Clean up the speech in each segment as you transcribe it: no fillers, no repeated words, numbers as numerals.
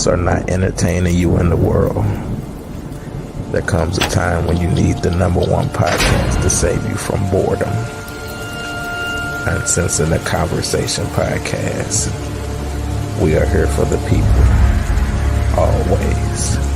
journalists are not entertaining you in the world, there comes a time when you need the number one podcast to save you from boredom. UnCensor The Conversation Podcast. We are here for the people, always.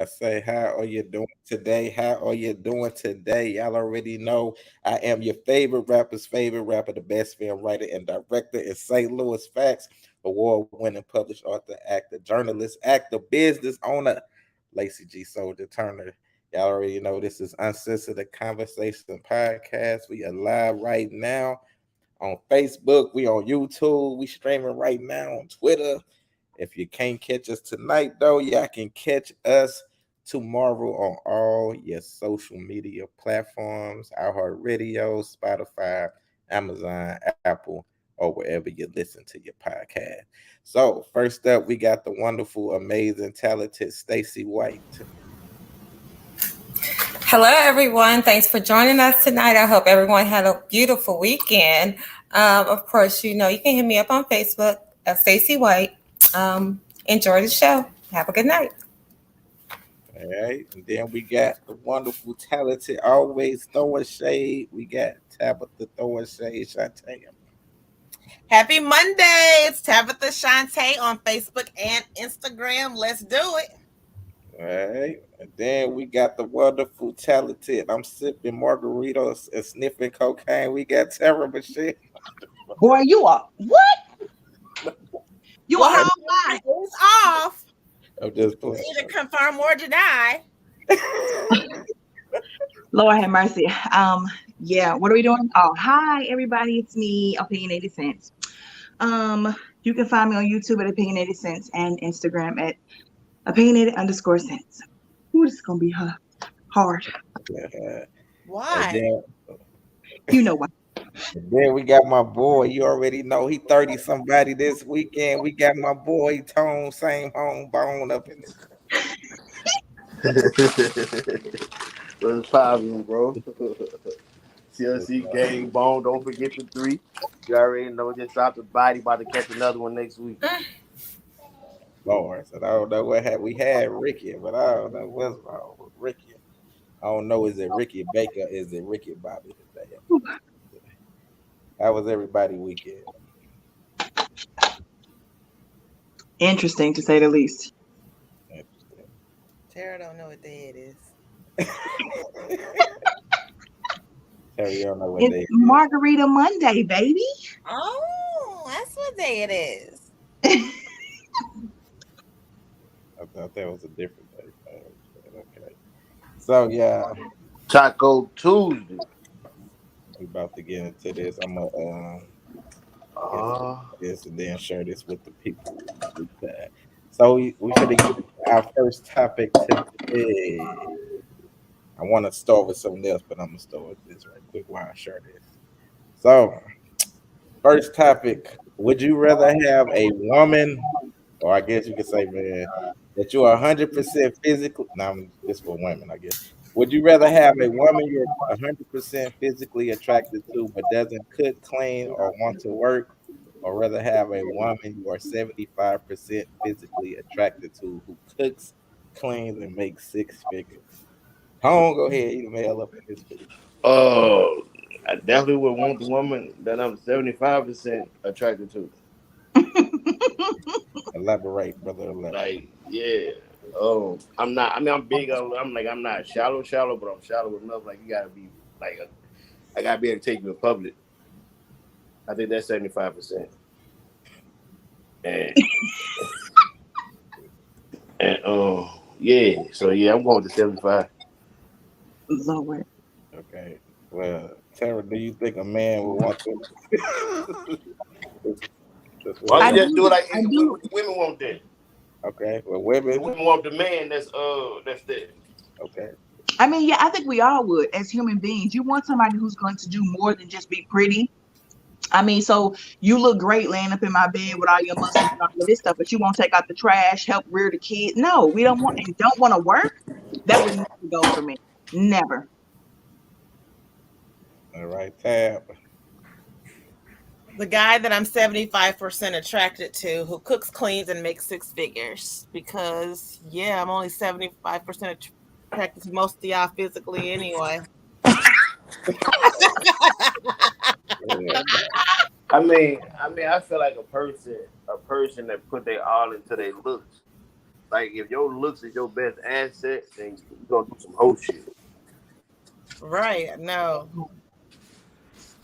I say, how are you doing today? How are you doing today? Y'all already know I am your favorite rapper's favorite rapper, the best film writer and director in St. Louis. Facts, award-winning published author, actor, journalist, actor, business owner, Lacey G. Soldier Turner. Y'all already know this is UnCensor The Conversation Podcast. We are live right now on Facebook. We on YouTube. We streaming right now on Twitter. If you can't catch us tonight, though, y'all can catch us tomorrow on all your social media platforms, iHeartRadio, Spotify, Amazon, Apple, or wherever you listen to your podcast. So first up, we got the wonderful, amazing, talented Stacey White. Hello, everyone. Thanks for joining us tonight. I hope everyone had a beautiful weekend. Of course, you can hit me up on Facebook at Stacey White. Enjoy the show. Have a good night. All right, and then we got the wonderful, talented, always throwing shade. We got Tabitha throwing shade, Shantae. Happy Monday. It's Tabitha Shantae on Facebook and Instagram. Let's do it. All right, and then we got the wonderful, talented, I'm sipping margaritas and sniffing cocaine. We got Tara Michelle. Boy, you are what? You are it's off. I'm just playing. Either confirm or deny. Lord have mercy. Yeah, what are we doing? Oh, hi everybody, it's me, Opinionated Sense. You can find me on YouTube at Opinionated Sense and Instagram at Opinionated_Sense. Ooh, this is gonna be hard. Why? You know why. Then we got my boy. You already know he 30 somebody this weekend. We got my boy Tone, same home bone up in it. What's poppin', bro? TLC game bone. Don't forget the 3. You already know. Just drop the body. About to catch another one next week. Lord, so I don't know what we had Ricky, but I don't know what's wrong with Ricky. I don't know. Is it Ricky Baker? Is it Ricky Bobby today? How was everybody weekend? Interesting, to say the least. Tara don't know what day it is. Tara, you don't know what it's day it is. Margarita Monday, baby. Oh, that's what day it is. I thought that was a different day. Okay. So, yeah. Taco Tuesday. We about to get into this. I'm gonna get Uh, this and then share this with the people. So we finna get into our first topic today. I want to start with something else, but I'm gonna start with this right quick while I share this. So, first topic: would you rather have a woman, or I guess you could say, man, that you are 100% physically? No, this for women, I guess. Would you rather have a woman you're 100% physically attracted to, but doesn't cook, clean, or want to work, or rather have a woman you are 75% physically attracted to who cooks, cleans, and makes six figures? Home, go ahead, eat a male up in this bitch. oh, I definitely would want the woman that I'm 75% attracted to. Elaborate, brother. Elaborate. Like, yeah. I'm not. I mean, I'm big. I'm not shallow, but I'm shallow enough. Like, you gotta be like, I gotta be able to take you in public. I think that's 75%. And yeah. So yeah, I'm going to 75. Lord. Okay. Well, Tara, do you think a man would want to? Why don't you just do. do it like I do. women want that? Okay. Well, The women. women want the man that's that. Okay. I mean, yeah, I think we all would as human beings. You want somebody who's going to do more than just be pretty. I mean, so you look great laying up in my bed with all your muscles and all of this stuff, but you won't take out the trash, help rear the kids. No, we don't want and don't want to work. That would never go for me. Never. All right, Tab. The guy that I'm 75% attracted to who cooks, cleans, and makes six figures. Because, yeah, I'm only 75% attracted to most of y'all physically anyway. Yeah. I feel like a person that put their all into their looks. Like, if your looks is your best asset, then you gonna do some whole shit. Right, no.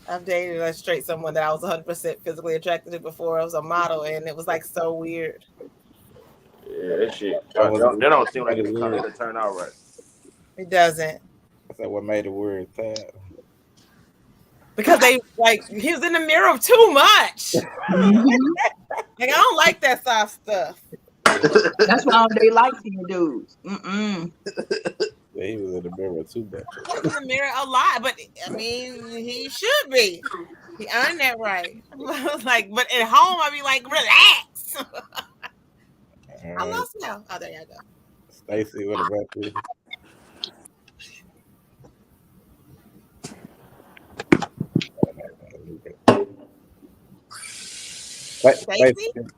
I've dated a straight someone that I was 100% physically attracted to before. I was a model, and it was like so weird. Yeah, that shit. That was That don't seem like weird. it'll turn out right. It doesn't. I said, what made it weird, Tab? Because he was in the mirror too much. Like, I don't like that soft stuff. That's why they like seeing dudes. Yeah, he was in the mirror too much. He was in the mirror a lot, but I mean, he should be. He earned that right. Like, but at home, I'd be like, relax. I lost now. Oh, there you go. Stacy, what about you?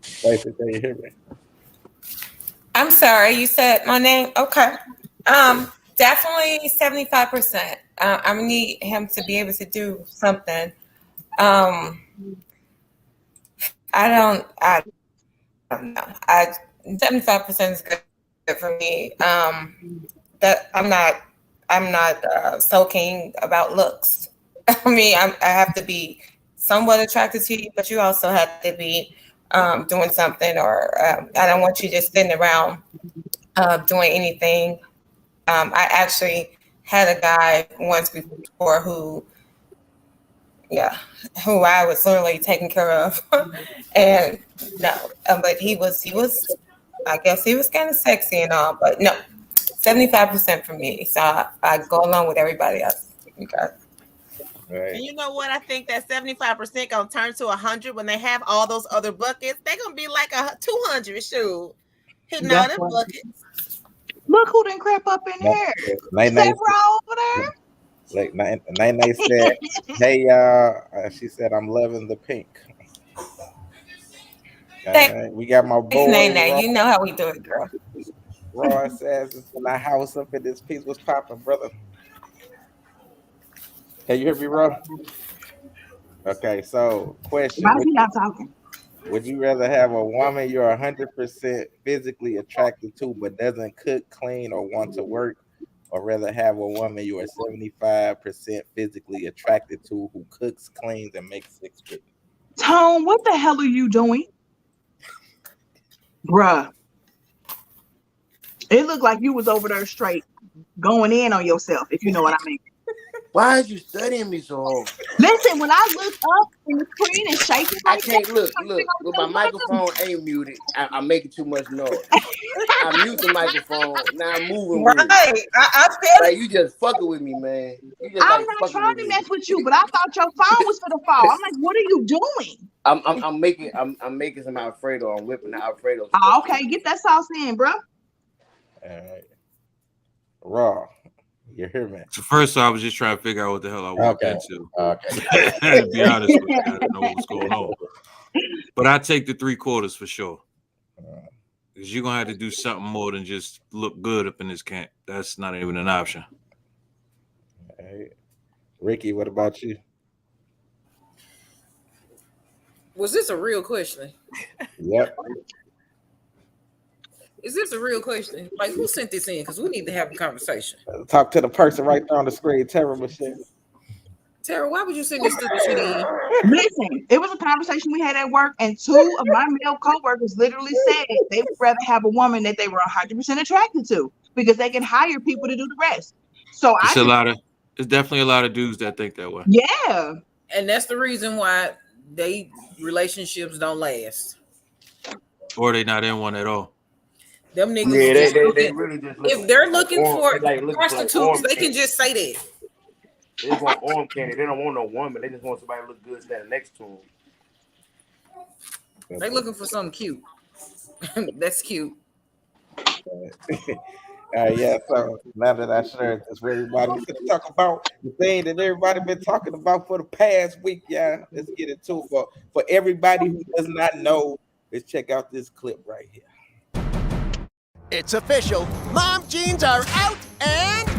Stacy, can you hear me? I'm sorry, you said my name. Okay. Definitely 75%. I'm gonna need him to be able to do something. I don't know. 75% is good for me. That I'm not so keen about looks. I mean, I have to be somewhat attracted to you, but you also have to be doing something, or I don't want you just sitting around doing anything. I actually had a guy once before who I was literally taking care of, and no, but he was, I guess he was kind of sexy and all, but no, 75% for me. So I go along with everybody else. Okay. Right. And you know what? I think that 75% gonna turn to 100 when they have all those other buckets. They're gonna be like a 200 shoot, hitting all them buckets. Look who done crept up in here. Nene over there. Like Nene said, "Hey y'all," she said, "I'm loving the pink." We got my boy. Nene, you know how we do it, girl. Roy says, "It's in the house up in this piece. What's popping, brother?" Can you hear me, Roy? Okay, so question: Why is he not talking? Would you rather have a woman you're 100% physically attracted to but doesn't cook, clean, or want to work, or rather have a woman you are 75% physically attracted to who cooks, cleans, and makes six figures? Tone, what the hell are you doing? Bruh. It looked like you was over there straight going in on yourself, if you know what I mean. Why is you studying me so hard? Listen, when I look up in the screen and shake it, I like can't that, look. I'm trying to With figure my out what to do. microphone ain't muted. I'm making too much noise. I mute the microphone. Now I'm moving weird. Right. I feel Like you just fucking with me, man. You just I'm like not fucking trying with to me. mess with you, but I thought your phone was for the fall. I'm like, what are you doing? I'm making some Alfredo. I'm whipping the Alfredo. Oh, okay, get that sauce in, bro. All right. Raw. You hear me? So first, I was just trying to figure out what the hell I walked into. Okay. To be honest with you, I didn't know what was going on. But I take the 3/4 for sure. Because you're gonna have to do something more than just look good up in this camp. That's not even an option. All right. Ricky, what about you? Was this a real question? Yep. Is this a real question? Like, who sent this in? Because we need to have a conversation. Talk to the person right there on the screen, Tara Michelle. Tara, why would you send this stupid shit in? Listen, it was a conversation we had at work, and 2 of my male coworkers literally said they would rather have a woman that they were 100% attracted to because they can hire people to do the rest. So There's definitely a lot of dudes that think that way. yeah. And that's the reason why relationships don't last. Or they not in one at all. Them niggas, Yeah, just they really just if they're looking for looking prostitutes, arm they can candy. just say that. They just want arm candy. They don't want no woman. They just want somebody to look good standing next to them. They looking for something cute. That's cute. Yeah, so now that I shared this with everybody, we're gonna talk about the thing that everybody been talking about for the past week. Yeah, let's get into it. For everybody who does not know, let's check out this clip right here. It's official. Mom jeans are out and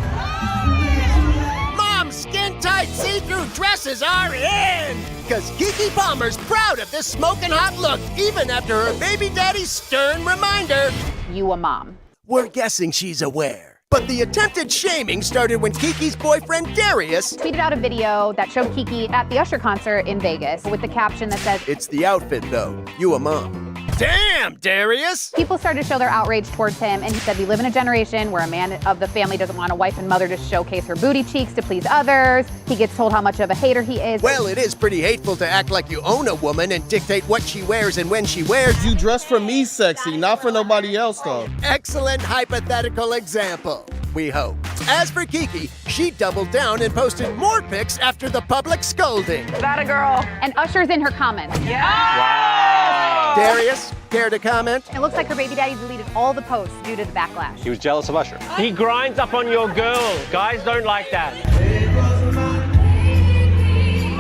Mom skin-tight see-through dresses are in! Because Keke Palmer's proud of this smoking hot look, even after her baby daddy's stern reminder. You a mom. We're guessing she's aware. But the attempted shaming started when Keke's boyfriend Darius Tweeted out a video that showed Keke at the Usher concert in Vegas with the caption that says, It's the outfit, though. You a mom. Damn, Darius! people started to show their outrage towards him, and he said, we live in a generation where a man of the family doesn't want a wife and mother to showcase her booty cheeks to please others. He gets told how much of a hater he is. Well, it is pretty hateful to act like you own a woman and dictate what she wears and when she wears. You dress for me sexy, not for nobody else, though. Excellent hypothetical example, we hope. As for Keke, she doubled down and posted more pics after the public scolding. That a girl. And Usher's in her comments. Darius, care to comment? It looks like her baby daddy deleted all the posts due to the backlash. He was jealous of Usher. He grinds up on your girl. Guys don't like that.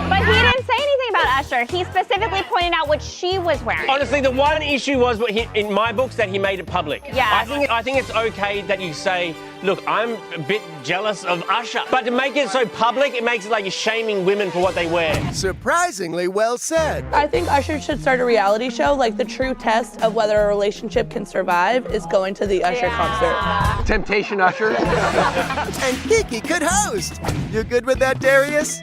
But he didn't say anything about Usher. He specifically pointed out what she was wearing. Honestly, the one issue was in my books that he made it public. Yeah. I think it's okay that you say, look, I'm a bit jealous of Usher. But to make it so public, it makes it like you're shaming women for what they wear. Surprisingly well said. I think Usher should start a reality show. Like, the true test of whether a relationship can survive is going to the Usher concert. Temptation Usher. And Keke could host. You good with that, Darius?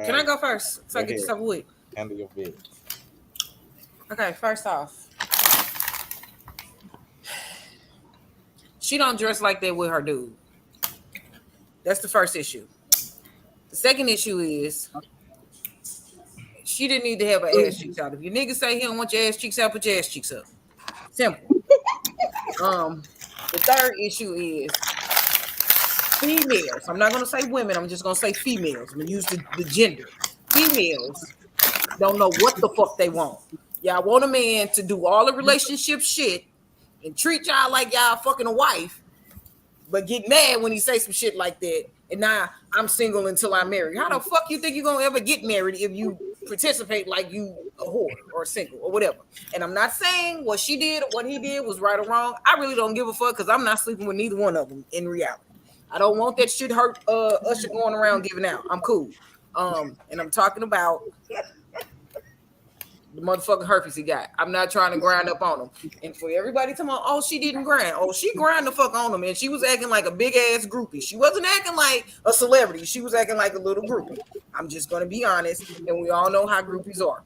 Can I go first? So I get yourself a week. Handle your business. Okay, first off, she don't dress like that with her dude. That's the first issue. The second issue is she didn't need to have her ass cheeks out. If your nigga say he don't want your ass cheeks out, put your ass cheeks up. Simple. The third issue is females. I'm not gonna say women. I'm just gonna say females. I'm gonna use the gender. Females don't know what the fuck they want. Y'all want a man to do all the relationship shit and treat y'all like y'all fucking a wife, but get mad when he say some shit like that. And now I'm single until I'm married. How the fuck you think you're gonna ever get married if you participate like you a whore or single or whatever? And I'm not saying what she did or what he did was right or wrong. I really don't give a fuck because I'm not sleeping with neither one of them in reality. I don't want that shit hurt Usher going around giving out. I'm cool. And I'm talking about the motherfucking herpes he got. I'm not trying to grind up on him. And for everybody talking about, oh, she didn't grind. Oh, she grind the fuck on him. And she was acting like a big ass groupie. She wasn't acting like a celebrity. She was acting like a little groupie. I'm just going to be honest. And we all know how groupies are.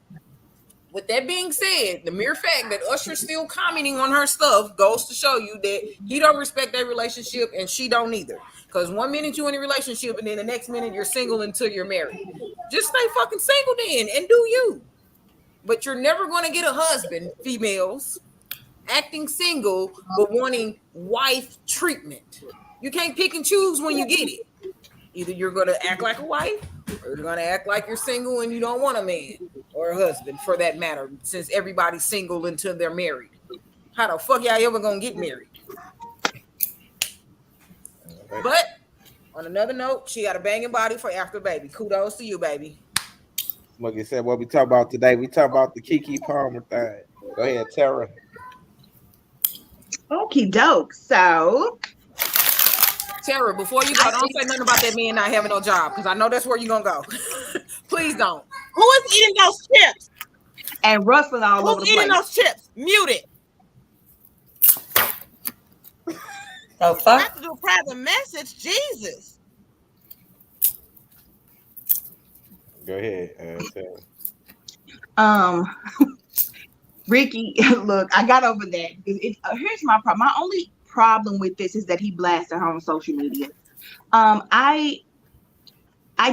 with that being said, the mere fact that Usher's still commenting on her stuff goes to show you that he don't respect their relationship and she don't either. Because one minute you're in a relationship and then the next minute you're single until you're married. Just stay fucking single then and do you. But you're never going to get a husband, females, acting single but wanting wife treatment. You can't pick and choose when you get it. Either you're going to act like a wife or you're going to act like you're single and you don't want a man or a husband for that matter, since everybody's single until they're married. How the fuck y'all ever going to get married? But on another note, she got a banging body for after baby. Kudos to you, baby. Like I said, what we talk about today, we talk about the Keke Palmer thing. Go ahead, Tara. Okie doke. So, Tara, before you go, don't say nothing about that man not having no job, because I know that's where you're going to go. Please don't. Who is eating those chips? And rustling all over the Who's eating place. those chips? Mute it. So I have to do a private message. Jesus. Go ahead, Tara. Ricky, look, I got over that because here's my problem. My only problem with this is that he blasted her on social media. I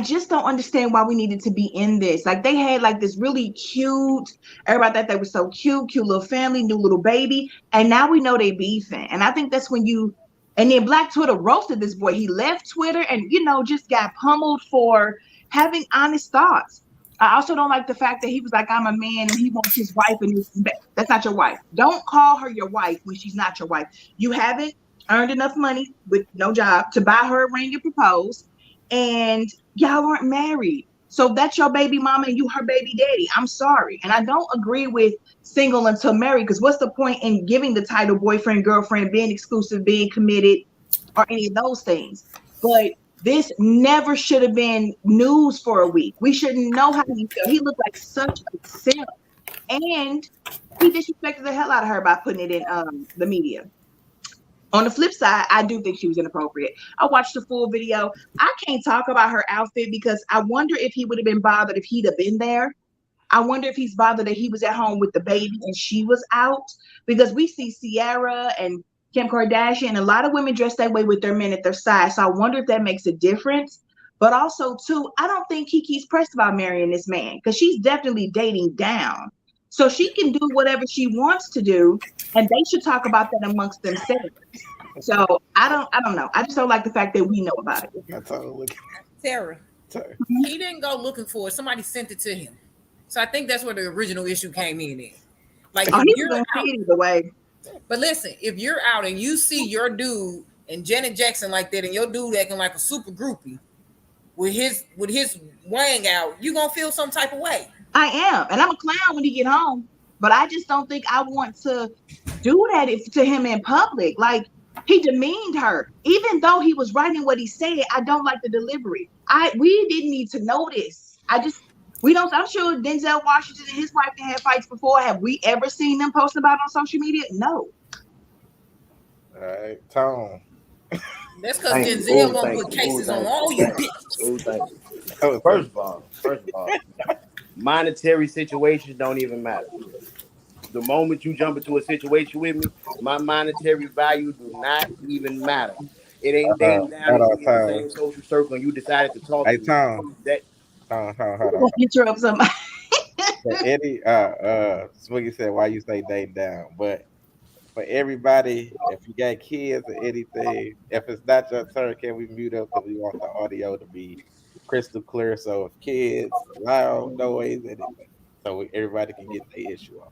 just don't understand why we needed to be in this. Like, they had like this really cute, everybody thought they were so cute little family, new little baby, and now we know they beefing. And I think that's when and then Black Twitter roasted this boy. He left Twitter and just got pummeled for having honest thoughts. I also don't like the fact that he was like, I'm a man and he wants his wife, and that's not your wife. Don't call her your wife when she's not your wife. You haven't earned enough money with no job to buy her a ring and propose, and y'all aren't married. So that's your baby mama and you her baby daddy. I'm sorry. And I don't agree with single until married, because what's the point in giving the title boyfriend, girlfriend, being exclusive, being committed, or any of those things? But this never should have been news for a week. We shouldn't know how he felt. He looked like such a simp. And he disrespected the hell out of her by putting it in the media. On the flip side, I do think she was inappropriate. I watched the full video. I can't talk about her outfit because I wonder if he would have been bothered if he'd have been there. I wonder if he's bothered that he was at home with the baby and she was out, because we see Ciara and Kim Kardashian and a lot of women dress that way with their men at their side. So I wonder if that makes a difference. But also, too, I don't think Keke's pressed about marrying this man, because she's definitely dating down. So she can do whatever she wants to do, and they should talk about that amongst themselves. So I don't know. I just don't like the fact that we know about it. Sarah, he didn't go looking for it. Somebody sent it to him. So I think that's where the original issue came in. Like, if you're out, either way. But listen, if you're out and you see your dude and Janet Jackson like that, and your dude acting like a super groupie with his wang out, you gonna feel some type of way. I am, and I'm a clown when he get home. But I just don't think I want to do that to him in public. Like, he demeaned her, even though he was writing what he said. I don't like the delivery. We didn't need to know this. We don't. I'm sure Denzel Washington and his wife had fights before. Have we ever seen them post about it on social media? No. All right, Tom. That's because Denzel won't put cases on all you bitches. First of all, monetary situations don't even matter. The moment you jump into a situation with me, my monetary value do not even matter. It ain't down in the same social circle and you decided to talk to Tom. Hold on. Interrupt somebody. Eddie, Swiggy said, why you say dating down? But for everybody, if you got kids or anything, if it's not your turn, can we mute up, because we want the audio to be crystal clear? So if kids, loud noise, anything, so everybody can get their issue off.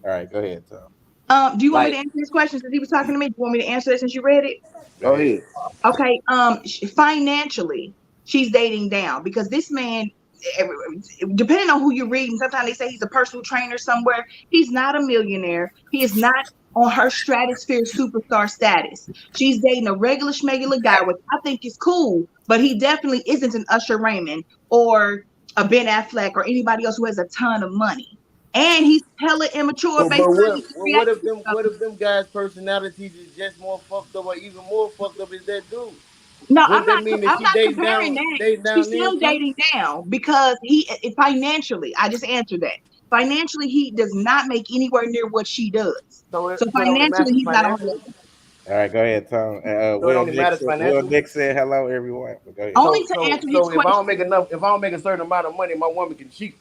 All right, go ahead, Tom. Do you want me to answer this question since he was talking to me? Do you want me to answer it since you read it? Go ahead. Okay. Financially, she's dating down because this man, depending on who you're reading, sometimes they say he's a personal trainer somewhere. He's not a millionaire. He is not on her stratosphere superstar status. She's dating a regular schmegular guy, which I think is cool, but he definitely isn't an Usher Raymond or a Ben Affleck or anybody else who has a ton of money. And he's hella immature. But what if them guys' personalities is just more fucked up, or even more fucked up as that dude? No, I'm not comparing that. She's still dating down because he financially. I just answered that. Financially, he does not make anywhere near what she does. So it only financially, matters he's not on her financially. level. All right, go ahead, Tom. So it Will only matters Nixon. Will financially. Nixon. Hello, everyone. Go ahead. Only to answer his if I question. don't make enough, if I don't make a certain amount of money, my woman can cheat.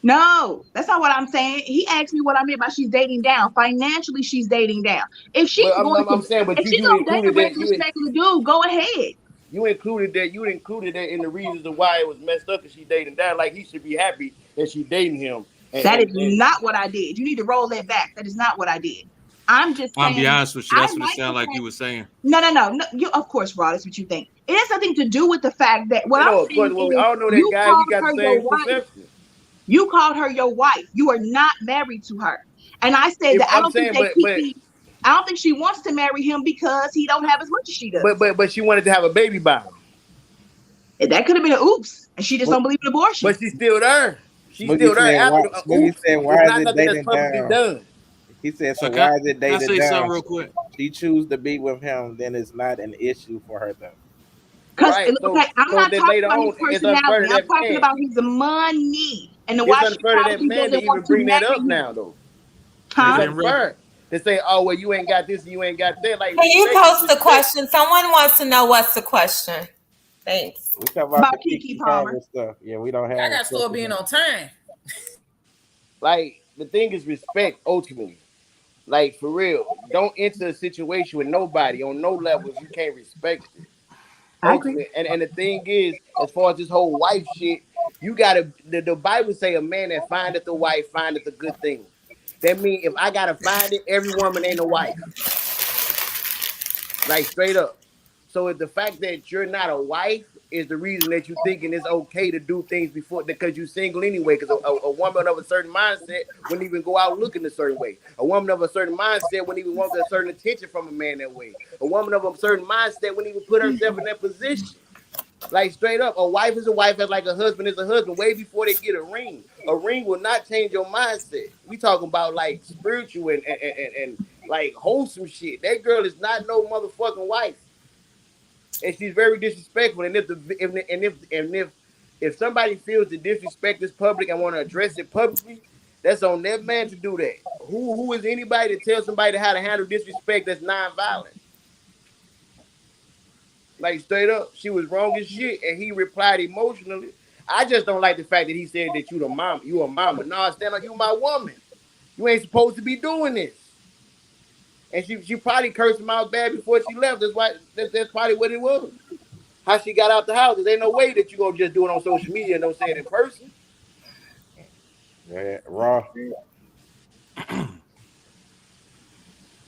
No, that's not what I'm saying. He asked me what I meant by she's dating down. Financially, she's dating down. If she's But going I'm saying, but if she's you gonna date a included that. regular regular dude, go ahead. You included that in the reasons of why it was messed up that she dating down. Like he should be happy that she dating him. That is not what I did. You need to roll that back. That is not what I did. I'm just saying. I'll be honest with you. That's what it sounded like you were saying. No. You, of course, Rod, that's what you think. It has nothing to do with the fact that what I'm saying we all know that guy. We got the same perception. You called her your wife. You are not married to her. And I said that I don't think she wants to marry him because he don't have as much as she does. But she wanted to have a baby by him. And that could have been an oops. And she just don't believe in abortion. But she's still there. She's Smoothie still there after Smoothie said, why is it dating down? done? He said, so why is it dating down? Can I say something real quick? She choose to be with him, then it's not an issue for her though. Because I'm not talking about his personality. I'm talking about his money. And the why she probably doesn't want to bring that up now though. Huh? They say, oh well, you ain't got this and you ain't got that. Like, can you post the question? Someone wants to know what's the question. Thanks. We talk about Keke Palmer stuff. Yeah, we don't have. I got to start being on time. Like the thing is respect ultimately. Like for real, don't enter a situation with nobody on no levels you can't respect it. And the thing is, as far as this whole wife shit, you gotta. The Bible say a man that findeth a wife findeth a good thing. That means if I gotta find it, every woman ain't a wife. Like straight up. So if the fact that you're not a wife is the reason that you thinking it's okay to do things before because you're single anyway. Because a woman of a certain mindset wouldn't even go out looking a certain way. A woman of a certain mindset wouldn't even want a certain attention from a man that way. A woman of a certain mindset wouldn't even put herself in that position. Like straight up, a wife is a wife, as like a husband is a husband. Way before they get a ring will not change your mindset. We talking about like spiritual and like wholesome shit. That girl is not no motherfucking wife, and she's very disrespectful. And if somebody feels the disrespect is public and want to address it publicly, that's on that man to do that. Who is anybody to tell somebody how to handle disrespect that's non-violent? Like straight up, she was wrong as shit, and he replied emotionally. I just don't like the fact that he said that you the mom, you a mama. No, stand up, you my woman. You ain't supposed to be doing this. And she probably cursed him out bad before she left. That's probably what it was. How she got out the house. There's ain't no way that you gonna just do it on social media and don't say it in person. Yeah, raw.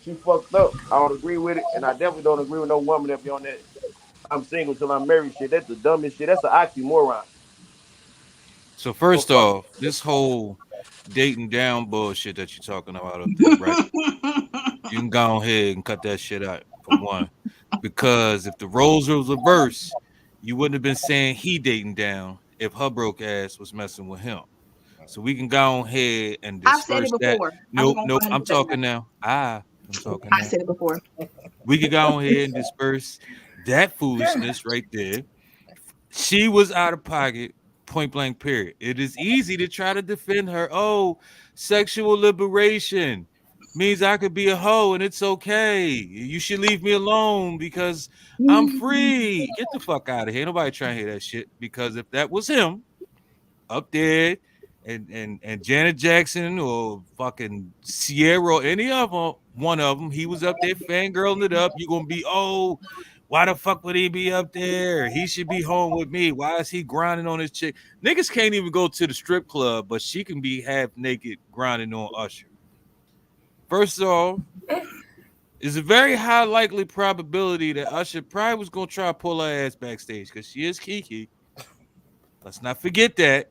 She fucked up. I don't agree with it, and I definitely don't agree with no woman that be on that I'm single till I'm married shit. That's the dumbest shit. That's an oxymoron. So first off, this whole dating down bullshit that you're talking about up there, right? You can go ahead and cut that shit out for one. Because if the roles was reversed, you wouldn't have been saying he dating down if her broke ass was messing with him. So we can go ahead and disperse I've said it before. That. Nope. I'm talking now. I'm talking now. I said it before. We can go ahead and disperse that foolishness right there. She was out of pocket, point blank, period. It is easy to try to defend her. Oh, sexual liberation means I could be a hoe and it's okay. You should leave me alone because I'm free. Get the fuck out of here. Nobody trying to hear that shit, because if that was him up there and Janet Jackson or fucking Sierra or any of them, one of them, he was up there fangirling it up. You're going to be, oh, why the fuck would he be up there? He should be home with me. Why is he grinding on his chick? Niggas can't even go to the strip club, but she can be half naked grinding on Usher. First of all, there's a very high likely probability that Usher probably was going to try to pull her ass backstage because she is Kiki. Let's not forget that.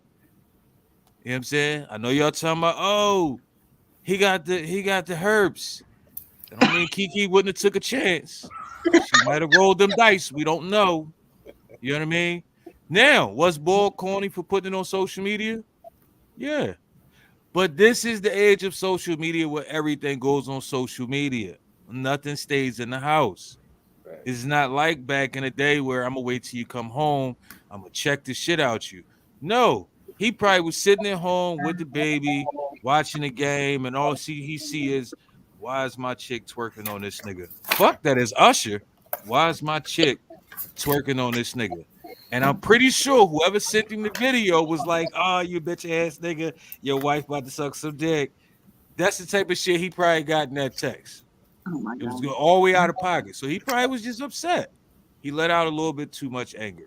You know what I'm saying? I know y'all talking about, oh, he got the herpes. I don't mean Kiki wouldn't have took a chance. She might have rolled them dice. We don't know. You know what I mean? Now, was Ball corny for putting it on social media? Yeah. But this is the age of social media where everything goes on social media. Nothing stays in the house. Right. It's not like back in the day where I'm going to wait till you come home. I'm going to check the shit out you. No. He probably was sitting at home with the baby, watching the game, and all he see is, why is my chick twerking on this nigga? Fuck that is Usher. Why is my chick twerking on this nigga? And I'm pretty sure whoever sent him the video was like, oh, you bitch ass nigga, your wife about to suck some dick. That's the type of shit he probably got in that text. Oh my It was God. all the way out of pocket. So he probably was just upset. He let out a little bit too much anger.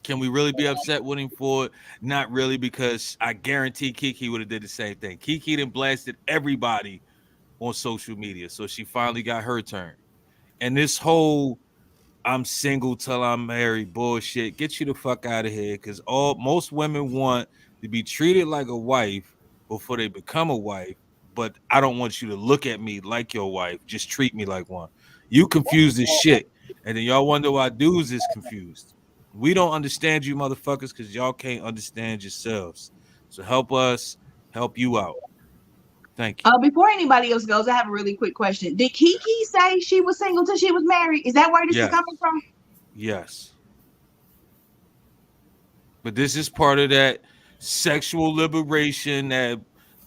Can we really be upset with him for it? Not really, because I guarantee Kiki would have did the same thing. Kiki done blasted everybody on social media. So she finally got her turn. And this whole I'm single till I'm married bullshit, get you the fuck out of here, because most women want to be treated like a wife before they become a wife, but I don't want you to look at me like your wife. Just treat me like one. You confused as shit, and then y'all wonder why dudes is confused. We don't understand you motherfuckers because y'all can't understand yourselves. So help us help you out. Thank you. Before anybody else goes, I have a really quick question. Did Kiki say she was single till she was married? Is that where this is coming from? Yes. But this is part of that sexual liberation, that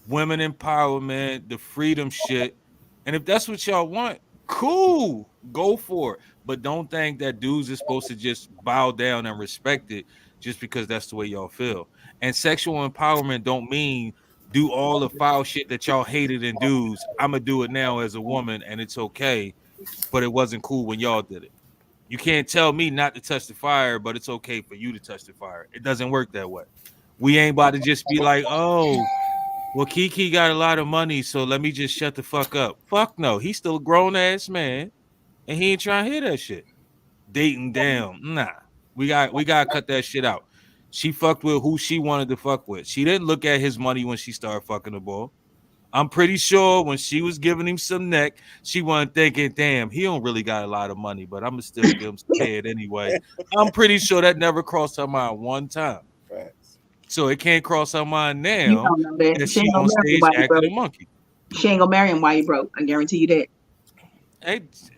women empowerment, the freedom shit. And if that's what y'all want, cool, go for it. But don't think that dudes is supposed to just bow down and respect it just because that's the way y'all feel. And sexual empowerment don't mean do all the foul shit that y'all hated in dudes. I'm going to do it now as a woman, and it's okay, but it wasn't cool when y'all did it. You can't tell me not to touch the fire, but it's okay for you to touch the fire. It doesn't work that way. We ain't about to just be like, oh, well, Kiki got a lot of money, so let me just shut the fuck up. Fuck no. He's still a grown-ass man, and he ain't trying to hear that shit. Dating down. Nah. We got to cut that shit out. She fucked with who she wanted to fuck with. She didn't look at his money when she started fucking the ball. I'm pretty sure when she was giving him some neck, she wasn't thinking, damn, he don't really got a lot of money, but I'm going to still give him some head anyway. I'm pretty sure that never crossed her mind one time. So it can't cross her mind now that she on stage acting a monkey. She ain't going to marry him while he broke. I guarantee you that.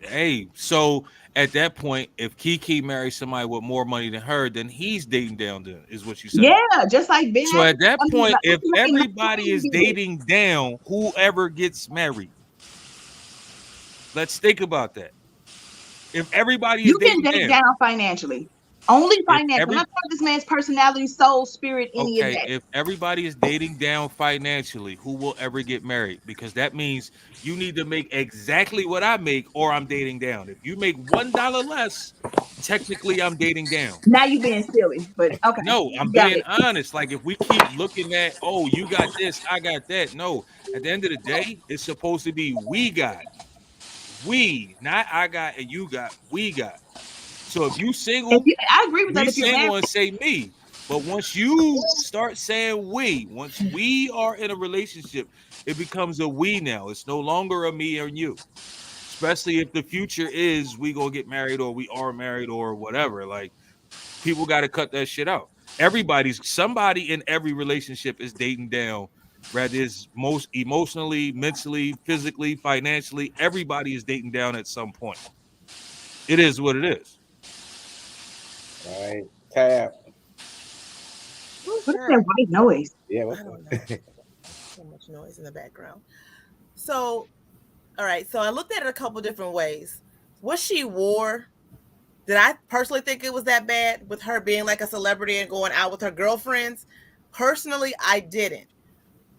Hey, so at that point, if Kiki marries somebody with more money than her, then he's dating down, then is what you said. Yeah, just like Ben. So at that point, if everybody is dating down, whoever gets married, let's think about that. If everybody is dating down, you can date down financially. Only financially. I'm not talking about this man's personality, soul, spirit, any of that. If everybody is dating down financially, who will ever get married? Because that means you need to make exactly what I make, or I'm dating down. If you make $1 less, technically I'm dating down. Now you're being silly, but okay. No, I'm being honest. Like if we keep looking at, oh, you got this, I got that. No, at the end of the day, it's supposed to be we got. We, not I got and you got, we got. So if you single, I agree with that. If you're single and say me, but once you start saying we, once we are in a relationship, it becomes a we now. It's no longer a me or you. Especially if the future is we gonna get married or we are married or whatever. Like people got to cut that shit out. Somebody in every relationship is dating down. Rather is most emotionally, mentally, physically, financially. Everybody is dating down at some point. It is what it is. All right, tap. What is that white noise? Yeah, I don't know. So much noise in the background. So, all right. So I looked at it a couple different ways. What she wore, did I personally think it was that bad with her being like a celebrity and going out with her girlfriends? Personally, I didn't.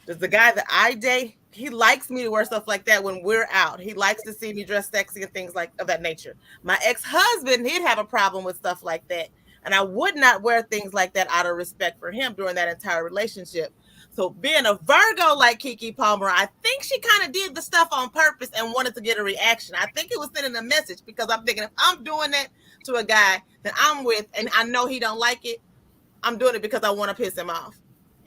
Does the guy that I date, he likes me to wear stuff like that when we're out. He likes to see me dressed sexy and things like of that nature. My ex-husband, he'd have a problem with stuff like that. And I would not wear things like that out of respect for him during that entire relationship. So being a Virgo like Keke Palmer, I think she kind of did the stuff on purpose and wanted to get a reaction. I think it was sending a message because I'm thinking if I'm doing that to a guy that I'm with and I know he don't like it, I'm doing it because I want to piss him off.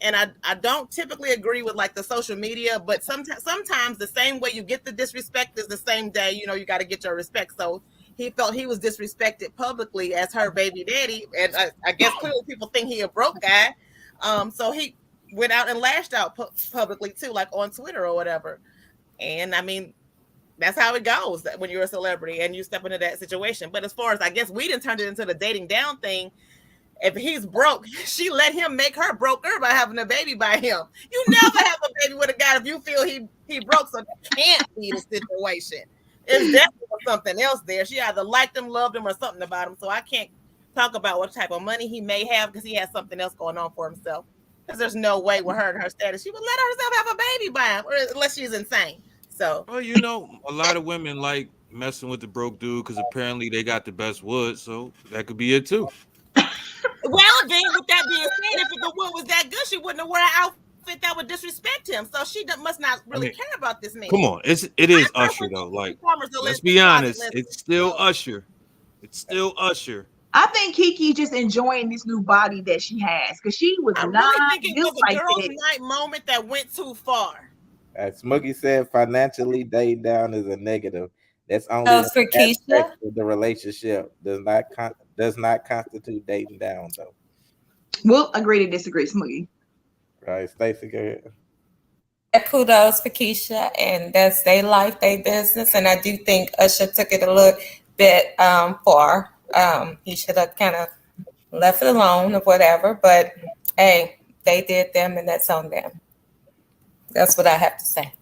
And I don't typically agree with like the social media, but sometimes the same way you get the disrespect is the same day, you know, you got to get your respect. So he felt he was disrespected publicly as her baby daddy. And I guess clearly people think he a broke guy. So he went out and lashed out publicly too, like on Twitter or whatever. And I mean, that's how it goes when you're a celebrity and you step into that situation. But as far as I guess we didn't turn it into the dating down thing. if he's broke, she let him make her broker by having a baby by him. You never have a baby with a guy if you feel he broke, so that can't be the situation. It's definitely something else there. She either liked him, loved him, or something about him. So I can't talk about what type of money he may have because he has something else going on for himself. Because there's no way with her and her status, she would let herself have a baby by him, or unless she's insane. So, well, you know, a lot of women like messing with the broke dude because apparently they got the best wood, so that could be it too. Well, then, with that being said, if the wood was that good, she wouldn't have worn an outfit that would disrespect him. So she must not really care about this man. Come on, it is Usher though. Like, let's be honest, it's still Usher. It's still Usher. I think Kiki just enjoying this new body that she has because she was I not really think it was a like girls' that. night moment that went too far. As Smuggy said, financially dating down is a negative. That's only Oh, for aspect Keisha? of the relationship. Does not constitute dating down though. We'll agree to disagree, Smuggy. Right, Stacey, go ahead. Kudos for Keisha, and that's their life, their business. And I do think Usher took it a little bit far. He should have kind of left it alone or whatever. But hey, they did them, and that's on them. That's what I have to say.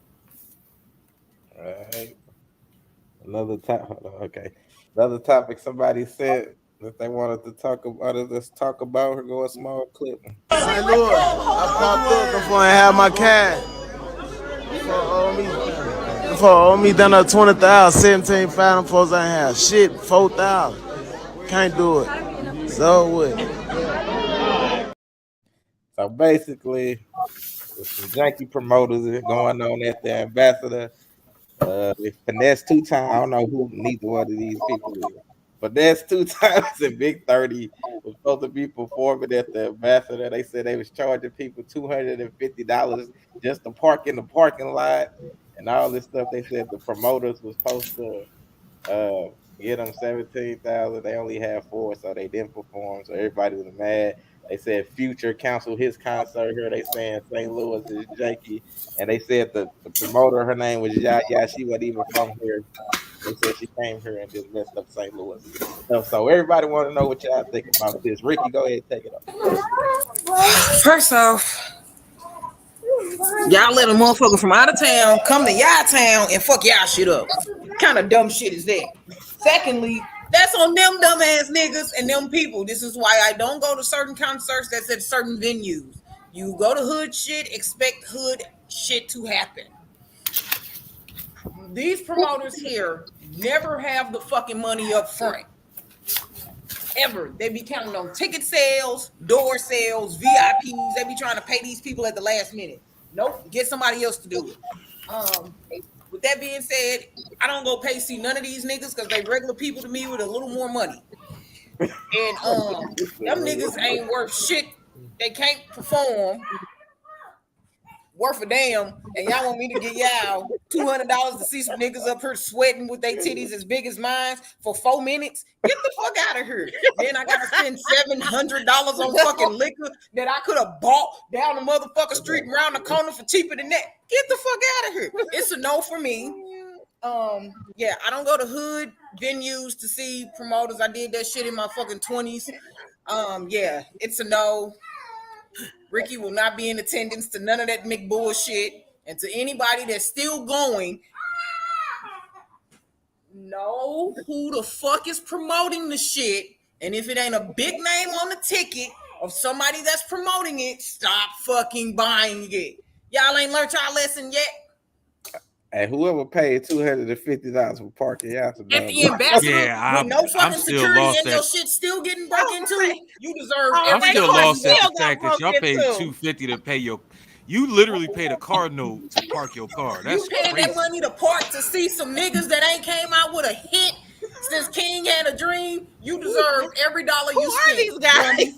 All right. Another topic. Okay. Another topic. Somebody said that they wanted to talk about it. Let's talk about her. Go a small clip. St. Louis, I popped up before I had my cash. Before owe me done up 20,000, 17,500, I'm supposed to have shit, 4,000. Can't do it. So what? So basically, there's some janky promoters going on at the Ambassador. They finessed 2 times. I don't know who neither one of these people is. But that's 2 times in Big 30 was supposed to be performing at the Ambassador. They said they was charging people $250 just to park in the parking lot and all this stuff. They said the promoters was supposed to get them 17,000. They only had 4, so they didn't perform. So everybody was mad. They said Future canceled his concert here. They saying St. Louis is janky. And they said the promoter, her name was Yaya. She wasn't even from here. They said she came here and just messed up St. Louis. So everybody want to know what y'all think about this. Ricky, go ahead and take it up. First off, y'all let a motherfucker from out of town come to y'all town and fuck y'all shit up. What kind of dumb shit is that? Secondly, that's on them dumbass niggas and them people. This is why I don't go to certain concerts that's at certain venues. You go to hood shit, expect hood shit to happen. These promoters here never have the fucking money up front. Ever. They be counting on ticket sales, door sales, VIPs. They be trying to pay these people at the last minute. Nope, get somebody else to do it. With that being said, I don't go pay see none of these niggas because they regular people to me with a little more money. And them niggas ain't worth shit. They can't perform worth a damn, and y'all want me to get y'all $200 to see some niggas up here sweating with their titties as big as mine for 4 minutes? Get the fuck out of here. Then I gotta spend $700 on fucking liquor that I could have bought down the motherfucking street and around the corner for cheaper than that. Get the fuck out of here. It's a no for me. Yeah, I don't go to hood venues to see promoters. I did that shit in my fucking 20s. Yeah, it's a no. Ricky will not be in attendance to none of that McBullshit. And to anybody that's still going, know who the fuck is promoting the shit. And if it ain't a big name on the ticket of somebody that's promoting it, stop fucking buying it. Y'all ain't learned y'all lesson yet? And whoever paid $250 for parking, y'all some At the Ambassador, yeah, with no fucking I'm still security lost and your at- shit still getting broke into, you deserve I'm every still dollar. lost at the still fact got that y'all broke paid into. $250 to pay your. You literally paid a car note to park your car. That's You paying crazy. that money to park to see some niggas that ain't came out with a hit since King Had a Dream. You deserve every dollar you Who are spent. these guys? Dummy.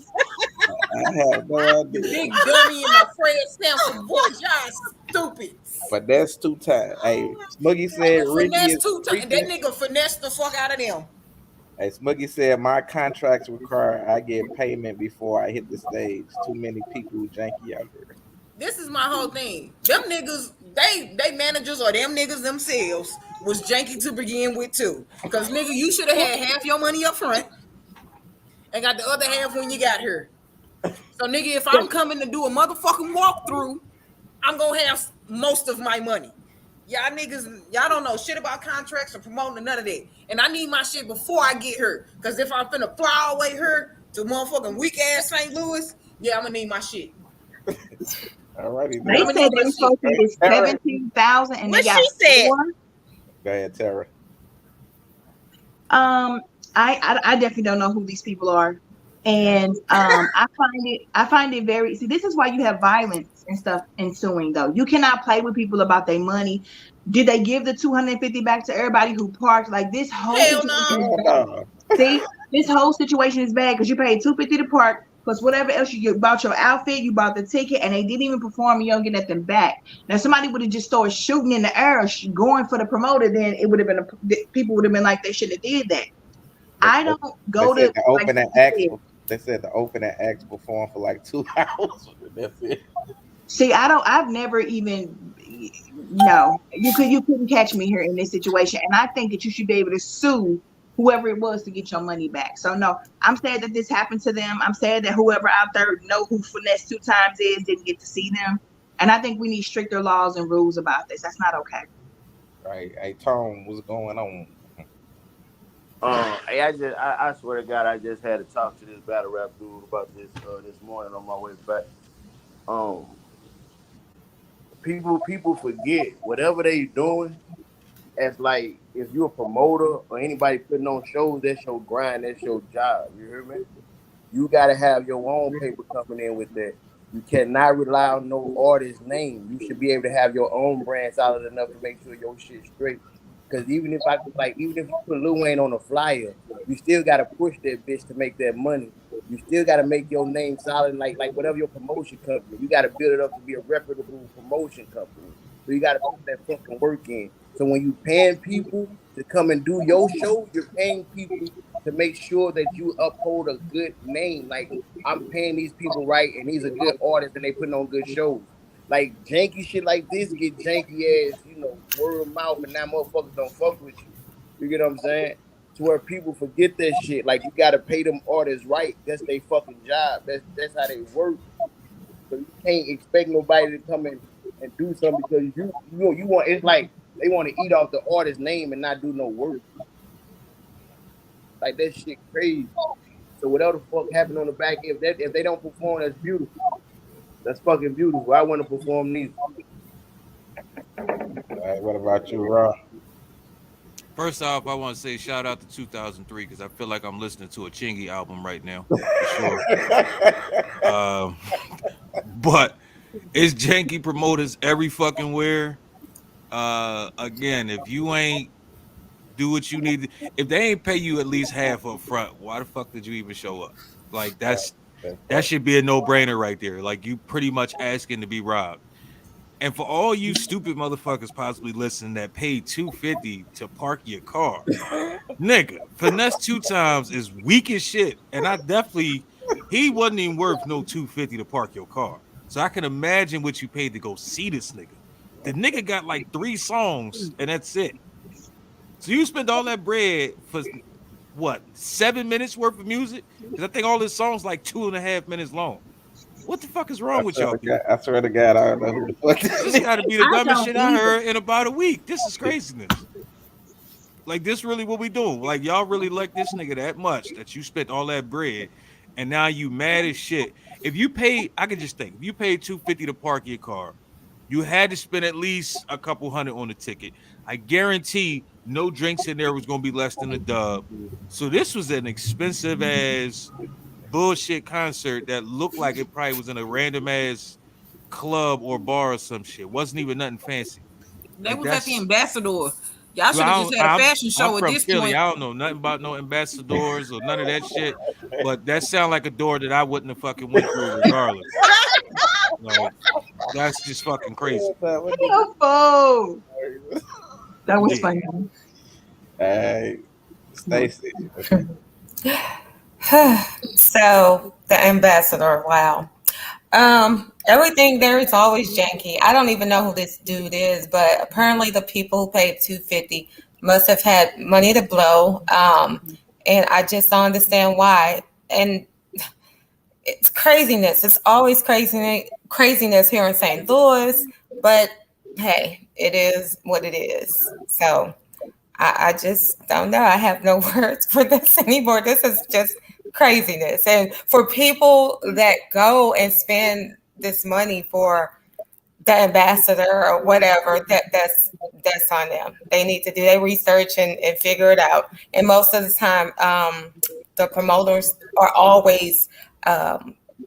I have no idea. Big dummy in my Fred Sampson voice. Y'all stupid. But that's 2 times. Hey, Smuggy said Ricky Finesse is 2 times. Ricky- That nigga finessed the fuck out of them. Hey, Smuggy said my contracts require I get payment before I hit the stage. Too many people janky out here. This is my whole thing. Them niggas, they managers or them niggas themselves was janky to begin with too. Because nigga, you should have had half your money up front. and got the other half when you got here. So, nigga, if I'm coming to do a motherfucking walkthrough, I'm gonna have most of my money. Y'all niggas, y'all don't know shit about contracts or promoting or none of that. And I need my shit before I get here. Because if I'm finna fly all the way here to motherfucking weak ass St. Louis, yeah, I'm gonna need my shit. Alrighty. They said they were supposed to get 17,000 and they got said? 4. Go ahead, Tara. I definitely don't know who these people are. And I find it very, see, this is why you have violence and stuff ensuing though. You cannot play with people about their money. Did they give the 250 back to everybody who parked? Like this whole situation is bad. See, this whole situation is bad because you paid 250 to park plus whatever else you bought your outfit, you bought the ticket, and they didn't even perform and you don't get nothing back. Now somebody would have just started shooting in the air, going for the promoter, then it would have been people would have been like they shouldn't have did that. I don't go to the open and act. They said the open and act performed for like 2 hours. That's it. See, I've never even, no, you couldn't catch me here in this situation. And I think that you should be able to sue whoever it was to get your money back. So no, I'm sad that this happened to them. I'm sad that whoever out there know who Finesse 2 times is didn't get to see them. And I think we need stricter laws and rules about this. That's not okay. Right. Hey, Tom, what's going on? I swear to God, I just had to talk to this battle rap dude about this this morning on my way back. People forget whatever they doing. As like if you're a promoter or anybody putting on shows, that's your grind, that's your job. You hear me? You gotta have your own paper coming in with that. You cannot rely on no artist's name. You should be able to have your own brand solid enough to make sure your shit's straight. Because even if you put Lil Wayne on a flyer, you still gotta push that bitch to make that money. You still gotta make your name solid, like whatever your promotion company. You gotta build it up to be a reputable promotion company. So you gotta put that fucking work in. So when you paying people to come and do your show, you're paying people to make sure that you uphold a good name. Like I'm paying these people right, and these are good artists, and they putting on good shows. Like janky shit like this get janky ass, word of mouth, and now motherfuckers don't fuck with you. You get what I'm saying? To where people forget that shit. Like you gotta pay them artists right. That's their fucking job. That's how they work. So you can't expect nobody to come in and do something because you want. It's like they want to eat off the artist's name and not do no work. Like that shit crazy. So whatever the fuck happened on the back, if they don't perform, that's beautiful. That's fucking beautiful. I want to perform neither. All right, what about you, Rob? First off, I want to say shout out to 2003 because I feel like I'm listening to a Chingy album right now. For sure. But it's janky promoters every fucking where. Again, if you ain't do what you need, if they ain't pay you at least half up front, why the fuck did you even show up? Like that should be a no-brainer right there. Like you pretty much asking to be robbed. And for all you stupid motherfuckers possibly listening that paid $250 to park your car, nigga, Finesse 2 times is weak as shit. And he wasn't even worth no $250 to park your car. So I can imagine what you paid to go see this nigga. The nigga got like 3 songs and that's it. So you spend all that bread for what, 7 minutes worth of music? Because I think all his songs like 2.5 minutes long. What the fuck is wrong with y'all? I swear to God, I don't know who the fuck this got to be the dumbest shit I heard in about a week. This is craziness. Like, this really what we doing? Like, y'all really like this nigga that much that you spent all that bread and now you mad as shit. If you paid, I could just think, if you paid $250 to park your car, you had to spend at least a couple hundred on the ticket. I guarantee no drinks in there was going to be less than a dub. So this was an expensive ass bullshit concert that looked like it probably was in a random ass club or bar or some shit. Wasn't even nothing fancy. They was at the Ambassador. Y'all should have just had a fashion show at this point. I don't know nothing about no ambassadors or none of that shit, but that sound like a door that I wouldn't have fucking went through regardless. Like, that's just fucking crazy. Beautiful. That was funny. Hey, Stacey. So the ambassador, wow. Everything there is always janky. I don't even know who this dude is, but apparently the people who paid $250 must have had money to blow. And I just don't understand why. and it's craziness. It's always craziness here in St. Louis, but hey, it is what it is. So I just don't know. I have no words for this anymore. This is just craziness. And for people that go and spend this money for the ambassador or whatever, that's on them. They need to do their research and figure it out. And most of the time, the promoters are always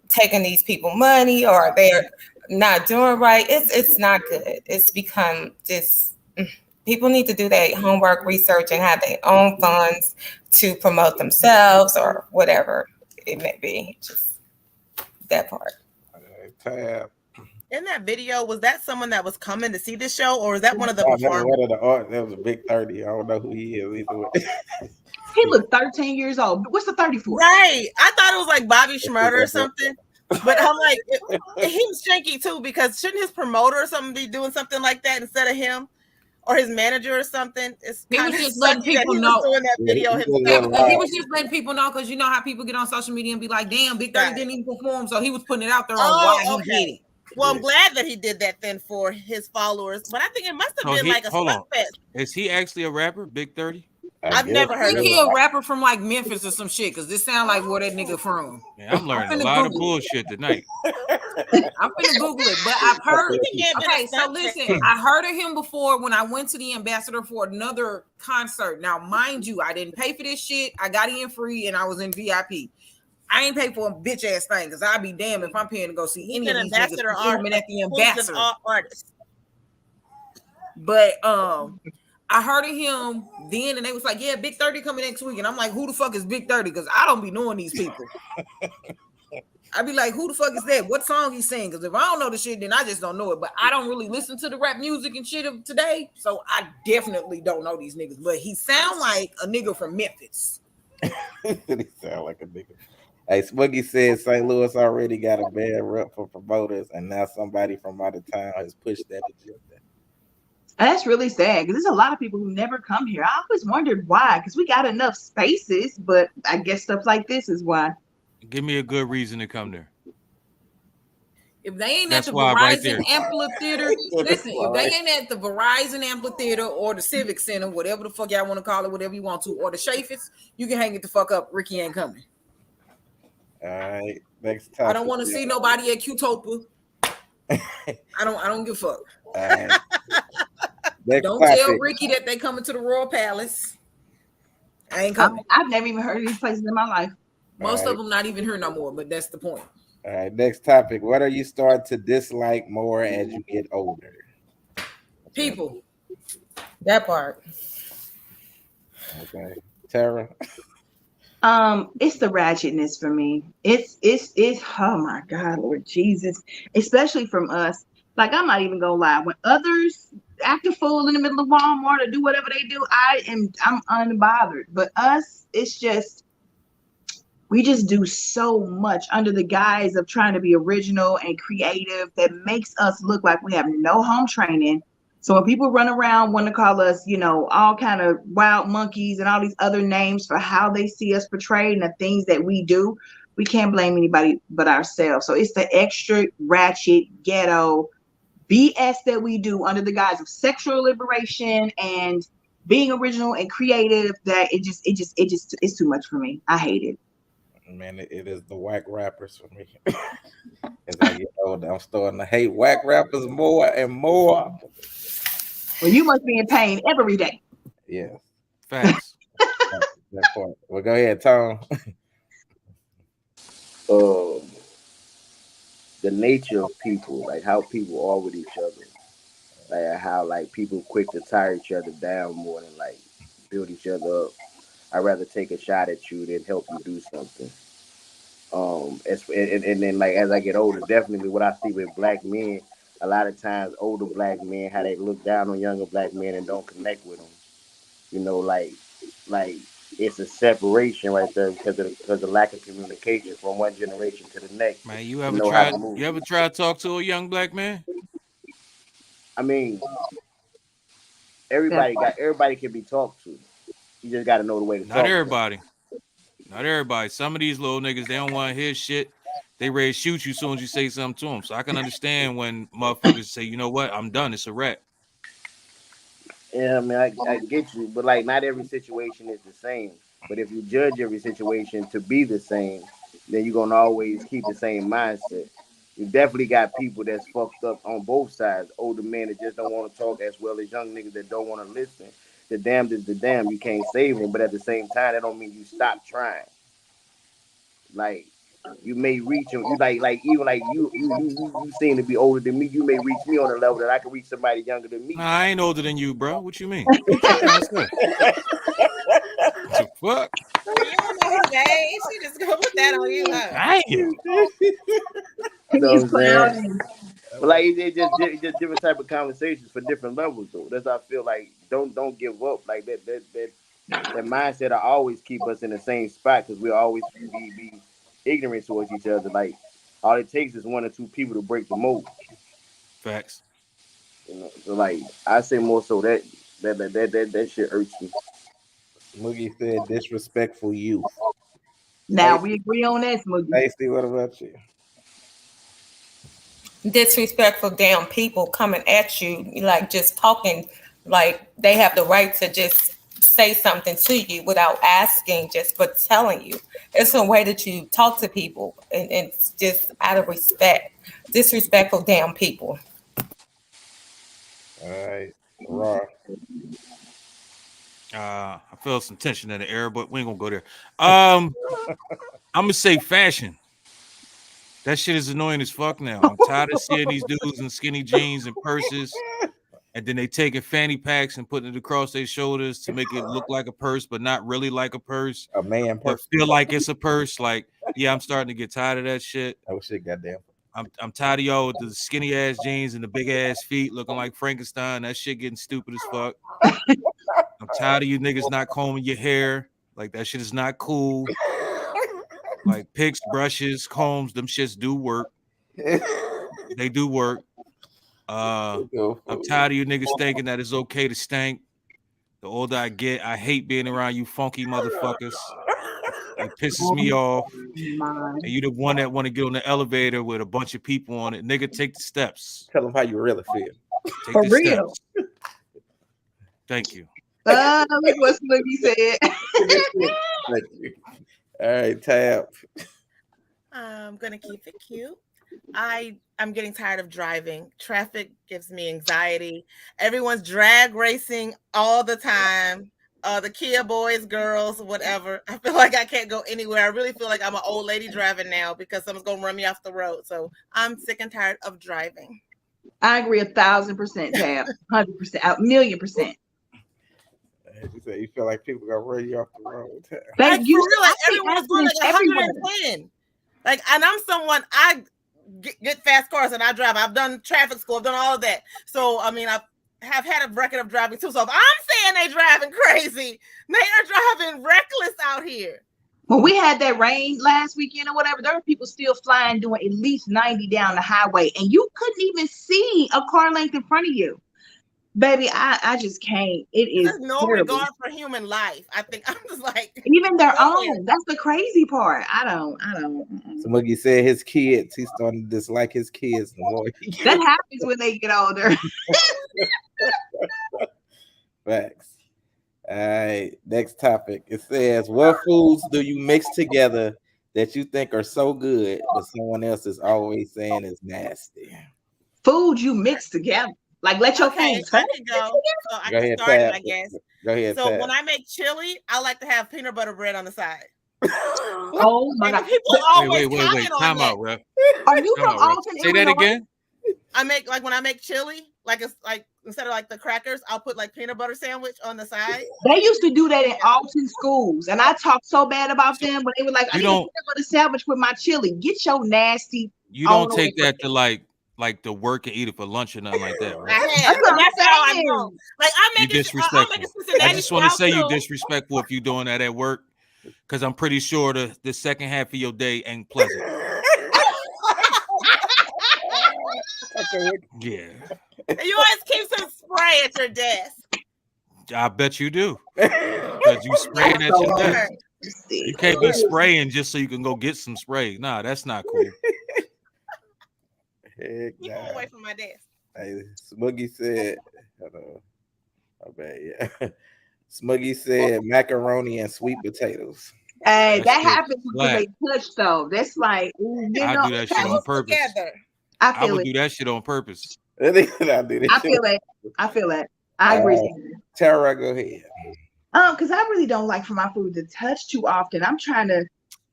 taking these people money, or they're not doing right. It's not good. It's become just people need to do their homework, research, and have their own funds to promote themselves or whatever it may be. Just that part. Tab. In that video, was that someone that was coming to see the show, or was that one of the performers? That was a big 30. I don't know who he is either way. He looked 13 years old. What's the 30 for? Right. I thought it was like Bobby Schmurder or something. But I'm like, he was shanky too, because shouldn't his promoter or something be doing something like that instead of him? Or his manager or something? He was just letting people know. Doing that video he was just letting people know, because you know how people get on social media and be like, damn, Big 30 didn't even perform. So he was putting it out there on why he did it. Well, I'm glad that he did that then for his followers, but I think it must have been like a slugfest. Is he actually a rapper, Big 30? I've never heard of him. He a rapper from like Memphis or some shit, because this sound like where that nigga from. Man, I'm learning a lot of bullshit tonight. I'm finna Google it, but I've heard. Okay, so listen, I heard of him before when I went to the Ambassador for another concert. Now, mind you, I didn't pay for this shit. I got in free and I was in VIP. I ain't paid for a bitch ass thing, because I'd be damned if I'm paying to go see any of these niggas performing at the Ambassador. Artist. But I heard of him then, and they was like, "Yeah, Big 30 coming next week," and I'm like, "Who the fuck is Big 30?" Because I don't be knowing these people. I'd be like, "Who the fuck is that? What song he sing?" Because if I don't know the shit, then I just don't know it. But I don't really listen to the rap music and shit of today, so I definitely don't know these niggas. But he sound like a nigga from Memphis. He sound like a nigga. Hey, Smuggy said St. Louis already got a bad rep for promoters, and now somebody from out of town has pushed that agenda. That's really sad, because there's a lot of people who never come here. I always wondered why, because we got enough spaces, but I guess stuff like this is why. Give me a good reason to come there. If they ain't That's at the why right Verizon Amphitheater, listen, if they ain't at the Verizon Amphitheater or the Civic Center, whatever the fuck y'all want to call it, whatever you want to, or the Chaffetz, you can hang it the fuck up. Ricky ain't coming. All right, next topic. I don't want to see nobody at Qtopia. I don't give a fuck. Right. Don't tell Ricky that they coming to the Royal Palace. I ain't coming. I've never even heard of these places in my life. Most of them not even here no more, but that's the point. All right, next topic. What are you starting to dislike more as you get older? People. That part. Okay, Tara. It's the ratchetness for me. It's oh my God, Lord Jesus, especially from us. Like, I'm not even gonna lie. When others act a fool in the middle of Walmart or do whatever they do, I'm unbothered. But us, it's just, we just do so much under the guise of trying to be original and creative that makes us look like we have no home training. So when people run around want to call us, you know, all kind of wild monkeys and all these other names for how they see us portrayed and the things that we do, we can't blame anybody but ourselves. So it's the extra ratchet ghetto BS that we do under the guise of sexual liberation and being original and creative that it's too much for me. I hate it. Man, it is the whack rappers for me. As I get older, I'm starting to hate whack rappers more and more. Well, you must be in pain every day. Yeah. Facts. That part. Well, go ahead, Tom. The nature of people, like how people are with each other, like how like people quick to tear each other down more than like build each other up. I'd rather take a shot at you than help you do something. And then like as I get older, definitely what I see with black men, a lot of times older black men, how they look down on younger black men and don't connect with them. You know, like it's a separation right there because of the lack of communication from one generation to the next. Man, you ever tried to talk to a young black man? I mean, everybody can be talked to. You just got to know the way to talk. Not everybody. Not everybody. Some of these little niggas, they don't want to hear shit. They ready to shoot you as soon as you say something to them. So I can understand when motherfuckers say, you know what, I'm done. It's a wrap. Yeah, I mean, I get you, but like, not every situation is the same. But if you judge every situation to be the same, then you're gonna always keep the same mindset. You definitely got people that's fucked up on both sides. Older men that just don't want to talk, as well as young niggas that don't want to listen. The damned is the damned. You can't save them, but at the same time, that don't mean you stop trying. Like, you may reach them. You like even like you seem to be older than me. You may reach me on a level that I can reach somebody younger than me. Nah, I ain't older than you, bro. What you mean? What the fuck? You don't know his age. She just gonna put that on you. Damn. You know what I'm saying? But like, it's just different type of conversations for different levels, though. That's how I feel like. Don't give up. Like that mindset will always keep us in the same spot because we'll always be ignorant towards each other. Like, all it takes is one or two people to break the mold. Facts. You know, so like, I say more so that shit hurts me. Moogie said disrespectful youth. Now we agree on that, Smoothie. Stacey, what about you? Disrespectful damn people coming at you, like just talking, like they have the right to just say something to you without asking, just for telling you. It's a way that you talk to people, and it's just out of respect. Disrespectful damn people. All right, Raw. I feel some tension in the air, but we ain't gonna go there. I'm gonna say fashion. That shit is annoying as fuck now. I'm tired of seeing these dudes in skinny jeans and purses, and then they taking fanny packs and putting it across their shoulders to make it look like a purse, but not really like a purse. A man purse. But feel like it's a purse. Like, yeah, I'm starting to get tired of that shit. Oh shit, goddamn. I'm tired of y'all with the skinny ass jeans and the big ass feet looking like Frankenstein. That shit getting stupid as fuck. I'm tired of you niggas not combing your hair. Like, that shit is not cool. Like, picks, brushes, combs, them shits do work. They do work. I'm tired of you niggas thinking that it's okay to stank. The older I get, I hate being around you funky motherfuckers. It pisses me off. And you the one that want to get on the elevator with a bunch of people on it. Nigga, take the steps. Tell them how you really feel. Take For the real. steps. Thank you. Look what Smoothie said. Thank you. All right, Tab. I'm gonna keep it cute. I'm getting tired of driving. Traffic gives me anxiety. Everyone's drag racing all the time. The Kia boys, girls, whatever. I feel like I can't go anywhere. I really feel like I'm an old lady driving now because someone's gonna run me off the road. So I'm sick and tired of driving. I agree 1,000%, Tab. 100%, 1,000,000%. You say you feel like people gonna run you off the road. Like, you feel like everyone's going like 110. Like, and I'm someone, I get fast cars and I drive. I've done traffic school. I've done all of that. So, I mean, I have had a record of driving too. So if I'm saying they driving crazy, they are driving reckless out here. When we had that rain last weekend or whatever, there were people still flying doing at least 90 down the highway, and you couldn't even see a car length in front of you. Baby, I just can't. It is There's no terrible. regard for human life. I think I'm just like, Even their own. That's the crazy part. I don't. So Moogie said his kids, he's starting to dislike his kids the more. That happens when they get older. Facts. All right, next topic. It says, what foods do you mix together that you think are so good, but someone else is always saying is nasty? Food you mix together. Like, let your okay, food I can go. So I can start it, I guess. Go ahead. So Tab. when I make chili, I like to have peanut butter bread on the side. Oh my God. People always Wait. comment on Time that. out, ref. Are you Time from out, ref. Alton, Say that Illinois? again. I make, like, when I make chili, like, it's like instead of like the crackers, I'll put like peanut butter sandwich on the side. They used to do that in Alton schools, and I talked so bad about them, but they were like, I You need a don't- peanut butter sandwich with my chili. Get your nasty. You don't take that to like to work and eat it for lunch or nothing like that, I right? have. That's what That's I'm how I saying. know. Like, I You make it. I'll disrespectful. make a Cincinnati I just want to style say you too. disrespectful if you're doing that at work, because I'm pretty sure the second half of your day ain't pleasant. Yeah, And you always keep some spray at your desk. I bet you do. Because you spraying at your desk. You can't be spraying just so you can go get some spray. Nah, that's not cool. Heck Keep nah. away from my desk. Hey, Smuggy said, hold on. Oh, bad, yeah. Smuggy said macaroni and sweet potatoes. Hey, that shit happens because flat. they touch though. That's like, you I know, do that shit on purpose. Together. I I feel would it. do that shit on purpose. I do I that shit. feel it. I feel it. I agree. Tara, go ahead. Because I really don't like for my food to touch too often. I'm trying to.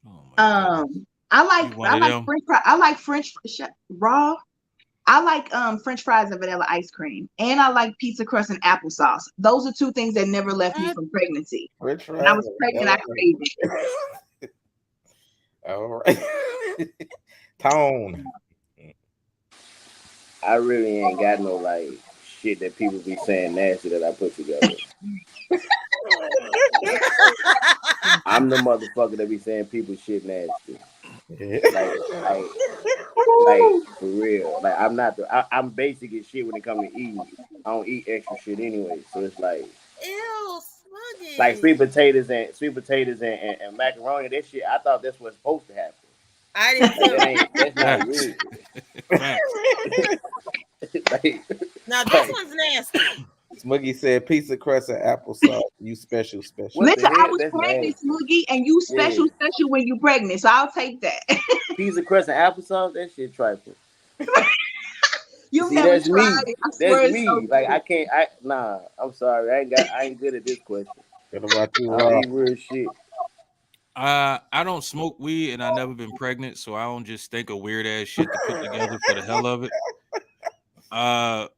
Oh my goodness. I like You one of them? French fries. I like raw. I like French fries and vanilla ice cream, and I like pizza crust and applesauce. Those are two things that never left me from pregnancy. French When I fries was and pregnant, I vanilla craved it. All right. Tone. I really ain't got no like shit that people be saying nasty that I put together. I'm the motherfucker that be saying people shit nasty. Like for real. Like I'm not I'm basic as shit when it comes to eating. I don't eat extra shit anyway. So it's like Ew, Smuggy. like sweet potatoes and macaroni. That shit, I thought that's what's supposed to happen. I didn't too. That's not weird. Like, Now this one's nasty. Smuggy said pizza crust and applesauce. You special. Listen, I was pregnant, Smoogie, and you special when you pregnant. So I'll take that. Pizza crust and applesauce, that shit trifling. You See, never that's me. tried it. I swear That's it's me. so Like good. I'm sorry. I ain't good at this question. What about you, I don't eat real shit. I don't smoke weed and I never been pregnant, so I don't just think of weird ass shit to put together for the hell of it.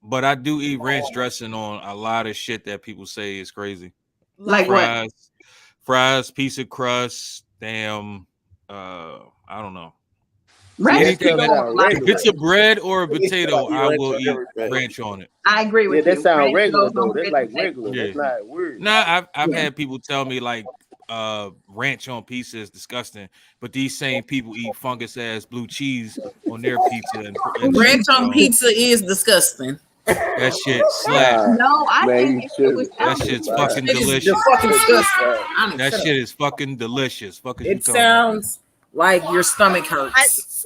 But I do eat ranch dressing on a lot of shit that people say is crazy. Like what? Fries, piece of crust, damn. I don't know. Ranch Anything regular. if it's a bread or a potato, I will eat ranch on it. I agree with you. That sounds Ranch regular goes on though. That's bread like and regular. Yeah. That's not weird. Nah, I've had people tell me like ranch on pizza is disgusting, but these same people eat fungus ass blue cheese on their pizza and Ranch shit, on pizza is disgusting. that shit slap. No, I think it was That shit's fucking It is delicious. just fucking disgusting. That shit is fucking delicious. Fuck is you It talking about? sounds like your stomach hurts.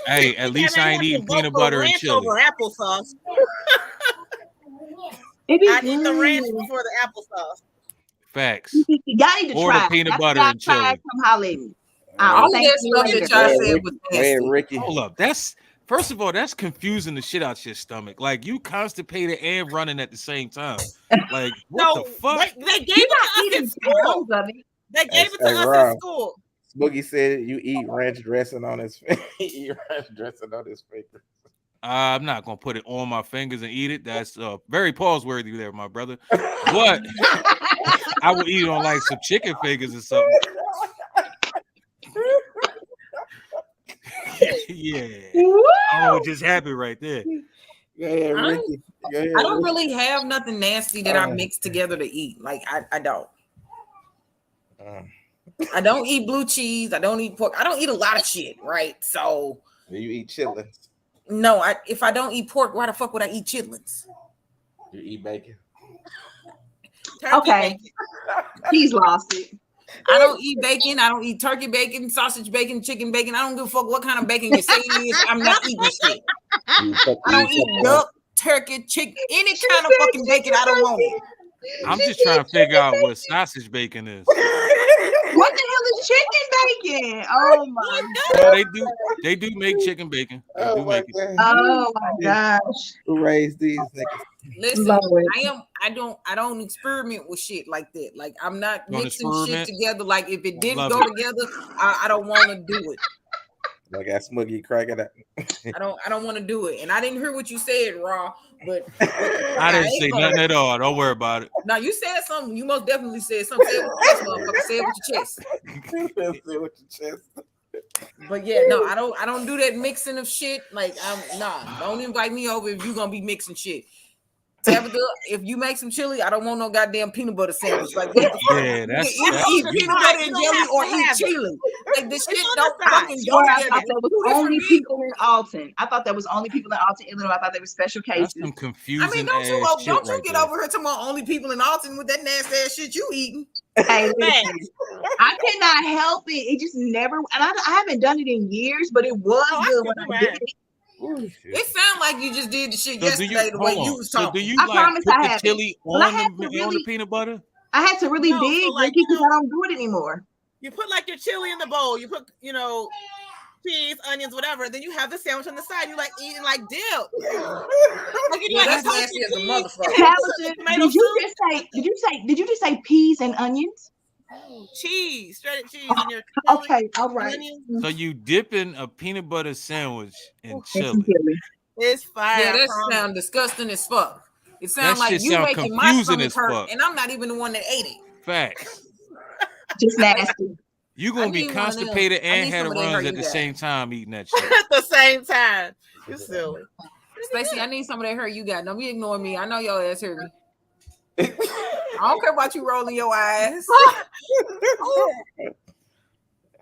Hey, at least I ain't eating peanut butter and ranch chili. over applesauce. I need the ranch before the applesauce. Facts. Y'all need to Or try the peanut it. butter and chili. Come holler at me. All of that stuff that y'all said was nasty. Ricky. Hold up. First of all, that's confusing the shit out your stomach. Like you constipated and running at the same time. Like what the fuck? They gave it to us in school. They gave it to us in school. Boogie said you eat ranch dressing on his face. Eat ranch dressing on his fingers. I'm not gonna put it on my fingers and eat it. That's very pause worthy there, my brother. But I would eat it on like some chicken fingers or something. Yeah, oh, just happy right there. Yeah, Ricky. I don't really have nothing nasty that I mix together to eat. Like I don't. I don't eat blue cheese. I don't eat pork. I don't eat a lot of shit, right? So you eat chitlins. No, if I don't eat pork, why the fuck would I eat chitlins? You eat bacon. Okay. He's lost it. I don't eat bacon. I don't eat turkey bacon, sausage bacon, chicken bacon. I don't give a fuck what kind of bacon you say it is. I'm not eating shit. I don't eat duck, turkey, chicken, any kind of fucking bacon. I don't want it. I'm just trying to figure out what sausage bacon is. What the hell is chicken bacon? Oh my god! Well, they do make chicken bacon. They do make it. Oh my gosh! Who raised these niggas? Listen, I don't experiment with shit like that. Like I'm not mixing shit together. Like if it didn't go together, I don't want to do it. Like I Smuggy cracking up. I don't want to do it. And I didn't hear what you said, Raw. But I didn't say nothing at all. Don't worry about it. Now you said something. You most definitely said something. Say it with your chest, motherfucker. Say it with your chest. Say it with your chest. But yeah, no, I don't do that mixing of shit. Like don't invite me over if you're gonna be mixing shit. Tabitha, if you make some chili, I don't want no goddamn peanut butter sandwich. Like, Yeah, that's eat peanut butter and jelly or eat chili. Like, this shit don't fucking go I together. thought that was only people in Alton. I thought that was only people in Alton, Illinois. I thought they were special cases. That's some confusing. I mean, don't you right get there. over here to my only people in Alton with that nasty ass shit you eating. Hey, listen, I cannot help it. It just never, and I haven't done it in years, but it was good when I did it. It sounds like you just did the shit So yesterday the way you was talking. So do you I like promise put I the haven't. chili But I had on to the really- peanut butter? I had to really dig like, because I don't do it anymore. You put like your chili in the bowl. You put, cheese, onions, whatever. Then you have the sandwich on the side. You like eating like dip. Like you That's nasty as a motherfucker. Tabitha, did you just say peas and onions? Cheese, shredded cheese in your Okay, all right. onions. So you dipping a peanut butter sandwich in chili? It's fire. Yeah, I that promise. sounds disgusting as fuck. It That sounds like shit you sound making my confusing stomach as hurt, fuck. and I'm not even the one that ate it. Facts. Just nasty. You I gonna be need one of them. constipated I and need had some of that runs hurry at the back. same time eating that shit. At the same time. You silly. Stacey, I need some of that hurt you got. Don't be ignoring me. I know your ass heard me. I don't care about you rolling your eyes.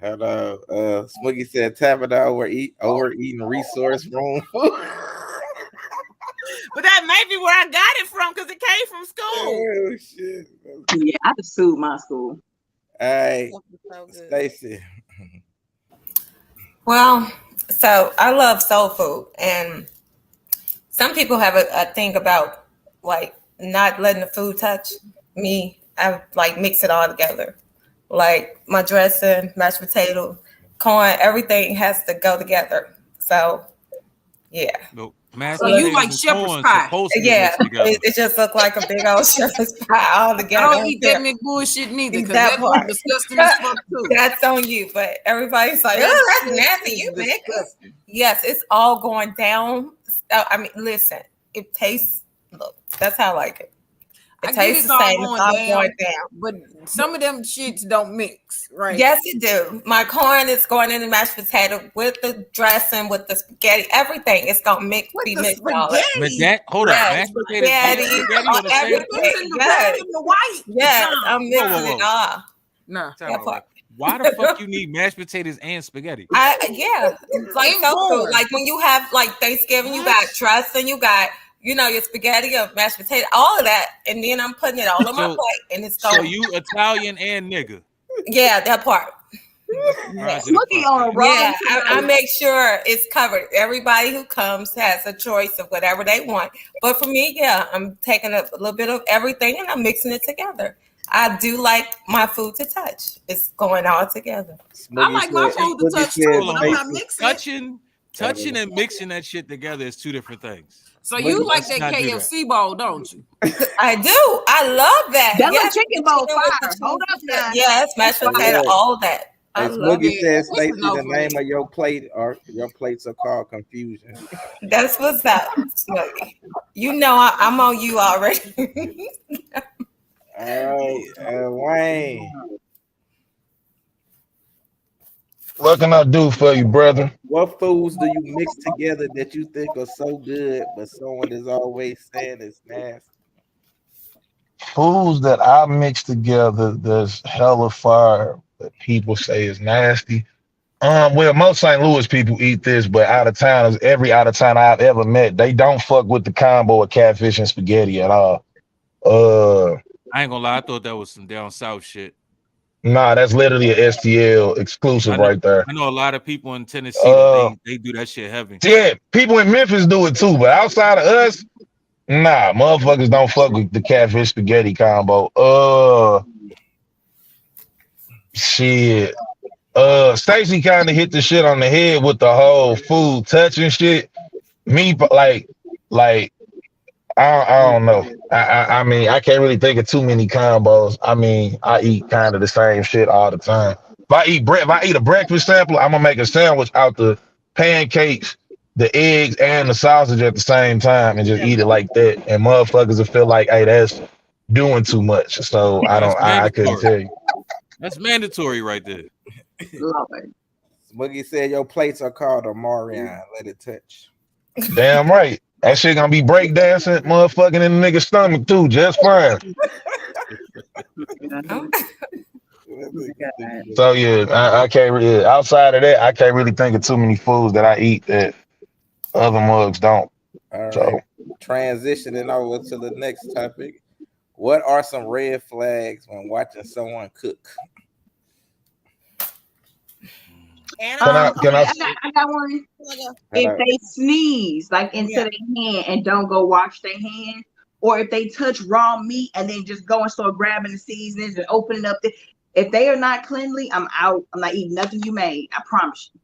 Hello, Smuggy said Tabitha overeating resource room. But that may be where I got it from because it came from school. Oh shit! Yeah, I just sued my school. Hey, Stacey. Well, so I love soul food, and some people have a thing about like not letting the food touch me. I like mix it all together, like my dressing, mashed potato, corn, everything has to go together. So, yeah. Nope. Mashed So you potatoes like and shepherd's corn pie? supposed to be Yeah, mixed together. it just looked like a big old shepherd's pie all together. I don't eat that McBullshit neither because That that's part. disgusting as fuck too. That's on you, but everybody's like, "Oh, that's nasty." You make it. Yes, it's all going down. I mean, listen, it tastes. Look, that's how I like it. It I get tastes it's the all same. It's going all down, going down. but some of them shits don't mix, right? Yes, it do. My corn is going in the mashed potato with the dressing, with the spaghetti. Everything is gonna be mixed all. But that hold on, Yes, mashed potatoes and spaghetti on the same everything. plate? Yes, The white. yes, I'm mixing Whoa, whoa, it whoa. all. Nah. That part. Why the fuck you need mashed potatoes and spaghetti? Yeah, it's like soul food. Like when you have like Thanksgiving, you got dressing, you got your spaghetti or mashed potato, all of that, and then I'm putting it all on my plate, and it's So going. you Italian and nigga. Yeah, that part. Looking on a roll. Yeah, I make sure it's covered. Everybody who comes has a choice of whatever they want. But for me, yeah, I'm taking a little bit of everything and I'm mixing it together. I do like my food to touch. It's going all together. I like my food to touch too, but I'm not mixing. Touching and mixing that shit together is two different things. So you like Let's that not do KFC bowl, don't you? I do. I love that. That Yes, little chicken bowl chicken with fire. the Hold up now. Yes, mashed potato, all that. I Hey, love Smuggy it. says, What's the Stacey, no the for name me? of your plate or your plates are called confusion. That's what's up, Smokey. You know I'm on you already. All right, Wayne. What can I do for you, brother? What foods do you mix together that you think are so good, but someone is always saying it's nasty? Foods that I mix together that's hella fire that people say is nasty. Well, most St. Louis people eat this, but every out of town I've ever met, they don't fuck with the combo of catfish and spaghetti at all. I ain't gonna lie, I thought that was some down south shit. Nah, that's literally a STL exclusive right there. I know a lot of people in Tennessee that they do that shit heavy. Yeah, people in Memphis do it too, but outside of us, nah, motherfuckers don't fuck with the catfish spaghetti combo. Shit. Stacey kind of hit the shit on the head with the whole food touching shit. Me, like, I don't know. I mean, I can't really think of too many combos. I mean, I eat kind of the same shit all the time. If I eat a breakfast sample, I'm gonna make a sandwich out the pancakes, the eggs, and the sausage at the same time, and just eat it like that. And motherfuckers will feel like, hey, that's doing too much. So I couldn't tell you. That's mandatory right there. Love it. Smuggy said your plates are called a Marion. Let it touch. Damn right. That shit gonna be breakdancing, motherfucking in the nigga's stomach too, just fine. So yeah, I can't really. Outside of that, I can't really think of too many foods that I eat that other mugs don't. All right. So Transitioning over to the next topic. What are some red flags when watching someone cook? Can I I got one. If they sneeze like into their hand and don't go wash their hand, or if they touch raw meat and then just go and start grabbing the seasonings and opening up if they are not cleanly, I'm out. I'm not eating nothing you made. I promise you.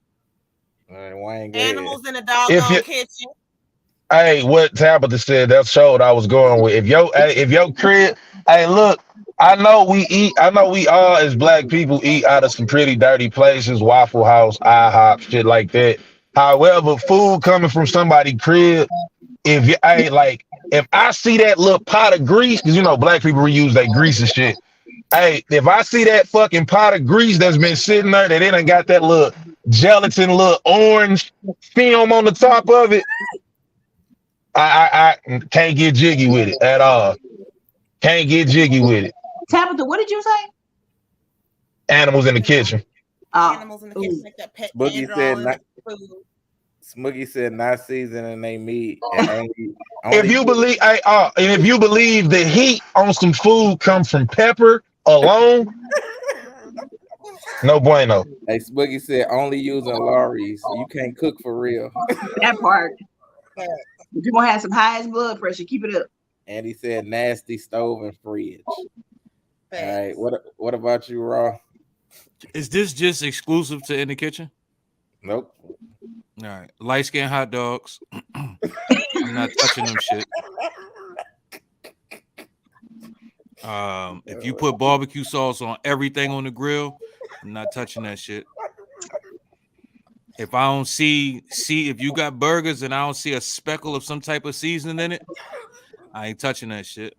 All right, Wayne, Animals in the doggone kitchen. Hey, what Tabitha said, that showed I was going with. If your crib, hey, look, I know we all as black people eat out of some pretty dirty places, Waffle House, IHOP, shit like that. However, food coming from somebody's crib, if I see that little pot of grease, because you know black people reuse that grease and shit. Hey, if I see that fucking pot of grease that's been sitting there, that it ain't got that little gelatin, little orange film on the top of it, I can't get jiggy with it at all. Can't get jiggy with it. Tabitha, what did you say? Animals in the kitchen. Animals in the kitchen, like that pet Smuggy said not seasoning they meat. And if you believe the heat on some food comes from pepper alone, no bueno. Hey, Smuggy said only using lorries. You can't cook for real. That part. If you want to have some highest blood pressure, keep it up. And he said nasty stove and fridge. All right, what about you, Raw? Is this just exclusive to In the Kitchen? Nope. All right, light skin hot dogs. I'm not touching them shit. If you put barbecue sauce on everything on the grill, I'm not touching that shit. If I don't see if you got burgers and I don't see a speckle of some type of seasoning in it, I ain't touching that shit.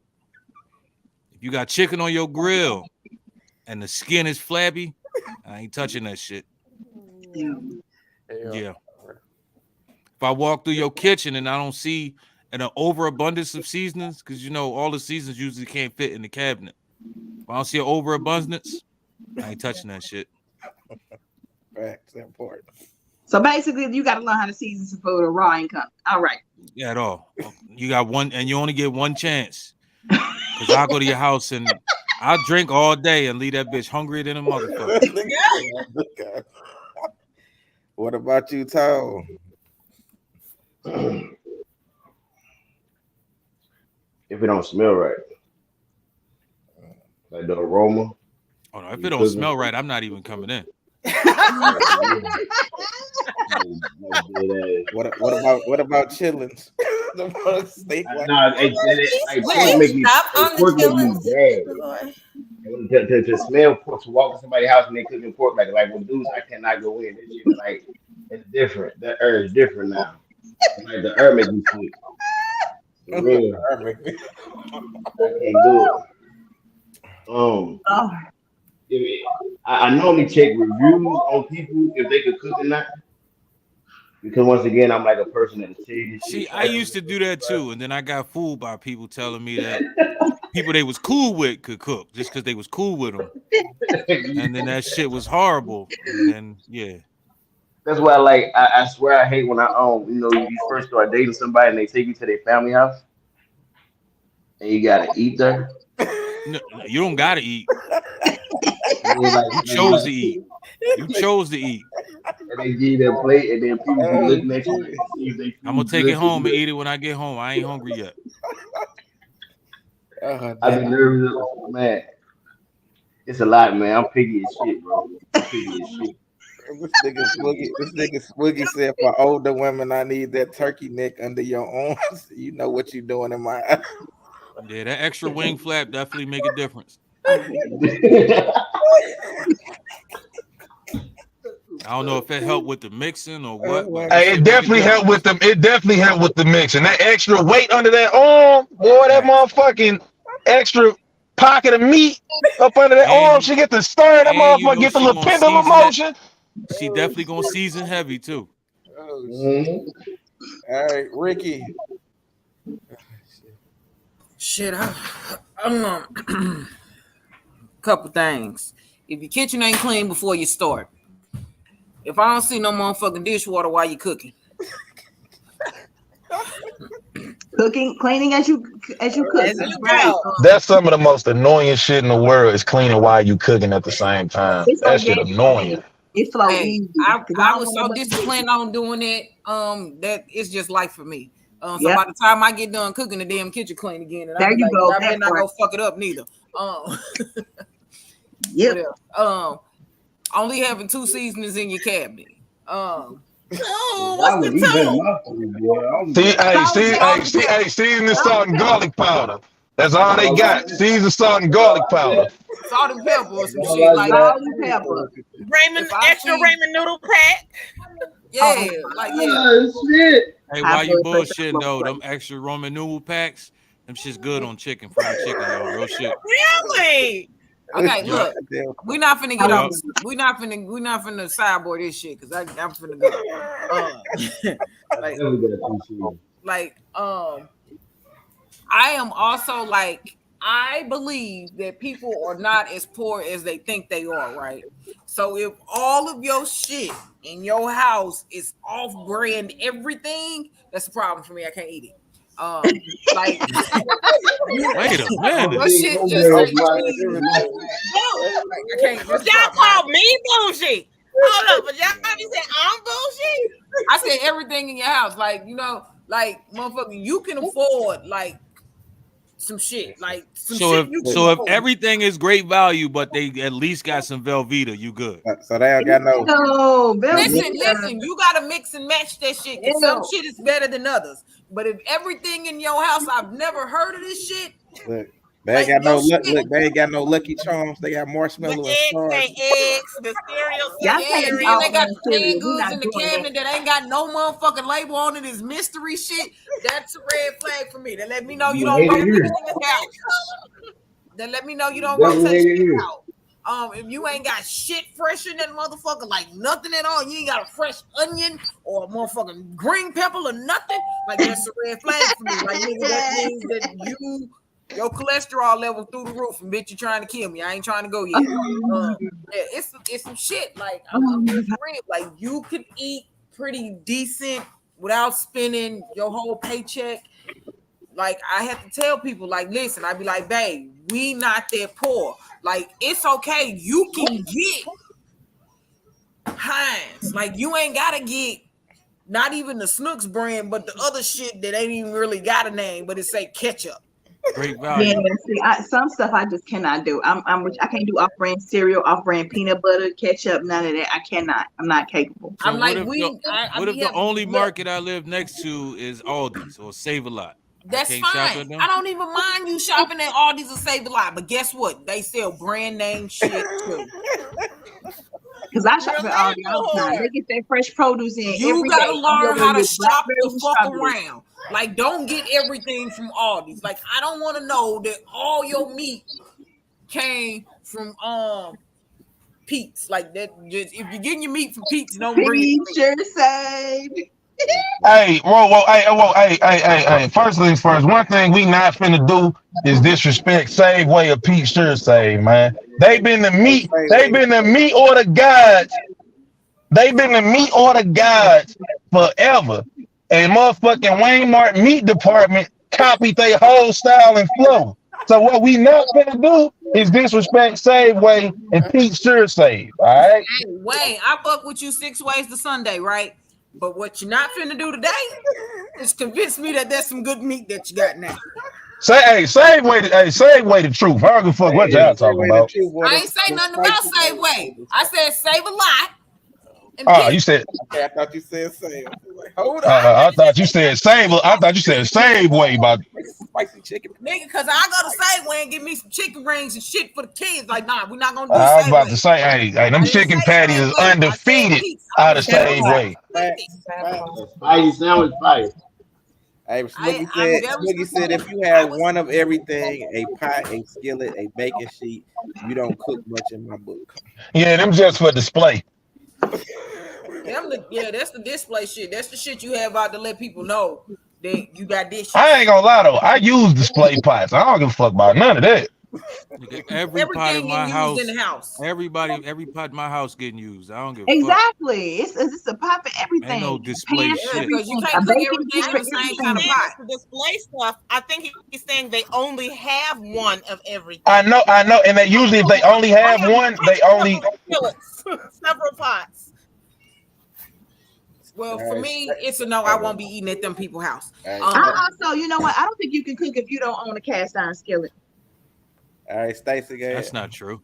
If you got chicken on your grill and the skin is flabby, I ain't touching that shit. Yeah. If I walk through your kitchen and I don't see an overabundance of seasonings, because you know all the seasons usually can't fit in the cabinet. If I don't see an overabundance, I ain't touching that shit. Facts, that part. So basically, you got to learn how to season some food or raw ain't coming. All right. Yeah, at all. You got one, and you only get one chance. Because I'll go to your house and I'll drink all day and leave that bitch hungrier than a motherfucker. What about you, Tom? If it don't smell right, like the aroma. Oh no, if it don't smell right, I'm not even coming in. What about chillings? The steak. To smell pork, to walk to somebody's house and they cooking pork like with dudes, I cannot go in. Like it's different. The herb is different now. Like the herb makes me sick. Really. I can't do it. I normally check reviews on people if they could cook or not. Because once again, I'm like a person that sees. See, I used to do that too, and then I got fooled by people telling me that people they was cool with could cook just because they was cool with them, and then that shit was horrible. And then yeah, that's why I swear I hate when you first start dating somebody and they take you to their family house, and you gotta eat there. No, you don't gotta eat. You chose to eat. You chose to eat. And they give you their plate, and then people be looking at you. I'm gonna take it home and eat it when I get home. I ain't hungry yet. I've been nervous, man. It's a lot, man. I'm picky as shit, bro. I'm picky as shit. This nigga Swiggy said, for older women, I need that turkey neck under your arms. You know what you're doing in my eye. Yeah, that extra wing flap definitely make a difference. I don't know if it helped with the mixing or what. Hey, it definitely helped with them. It definitely helped with the mixing. That extra weight under that arm, boy, that motherfucking extra pocket of meat up under that arm, she get to stir that motherfucker, get the little pendulum motion. She definitely gonna season heavy too. All right, Ricky, Shit, couple things. If your kitchen ain't clean before you start, if I don't see no motherfucking dishwater while you cooking, cleaning as you cook. That's some of the most annoying shit in the world is cleaning while you cooking at the same time. That shit annoying. It's so easy. I was so disciplined on doing it. That it's just life for me. So by the time I get done cooking, the damn kitchen clean again. And there you go. I better not go fuck it up neither. Yep. Only having 2 seasonings in your cabinet. Seasoning salt and garlic powder. That's all they got. Seasoned salt and garlic powder. Salt and pepper or some shit like that. Salt and pepper. Ramen noodle pack. Yeah, Hey, while you bullshitting though, them extra Roman noodle packs, them shit's good on chicken, fried chicken, yo. Real shit. Really? Okay, look, we're not finna get off. We're not finna sideboard this shit because I'm finna go. I am also like, I believe that people are not as poor as they think they are, right? So if all of your shit in your house is off-brand everything, that's a problem for me. I can't eat it. Wait a minute. Your shit just I can't. Y'all call me bullshit. Hold up, but y'all probably said I'm bullshit. I said everything in your house, like motherfucker, you can afford like some shit, like some shit. If everything is great value, but they at least got some Velveeta, you good. So they don't got no. Listen, you gotta mix and match that shit. Cause some shit is better than others. But if everything in your house, I've never heard of this shit. Look, they ain't got no they ain't got no Lucky Charms. They got marshmallow and stars. Eggs, the cereal. They got the canned goods in the cabinet that ain't got no motherfucking label on it. Is mystery shit. That's a red flag for me. That let me know you don't rotate shit out. That let me know you don't rotate shit out. If you ain't got shit fresh in that motherfucker, like nothing at all, you ain't got a fresh onion or a motherfucking green pepper or nothing, like that's a red flag for me. Like nigga, that means that your cholesterol level through the roof, and bitch, you trying to kill me. I ain't trying to go yet. It's some shit. Like I'm real. Like you can eat pretty decent without spending your whole paycheck. Like I have to tell people, like, listen, I be like, babe, we not that poor. Like it's okay. You can get Heinz. Like you ain't gotta get not even the Snooks brand, but the other shit that ain't even really got a name, but it say ketchup. Great value. Yeah, see, some stuff I just cannot do. I can't do off-brand cereal, off-brand peanut butter, ketchup, none of that. I cannot. I'm not capable. So what if the only market I live next to is Aldi's or Save a Lot? That's fine. I don't even mind you shopping at Aldi's or Save a Lot, but guess what? They sell brand name shit too. Because I shop at Aldi all the time. They get their fresh produce in. You gotta learn how to shop the fuck around. Like, don't get everything from Aldi's. Like, I don't want to know that all your meat came from Pete's. Like that. Just if you're getting your meat from Pete's, don't bring it. Sure save. Hey. First things first. One thing we not finna do is disrespect Safeway or Pete Sure Save, man. They've been the meat order guides. They've been the meat order guides forever. And motherfucking Walmart meat department copied their whole style and flow. So what we not gonna do is disrespect Safeway and Pete Sure Save. All right. Hey, Wayne, I fuck with you 6 ways to Sunday, right? But what you're not finna do today is convince me that there's some good meat that you got now. Safeway the truth. I don't give a fuck what y'all talking about. I ain't say nothing about Safeway. I said save a lot. You said. Okay, I thought you said save. Like, hold on. I thought you said save. I thought you said Safeway about spicy chicken. Nigga, because I go to Safeway and get me some chicken rings and shit for the kids. Like, nah, we're not gonna do I was Safeway. about to say, hey, them chicken patties is undefeated out of Safeway. Spicy sandwich fire. Hey, Snooki said if you have one of everything, a pot, a skillet, a baking sheet, you don't cook much in my book. Yeah, them just for display. That's the display shit. That's the shit you have out to let people know then you got dishes. I ain't gonna lie though. I use display pots. I don't give a fuck about none of that. Every pot in Everything my used house, in the house. every pot in my house getting used. I don't give a fuck. Exactly. It's a pot for everything. Ain't no display Pan, shit. Because you everything. can't A cook baking everything dish in for the same kind of everything. pot. The display stuff. I think he's saying they only have one of everything. I know, and they usually if they only have one, they only several pots. Well, for me, it's a no. I won't be eating at them people's house. I also, you know what? I don't think you can cook if you don't own a cast iron skillet. All right, Stacey. That's not true.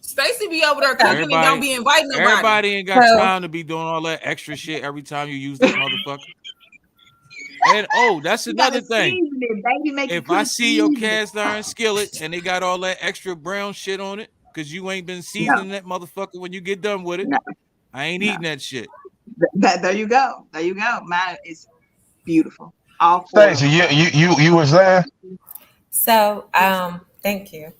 Stacey be over there cooking and don't be inviting nobody. Everybody ain't got time to be doing all that extra shit every time you use that motherfucker. And that's another thing. If I see your cast iron skillet and they got all that extra brown shit on it, because you ain't been seasoning that motherfucker when you get done with it, I ain't eating that shit. There you go. There you go. Mine is beautiful. All Stacey, you was there. So, thank you.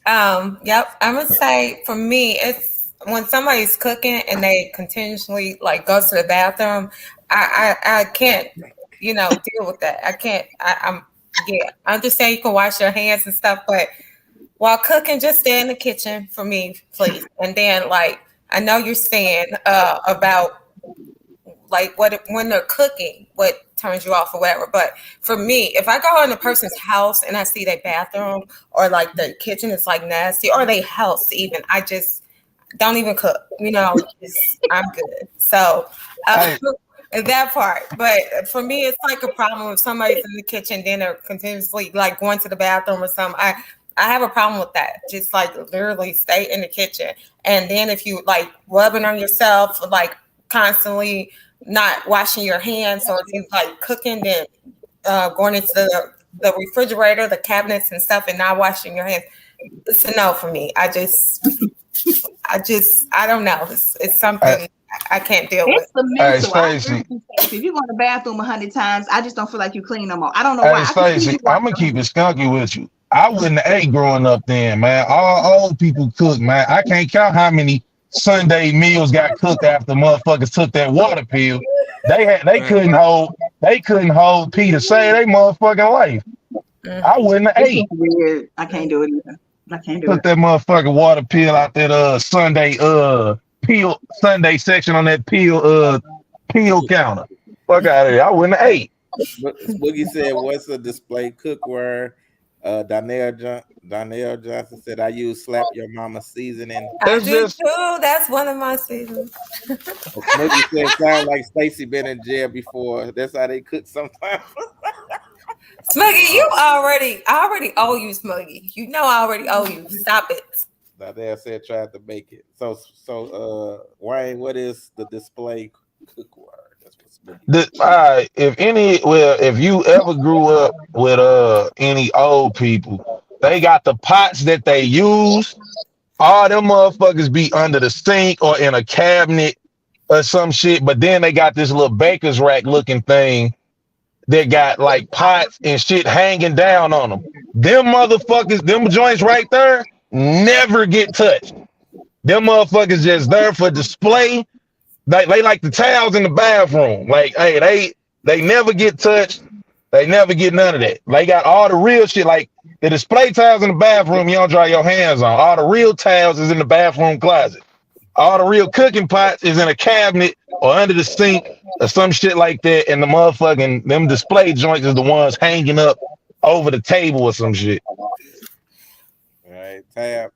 Yep, I'm gonna say for me, it's when somebody's cooking and they continuously like go to the bathroom. I can't, deal with that. I can't. I understand you can wash your hands and stuff, but while cooking, just stay in the kitchen for me, please. And then, like, I know you're saying about like when they're cooking, what turns you off or whatever. But for me, if I go in a person's house and I see their bathroom or like the kitchen is like nasty or their house even, I just don't even cook. I'm good. So that part. But for me, it's like a problem if somebody's in the kitchen, then they're continuously like going to the bathroom or something. I have a problem with that. Just like literally stay in the kitchen. And then if you like rubbing on yourself, like constantly not washing your hands, or if you like cooking, then going into the refrigerator, the cabinets and stuff, and not washing your hands, it's a no for me. I don't know. It's something I can't deal with. It's the mental. If you go to the bathroom 100 times, I just don't feel like you clean no more. I don't know why. Stacey, I'm gonna keep it skunky with you. I wouldn't have ate growing up then, man. All old people cook, man. I can't count how many Sunday meals got cooked after motherfuckers took that water pill. They couldn't hold P to save their motherfucking life. I wouldn't have ate. Weird. I can't do it either. I can't do it. Put that motherfucking water pill out that Sunday peel Sunday section on that peel counter. Fuck out of here. I wouldn't have ate. Boogie said, "What's a display cookware?" Donnell Johnson said, "I use slap your mama seasoning." I do too. That's one of my seasons. Smuggy said, "Sound like Stacey been in jail before. That's how they cook sometimes." Smuggy, I already owe you, Smuggy. I already owe you. Stop it. Donnell said, "Tried to make it." So, Wayne, what is the display cookware? If you ever grew up with any old people, they got the pots that they use. All them motherfuckers be under the sink or in a cabinet or some shit, but then they got this little baker's rack looking thing that got like pots and shit hanging down on them. Them motherfuckers, them joints right there, never get touched. Them motherfuckers just there for display. They like the towels in the bathroom. Like, hey, they never get touched. They never get none of that. They got all the real shit. Like the display towels in the bathroom, you don't dry your hands on. All the real towels is in the bathroom closet. All the real cooking pots is in a cabinet or under the sink or some shit like that. And the motherfucking them display joints is the ones hanging up over the table or some shit. All right, Tab.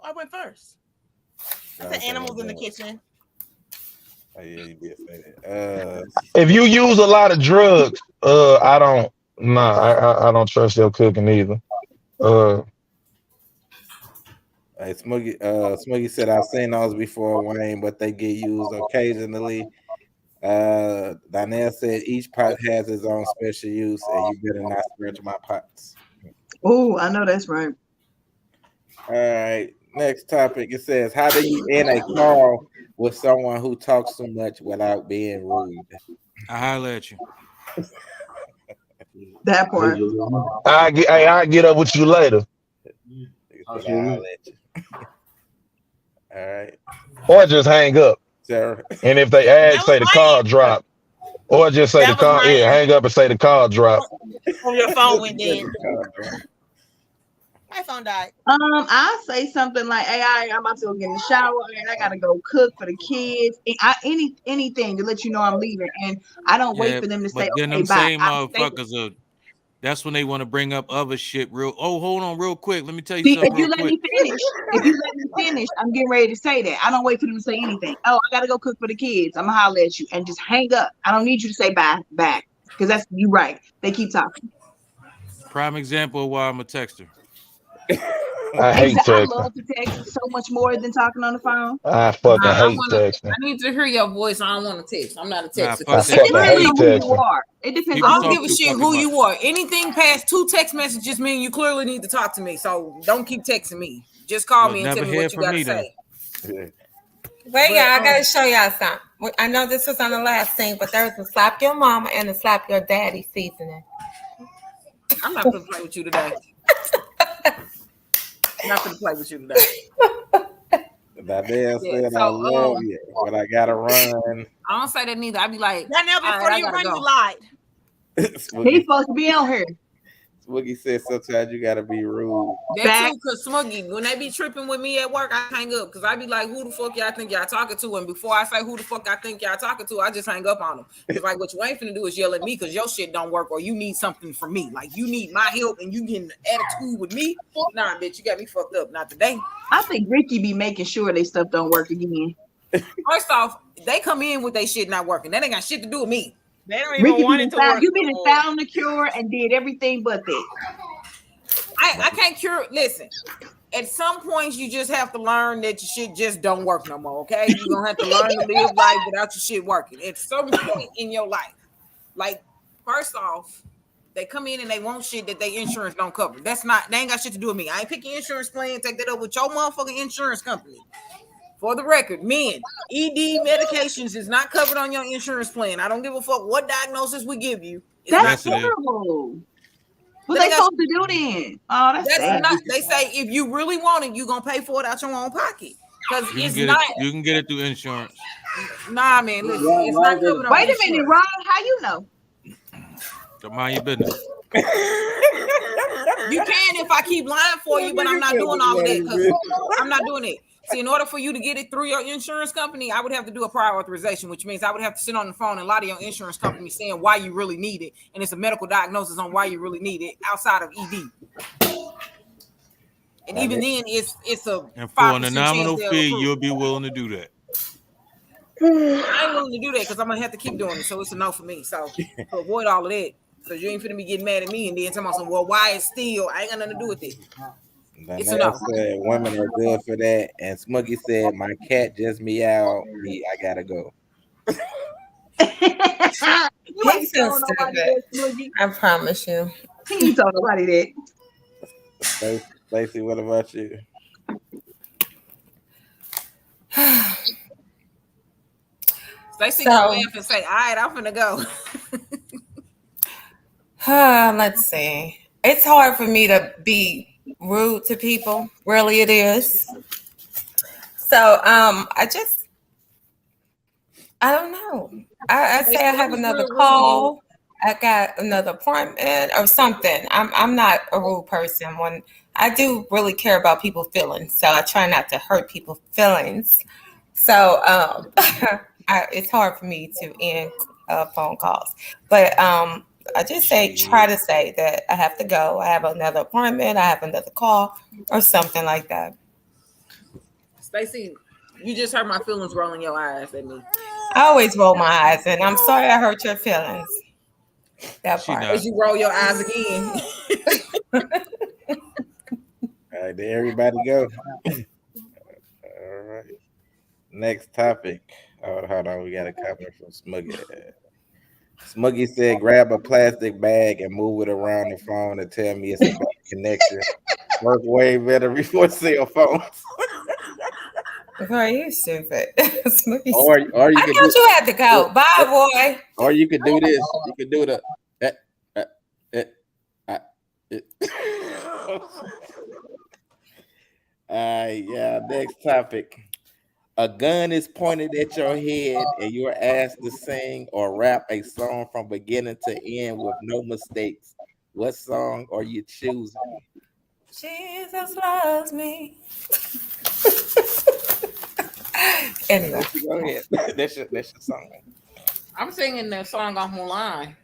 I went first. I said animals in the kitchen. Oh, yeah, you did say that. If you use a lot of drugs, I don't trust your cooking either. Hey, Smuggy said, "I've seen those before, Wayne, but they get used occasionally." Donnell said, "Each pot has its own special use, and you better not scratch my pots." Oh, I know that's right. All right. Next topic. It says, "How do you end a call with someone who talks too much without being rude?" I holler at you. That part. I'll get up with you later. I'll holler at you. All right. Or just hang up. Sarah. And if they ask, say the call dropped. Or just say the That was call. Yeah, my hang up and say the call drop. on your phone went dead. My phone died. I say something like, "Hey, I'm about to go get in the shower, and I gotta go cook for the kids." Anything to let you know I'm leaving, and I don't wait Yeah, for them to but say, then "Okay, them bye." same I say, motherfuckers are. That's when they want to bring up other shit. Oh, hold on, real quick. Let me tell you "See, something if you real let quick. me finish, I'm getting ready to say that. I don't wait for them to say anything. Oh, I gotta go cook for the kids. I'm gonna holler at you and just hang up. I don't need you to say bye back because that's you right. They keep talking. Prime example of why I'm a texter. I hate I texting. love to text so much more than talking on the phone. I fucking I hate wanna. texting. I need to hear your voice. I don't want to text. I'm not a Nah, texter. fuck I that It fucking shit. depends hate on who you texting. are. It depends People I on don't talk give a too shit fucking who much. you are. Anything past 2 text messages mean you clearly need to talk to me. So don't keep texting me. Just call You'll me and tell never me hear what you from got to me then. say. Wait, But y'all, I gotta show y'all something. I know this was on the last thing, but there's a slap your mama and a slap your daddy seasoning. I'm not gonna play with you today. Not gonna play with you today. That man Yeah, said, so "I love you, but I gotta run." I don't say that neither. I be like, Danielle, all before right, I you gotta run, go. you lied. He's Smokey, supposed to be on here. Smokey said, "Sometimes you gotta be rude." That Back. too, cause Smuggy, when they be tripping with me at work, I hang up because I be like, "Who the fuck y'all think y'all talking to?" And before I say who the fuck I think y'all talking to, I just hang up on them. Cause like what you ain't finna do is yell at me because your shit don't work or you need something from me. Like you need my help and you getting attitude with me. Nah, bitch, you got me fucked up. Not today. I think Ricky be making sure they stuff don't work again. First off, they come in with they shit not working. That ain't got shit to do with me. They don't Ricky even want it to work. you been no more. found the cure and did everything but that. I can't cure. Listen, at some points you just have to learn that your shit just don't work no more. Okay, you're gonna have to learn to live life without your shit working. At some point in your life, like first off, they come in and they want shit that their insurance don't cover. They ain't got shit to do with me. I ain't pick your insurance plan. Take that up with your motherfucking insurance company. For the record, men, ED medications is not covered on your insurance plan. I don't give a fuck what diagnosis we give you. It's That's not covered. terrible. What That they ain't got supposed to do then? Oh, that's sad. not. They say if you really want it, you gonna pay for it out your own pocket. Cause You can it's get not. it. You can get it through insurance. Nah, man. Listen, it's not covered on Wait a minute, insurance. Ron. How you know? So mind your business. You can if I keep lying for you, but I'm not doing all of that because I'm not doing it. See, in order for you to get it through your insurance company, I would have to do a prior authorization, which means I would have to sit on the phone and lie to your insurance company saying why you really need it, and it's a medical diagnosis on why you really need it outside of ED. And even then, it's a And for 5% an chance nominal they'll fee, approve. you'll be willing to do that. I ain't willing to do that because I'm gonna have to keep doing it, so it's a no for me. So to avoid all of that, because you ain't finna be getting mad at me and then talking about well, why it's still? I ain't got nothing to do with it. It's a Danielle no. said, "Women are good for that." And Smokey said, "My cat just meowed. I gotta go." You ain't He's so telling nobody stupid. that, Smoogie. I promise you. He ain't telling nobody that. Stacey, what about you? Stacey So- gonna laugh and say, "All right, I'm finna go." Let's see. It's hard for me to be rude to people. Really, it is. So, I don't know. I say I have another call. I got another appointment or something. I'm not a rude person. When I do really care about people's feelings, so I try not to hurt people's feelings. So it's hard for me to end phone calls, but I just try to say that I have to go. I have another appointment. I have another call or something like that. Stacey, you just hurt my feelings rolling your eyes at me. I always roll my eyes, and I'm sorry I hurt your feelings. That part. As you roll your eyes again. All right, there everybody go. All right. Next topic. Oh, hold on. We got a comment from Smuggy. Smuggy said, "Grab a plastic bag and move it around the phone and tell me it's a bad connection. Work way better before cell phones." Girl, you stupid. Or you I could thought you had to go. Bye, boy. Or you could do this. You could do the. Yeah. Next topic. A gun is pointed at your head, and you're asked to sing or rap a song from beginning to end with no mistakes. What song are you choosing? Jesus loves me. Anyway, Go ahead. That's your song. I'm singing the song off Mulan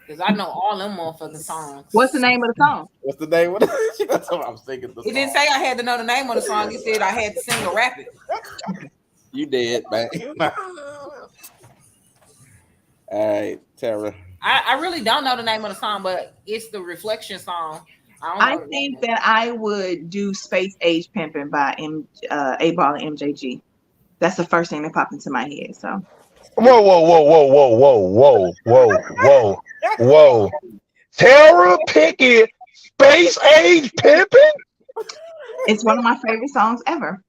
because I know all them motherfucking songs. What's the name of the song? What's the name of it? I'm singing the He song. didn't say I had to know the name of the song. He said I had to sing or rap it. You did, man. All right, Tara. I really don't know the name of the song, but it's the Reflection song. I think that I would do Space Age Pimpin' by 8Ball and MJG. That's the first thing that popped into my head. So Whoa. Tara Pickett, Space Age Pimpin'? It's one of my favorite songs ever.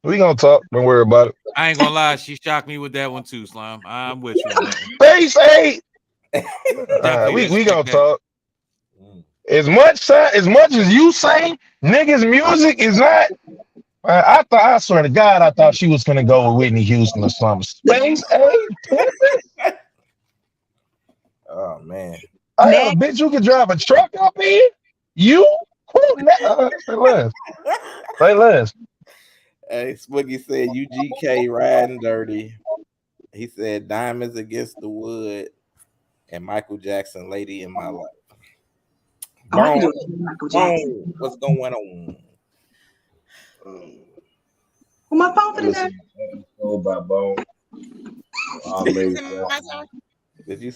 We gonna talk. Don't worry about it. I ain't gonna lie, she shocked me with that one too, Slime. I'm with you on that one. Space Age. We gonna talk. As much as you say, niggas' music is not. I swear to God, I thought she was gonna go with Whitney Houston or something. Space Age. Oh man. Bitch, you can drive a truck up here. You? Say less. Hey, Swiggy said UGK riding dirty. He said Diamonds Against the Wood and Michael Jackson, Lady in My Life. Bone, what's going on? My phone for the day. By Bone. Did you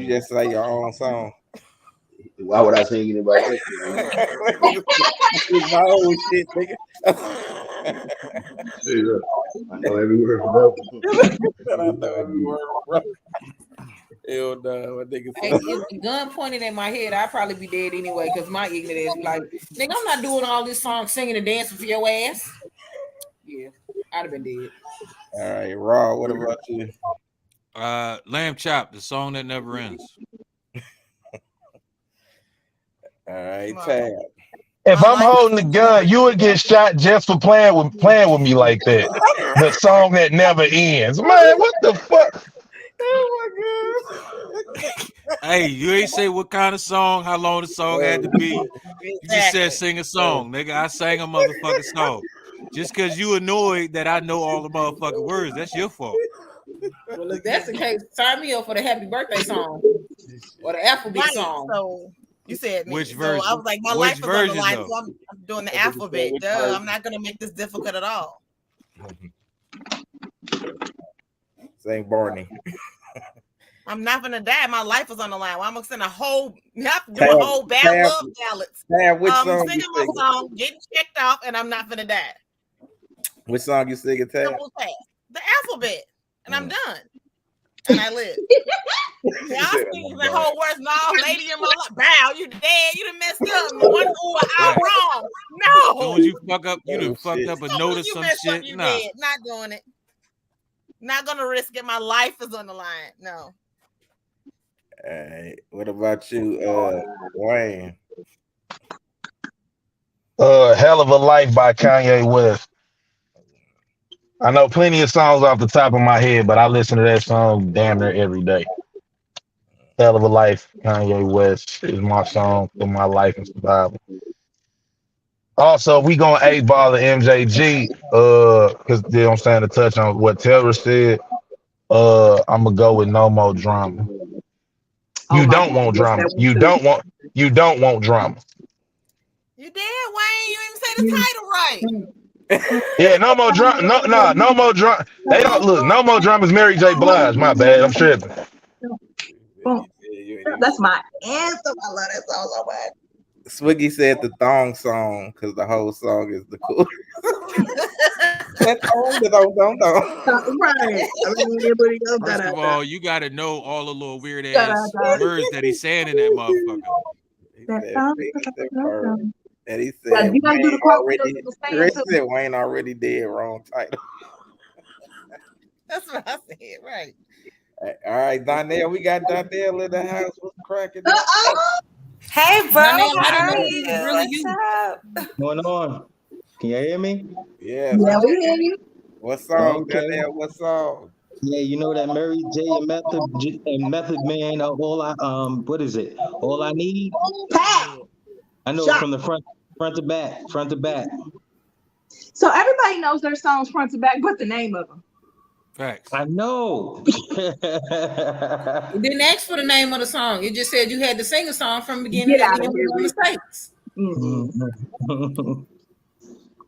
just say your own song? Why would I sing anybody else? It's my old shit, nigga. I know every word from that. Hell no, Hey, if the gun pointed at my head, I'd probably be dead anyway because my ignorant ass be like, nigga, I'm not doing all this song singing and dancing for your ass. Yeah, I'd have been dead. All right, Raw, what about you? Lamb Chop, the song that never ends. All right, Tab. If I'm holding the gun, you would get shot just for playing with me like that. The song that never ends. Man, what the fuck? Oh my god. Hey, you ain't say what kind of song, how long the song had to be. You just said sing a song, nigga. I sang a motherfucking song. Just because you annoyed that I know all the motherfucking words, that's your fault. Well, if that's the case, sign me up for the happy birthday song or the alphabet song. So you said me. Which version? So I was like, my life is on the line, so I'm doing the alphabet. Duh, I'm not gonna make this difficult at all. Sing Barney. I'm not gonna die. My life is on the line. Well, I'm gonna send a whole bad love ballads. Which song Singing my song, getting checked off, and I'm not gonna die. Which song you singing, Tab? The alphabet, and I'm done. And I live. Y'all singing the whole words, no, lady in my life. Bow, you dead, you done messed up. One ooh, I'm wrong. No. Don't you fuck up, you done fucked up a note or some shit. You Nah. dead. Not doing it. Not gonna risk it. My life is on the line. No. All right. What about you, Wayne? Hell of a Life by Kanye West. I know plenty of songs off the top of my head, but I listen to that song damn near every day. Hell of a Life, Kanye West is my song for my life and survival. Also, we going 8Ball and MJG, because you know what I'm saying, to touch on what Taylor said. I'm gonna go with No More Drama. You don't want drama. You don't want drama. You did, Wayne. You didn't say the title right. Yeah, no more drama. No more drama. They don't look. No More Drama is Mary J. Blige. My bad. I'm tripping. That's my anthem. I love that song so much. Swiggy said the thong song because the whole song is the cool. Right. First of all, you got to know all the little weird ass words that he's saying in that motherfucker. And he said, Wayne already did wrong title. That's what I said, right. All right, Donnell, we got Donnell in the house. What's cracking? Hey, bro. Donnell, How are I you? didn't know it was really What's you. up? What's going on? Can you hear me? Yes. Yeah, we hear you. What song? Okay. Goddamn, what song? Yeah, you know that Mary J and Method Man. All I what is it? All I Need. Pat. I know it from the front to back, front to back. So everybody knows their songs front to back, but the name of them. Facts. I know. You didn't ask for the name of the song. You just said you had to sing a song from the beginning Get to out the of end here, with no mistakes.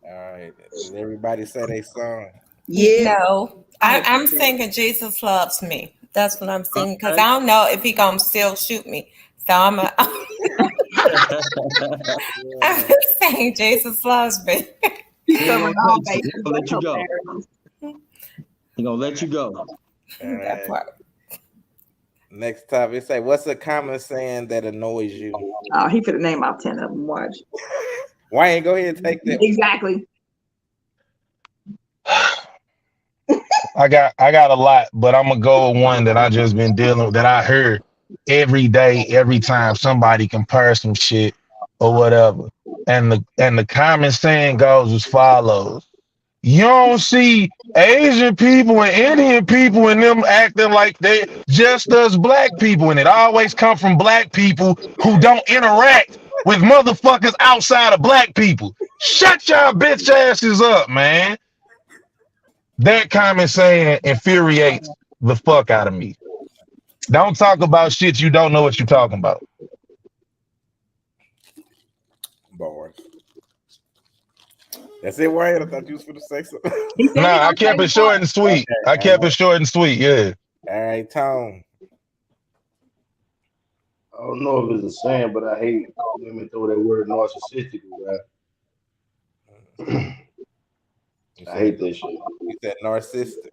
All right. Did everybody say they song? Yeah. No, I'm singing Jesus Loves Me. That's what I'm singing because I don't know if he gonna still shoot me. So I'm saying Jesus Loves Me. He gonna let you go. He gonna let you go. All right. Next topic. Say, what's a common saying that annoys you? Oh, he could have named out 10 of them. Watch. Why ain't go ahead and take that? Exactly. I got a lot, but I'm gonna go with one that I just been dealing with that I heard every day, every time somebody compare some shit or whatever. And the common saying goes as follows. You don't see Asian people and Indian people and them acting like they just us black people, and it always come from black people who don't interact with motherfuckers outside of black people. Shut y'all bitch asses up, man. That common saying infuriates the fuck out of me. Don't talk about shit you don't know what you're talking about. Bars. That's it, Wayne. I thought you was going to say something. Nah, I kept it short and sweet. I kept it short and sweet, yeah. All right, Tom. I don't know if it's a saying, but I hate women throw that word narcissistic around. I hate that shit. You said narcissistic.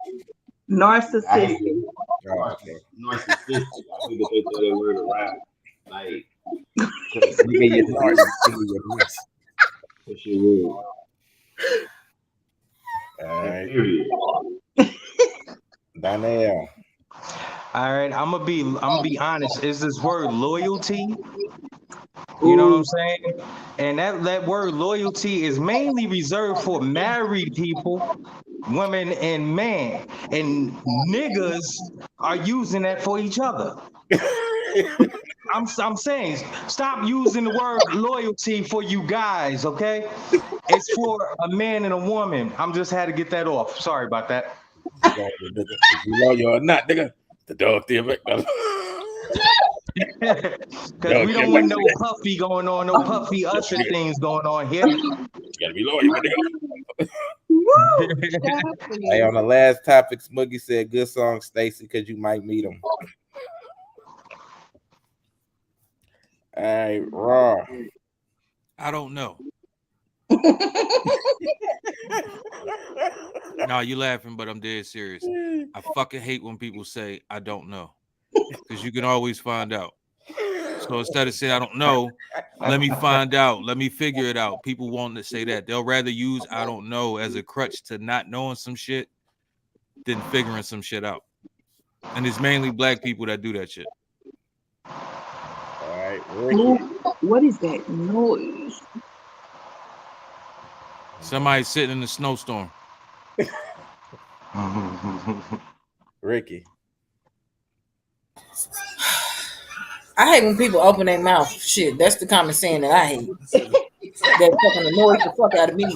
Narcissistic. Oh, okay. Narcissistic. I hate that they throw that word around. Like, you get your narcissistic. that shit weird. All right. Donnell. All right, I'm gonna be honest. Is this word loyalty? You know what I'm saying? And that word loyalty is mainly reserved for married people, women and men. And niggas are using that for each other. I'm saying stop using the word loyalty for you guys, okay? It's for a man and a woman. I'm just had to get that off. Sorry about that. You loyal or not, nigga? The dog theory. Because we don't want no puffy going on, no puffy usher things going on here. You gotta be loyal, nigga. Hey, on the last topic, Smuggy said, "Good song, Stacy, because you might meet him." All right, Raw. I don't know. No, you laughing, but I'm dead serious. I fucking hate when people say I don't know, because you can always find out. So instead of saying I don't know, let me find out, let me figure it out. People want to say that. They'll rather use I don't know as a crutch to not knowing some shit than figuring some shit out. And it's mainly black people that do that shit. All right, what is that noise? Somebody sitting in a snowstorm. Ricky. I hate when people open their mouth. Shit, that's the common saying that I hate. That fucking annoys the fuck out of me.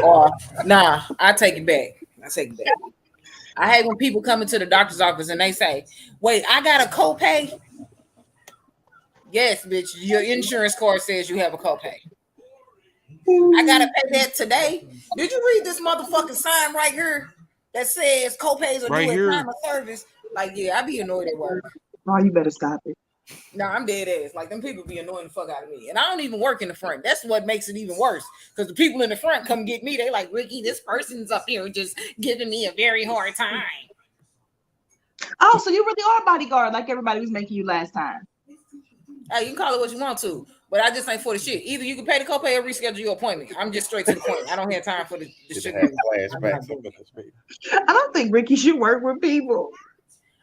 Or nah, I take it back. I hate when people come into the doctor's office and they say, "Wait, I got a copay." Yes, bitch. Your insurance card says you have a copay. I gotta pay that today. Did you read this motherfucking sign right here that says copays are right due here at time of service? Like, yeah, I be annoyed at work. Oh, you better stop it. No, I'm dead ass. Like, them people be annoying the fuck out of me. And I don't even work in the front. That's what makes it even worse. Because the people in the front come get me. They like, Ricky, this person's up here just giving me a very hard time. Oh, so you really are a bodyguard like everybody was making you last time. Hey, you can call it what you want to, but I just ain't for the shit. Either you can pay the copay or reschedule your appointment. I'm just straight to the point. I don't have time for the shit. I don't think Ricky should work with people.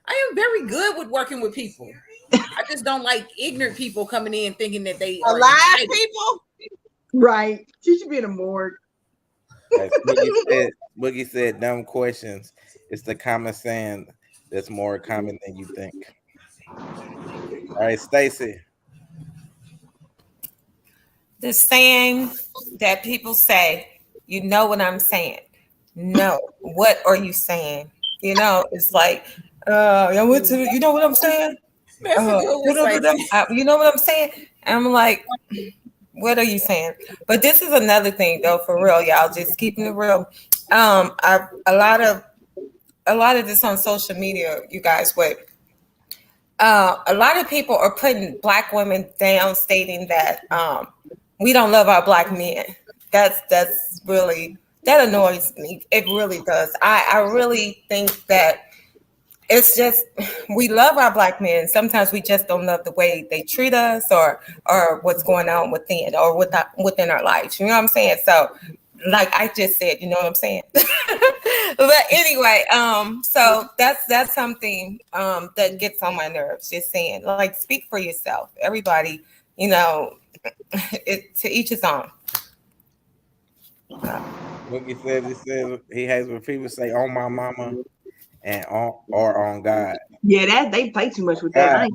I am very good with working with people. I just don't like ignorant people coming in thinking that they are alive entitled. people. Right. She should be in a morgue. As Boogie said, dumb questions. It's the common saying that's more common than you think. All right, Stacy. The saying that people say, you know what I'm saying. No, what are you saying? You know, it's like, I went to, you know what I'm saying? That's a good one, Stacey. You know what I'm saying? And I'm like, what are you saying? But this is another thing, though, for real, y'all. Just keeping it real. A lot of this on social media, you guys. But a lot of people are putting Black women down, stating that we don't love our Black men. That's really, that annoys me. It really does. I really think that it's just, we love our Black men. Sometimes we just don't love the way they treat us, or what's going on within, or within our lives. You know what I'm saying? So, like I just said, you know what I'm saying? But anyway, so that's something that gets on my nerves. Just saying, like, speak for yourself. Everybody, you know, to each his own. Boogie says he hates when people say "on my mama" and on God. Yeah, they play too much with that. I ain't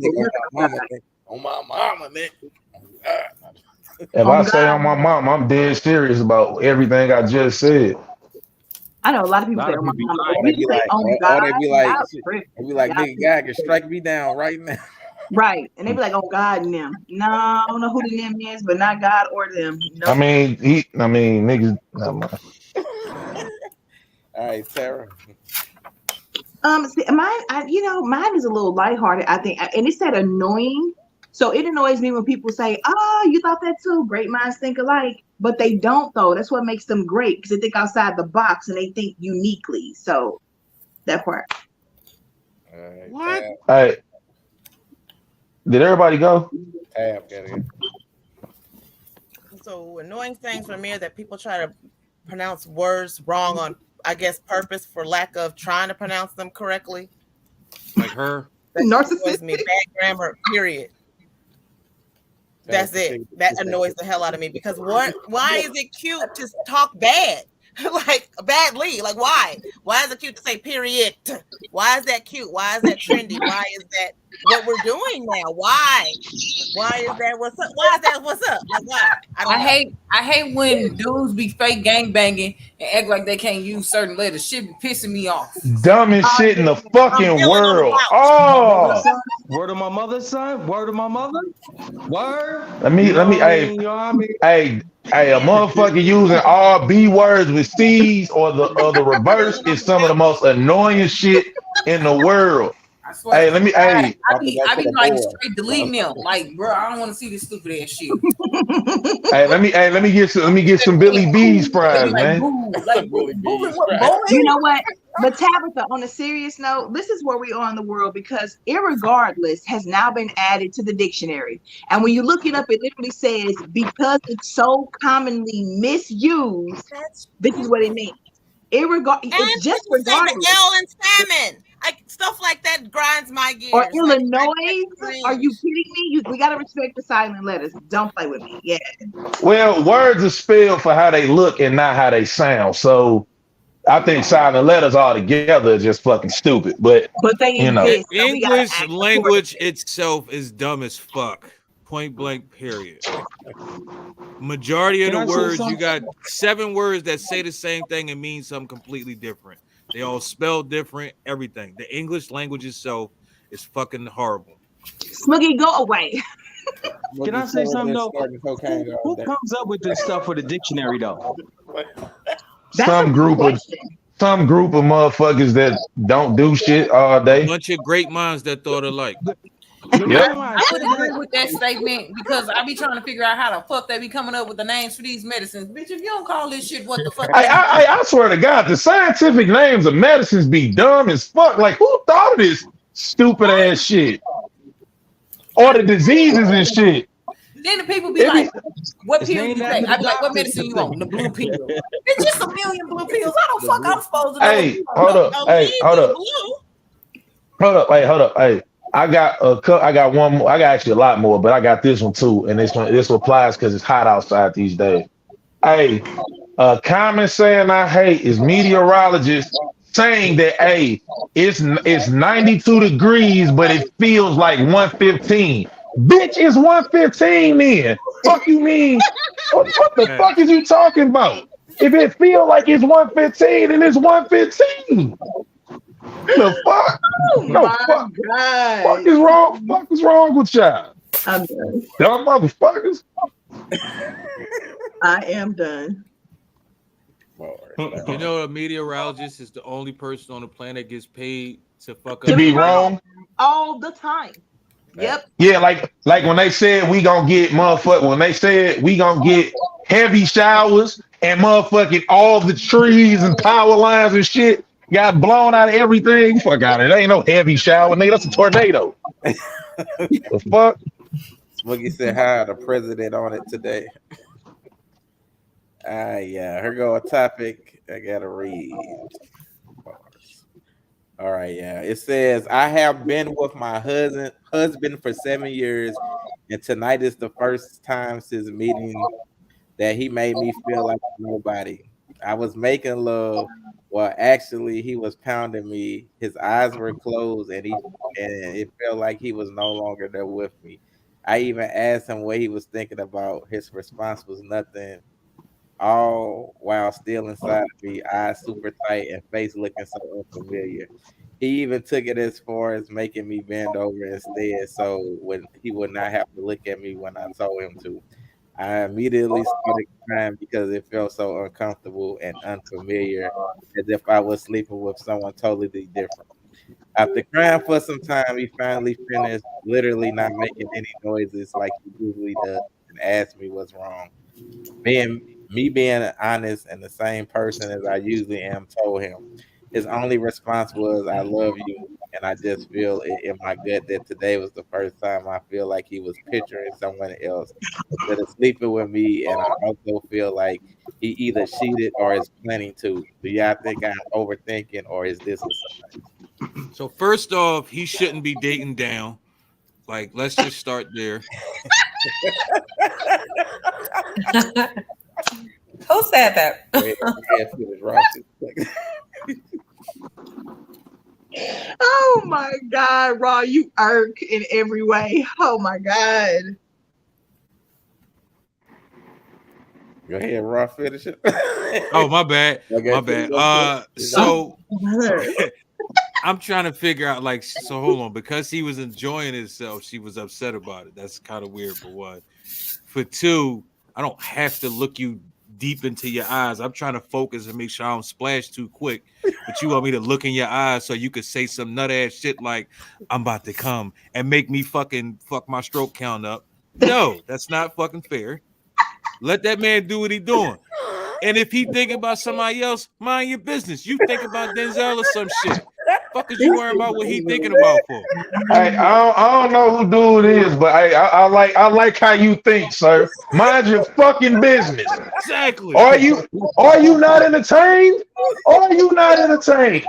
on my mama, man. If I say on my mom, I'm dead serious about everything I just said. I know a lot of people say on my mama. They be like, nigga, God can strike me down right now. Right, and they be like, "Oh God, and them." No, I don't know who the them is, but not God or them. Nope. I mean, niggas. No, all right, Tara. Mine is a little lighthearted, I think, and it said annoying. So it annoys me when people say, "Oh, you thought that too? Great minds think alike," but they don't, though. That's what makes them great, because they think outside the box and they think uniquely. So that part. All right, what? All right. Did everybody go? Tab, got it. So annoying things for me are that people try to pronounce words wrong on, I guess, purpose for lack of trying to pronounce them correctly. Like her. That annoys me. Bad grammar, period. That's it. That annoys the hell out of me, because why is it cute to talk bad? Like badly? Like why? Why is it cute to say period? Why is that cute? Why is that trendy? Why is that what we're doing now? Why? Why is that what's up? Why is that what's up? Like why? I hate when dudes be fake gang banging and act like they can't use certain letters. Shit be pissing me off. Dumbest shit in the fucking world. Oh, word of my mother, son. Word of my mother. Word. Let me. Hey, a motherfucker using all B words with C's or the reverse is some of the most annoying shit in the world. I swear. Hey, let me. I be like straight deleting them. Like, bro, I don't want to see this stupid ass shit. Hey, let me get some Billy B's fries, man. You know what? But Tabitha, on a serious note, this is where we are in the world, because irregardless has now been added to the dictionary. And when you look it up, it literally says, because it's so commonly misused, this is what it means. It's just regardless. The L and salmon. Like stuff like that grinds my gears. Or Illinois? Are you kidding me? We gotta respect the silent letters. Don't play with me. Yeah. Well, words are spelled for how they look and not how they sound. So I think silent letters altogether are just fucking stupid. But they exist. So English language itself is dumb as fuck. Point blank, period. Majority of the words, you got 7 words that say the same thing and mean something completely different. They all spell different, everything. The English language itself is fucking horrible. Smuggy, go away. Can I say something though? Who comes up with this stuff for the dictionary though? Some group of motherfuckers that don't do shit all day. A bunch of great minds that thought alike. Yep. I would agree with that statement, because I be trying to figure out how the fuck they be coming up with the names for these medicines. Bitch, if you don't call this shit what the fuck. I swear to God, the scientific names of medicines be dumb as fuck. Like, who thought of this stupid ass shit? Or the diseases and shit. Then the people be like, what pill you take? I be like, what medicine you on? The blue pill. It's just a million blue pills. How the fuck I'm supposed to know? Hey, hold up. Hey, I got one more. I got actually a lot more, but I got this one too. And this applies because it's hot outside these days. Hey, Common saying I hate is meteorologists saying that, hey, it's 92 degrees, but it feels like 115. Bitch, it's 115 then. Fuck you mean? What the fuck is you talking about? If it feel like it's 115, then it's 115. The fuck? Oh my God. Fuck is wrong? Fuck is wrong with y'all? I'm done. Dumb motherfuckers. I am done. You know, a meteorologist is the only person on the planet that gets paid to fuck up. To be wrong? All the time. Yep. Yeah, like when they said we gonna get heavy showers and motherfucking all the trees and power lines and shit got blown out of everything. Fuck out of it. Ain't no heavy shower, nigga. That's a tornado. The fuck? Smokey said hi, the president on it today. Yeah, here go a topic I gotta read. All right, yeah. It says, I have been with my husband for 7 years, and tonight is the first time since meeting that he made me feel like nobody. I was making love while actually he was pounding me. His eyes were closed, and it felt like he was no longer there with me. I even asked him what he was thinking about. His response was nothing, all while still inside of me, eyes super tight and face looking so unfamiliar. He even took it as far as making me bend over instead, so he would not have to look at me when I told him to. I immediately started crying because it felt so uncomfortable and unfamiliar, as if I was sleeping with someone totally different. After crying for some time, he finally finished, literally not making any noises like he usually does, and asked me what's wrong. Me being honest and the same person as I usually am, told him. His only response was, I love you, and I just feel it in my gut that today was the first time I feel like he was picturing someone else instead of sleeping with me, and I also feel like he either cheated or is planning to. Do y'all think I'm overthinking, or is this a sign? So first off, he shouldn't be dating down. Like, let's just start there. Who said that? Oh my God, Raw, you irk in every way. Oh my God. Go ahead, Raw, finish it. Oh, my bad. Okay, My bad. So I'm trying to figure out, like, so hold on, because he was enjoying himself, she was upset about it. That's kind of weird, for one. For two, I don't have to look you deep into your eyes. I'm trying to focus and make sure I don't splash too quick, but you want me to look in your eyes so you could say some nut ass shit like I'm about to come and make me fuck my stroke count up. No, that's not fucking fair. Let that man do what he doing. And if he thinking about somebody else, mind your business. You think about Denzel or some shit. Fuck is you worrying about what he thinking about for? Hey, I don't know who dude is, but I like how you think, sir. Mind your fucking business. Exactly. Are you not entertained? Are you not entertained?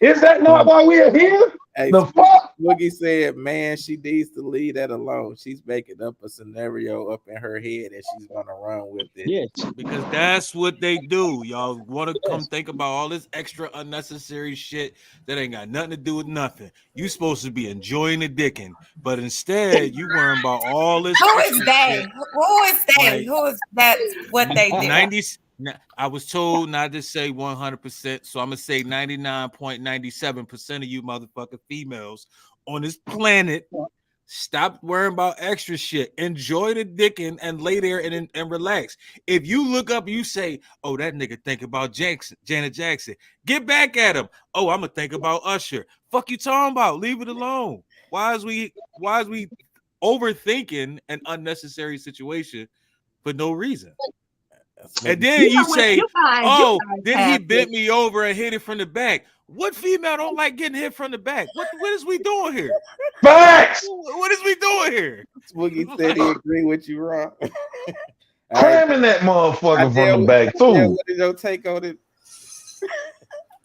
Is that not why we are here? Hey, the fuck? Woogie said, man, she needs to leave that alone. She's making up a scenario up in her head and she's gonna run with it. Yes, because that's what they do. Y'all want to come think about all this extra unnecessary shit that ain't got nothing to do with nothing. You supposed to be enjoying the dicking, but instead you worrying about all this. Who is they? Who is they? Like, Who is that? What they do? 90s. I was told not to say 100%, so I'm gonna say 99.97% of you motherfucking females on this planet. Stop worrying about extra shit. Enjoy the dicking and lay there and relax. If you look up and you say, "Oh, that nigga think about Janet Jackson," get back at him. "Oh, I'm gonna think about Usher." Fuck you talking about? Leave it alone. Why is we overthinking an unnecessary situation for no reason? And then you say, "Oh, then he bent me over and hit it from the back." What female don't like getting hit from the back? What is we doing here? Facts. What is we doing here? Swoogie said he agree with you, Ron. Cramming that motherfucker from the back too. What is your take on it?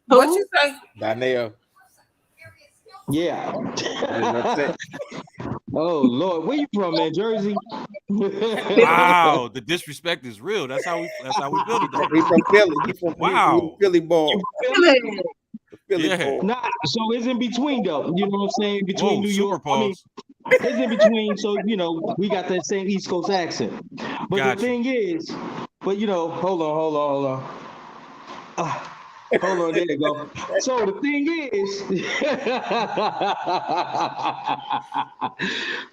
What you say? Danielle. Yeah. Oh Lord, where you from, man? Jersey? Wow, the disrespect is real. That's how we build it. He's from Philly. He's from Wow. Philly boy. Philly Yeah. boy. Nah, so it's in between though. You know what I'm saying? Between Whoa, New super York. pause. It's in between. So we got that same East Coast accent. But Gotcha. the thing is, hold on. Hold on, there you go. So the thing is,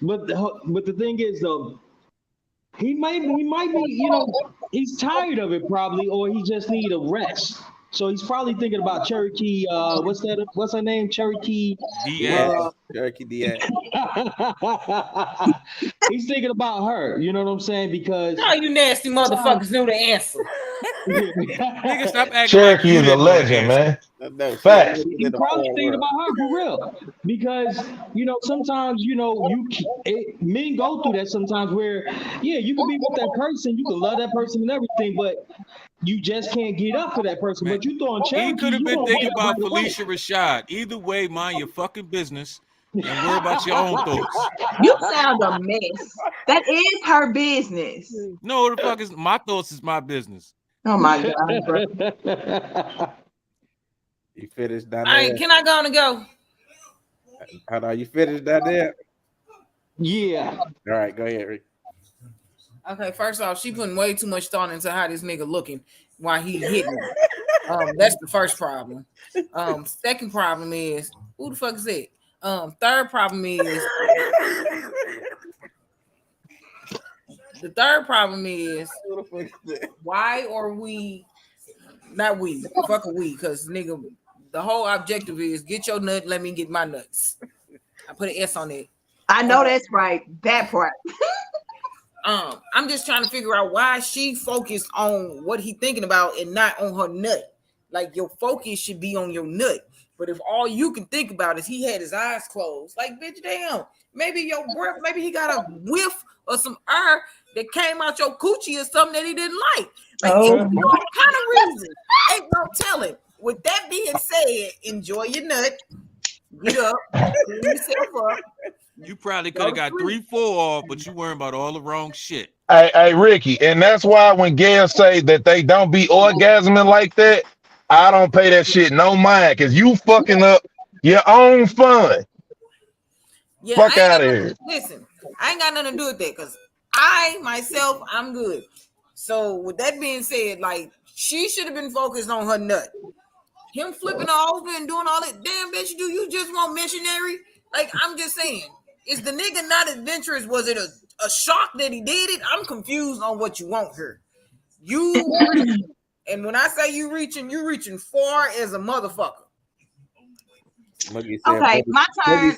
but the thing is though, he might be, he's tired of it probably, or he just need a rest. So he's probably thinking about Cherokee. What's her name? Cherokee. Diaz. Cherokee Diaz. He's thinking about her. You know what I'm saying? Because How you nasty motherfuckers knew the answer. Nigga, stop acting Cherokee like you is a didn't know the legend, answer. man. Facts. He probably thinking about her for real, because sometimes men go through that sometimes where you can be with that person, you can love that person and everything, but you just can't get up for that person. But you throwing Cherokee, He could have you been gonna thinking get up about right away. Felicia Rashad. Either way, mind your fucking business and worry about your own thoughts. You sound a mess. That is her business. No, the fuck is my thoughts is my business. Oh my God, bro. You finished down All there? right, can I go and go? Hold on, you finished down there? Yeah. All right, go ahead, Rick. Okay, first off, she putting way too much thought into how this nigga looking while he hitting her. That's the first problem. Second problem is, who the fuck is that? Third problem is, why are we, not we, fuck a we, because nigga, the whole objective is get your nut, let me get my nuts. I put an S on it. I know that's right. That part. I'm just trying to figure out why she focused on what he thinking about and not on her nut. Like, your focus should be on your nut. But if all you can think about is he had his eyes closed, like, bitch, damn, maybe your breath, maybe he got a whiff or some air that came out your coochie or something that he didn't like. Like, all kind of reasons. Ain't no telling. With that being said, enjoy your nut. Get up, clean yourself up. You probably could have got 3-4 off, but you worrying about all the wrong shit. Hey, Ricky, and that's why when girls say that they don't be orgasming like that, I don't pay that shit no mind, because you fucking up your own fun. Yeah, Fuck out of here. Listen, I ain't got nothing to do with that, because I'm good. So with that being said, like, she should have been focused on her nut. Him flipping her over and doing all that, damn bitch, do you just want missionary? Like, I'm just saying, is the nigga not adventurous? Was it a shock that he did it? I'm confused on what you want here. And when I say you reaching far as a motherfucker. Smuggy said, Okay, my turn.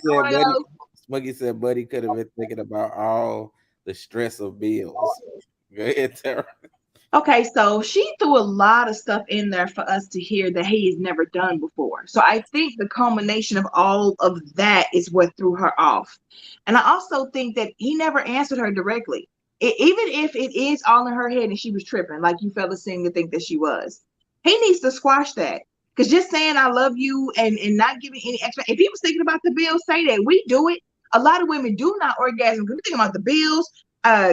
Smuggy said, Buddy could have been thinking about all the stress of bills. Go ahead, Tara. Okay, so she threw a lot of stuff in there for us to hear that he has never done before. So I think the culmination of all of that is what threw her off. And I also think that he never answered her directly. Even if it is all in her head and she was tripping, like you fellas seem to think that she was, he needs to squash that. Because just saying I love you and not giving any extra, if he was thinking about the bills, say that. We do it. A lot of women do not orgasm because we think about the bills.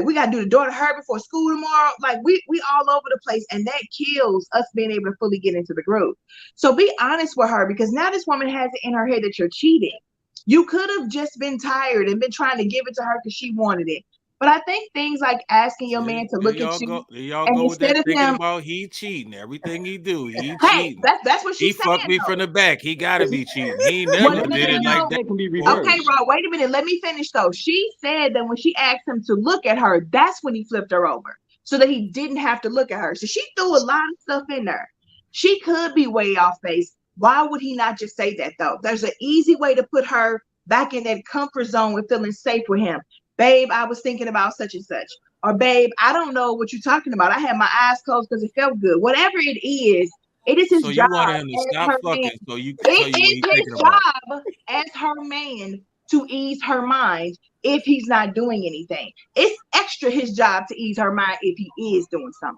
We gotta do the daughter her before school tomorrow. Like we all over the place, and that kills us being able to fully get into the groove. So be honest with her, because now this woman has it in her head that you're cheating. You could have just been tired and been trying to give it to her because she wanted it. But I think things like asking your man to look at you, y'all go with that thinking about he cheating. Everything he do, he cheating. That's what she's saying. He fucked me from the back. He gotta be cheating. He never did it like that. Okay, Rob, wait a minute. Let me finish though. She said that when she asked him to look at her, that's when he flipped her over, so that he didn't have to look at her. So she threw a lot of stuff in there. She could be way off base. Why would he not just say that though? There's an easy way to put her back in that comfort zone with feeling safe with him. Babe, I was thinking about such and such. Or babe, I don't know what you're talking about. I had my eyes closed because it felt good. Whatever it is his so job. You wanted him to stop fucking man. so you can tell you what he's thinking job about. As her man to ease her mind if he's not doing anything. It's extra his job to ease her mind if he is doing something.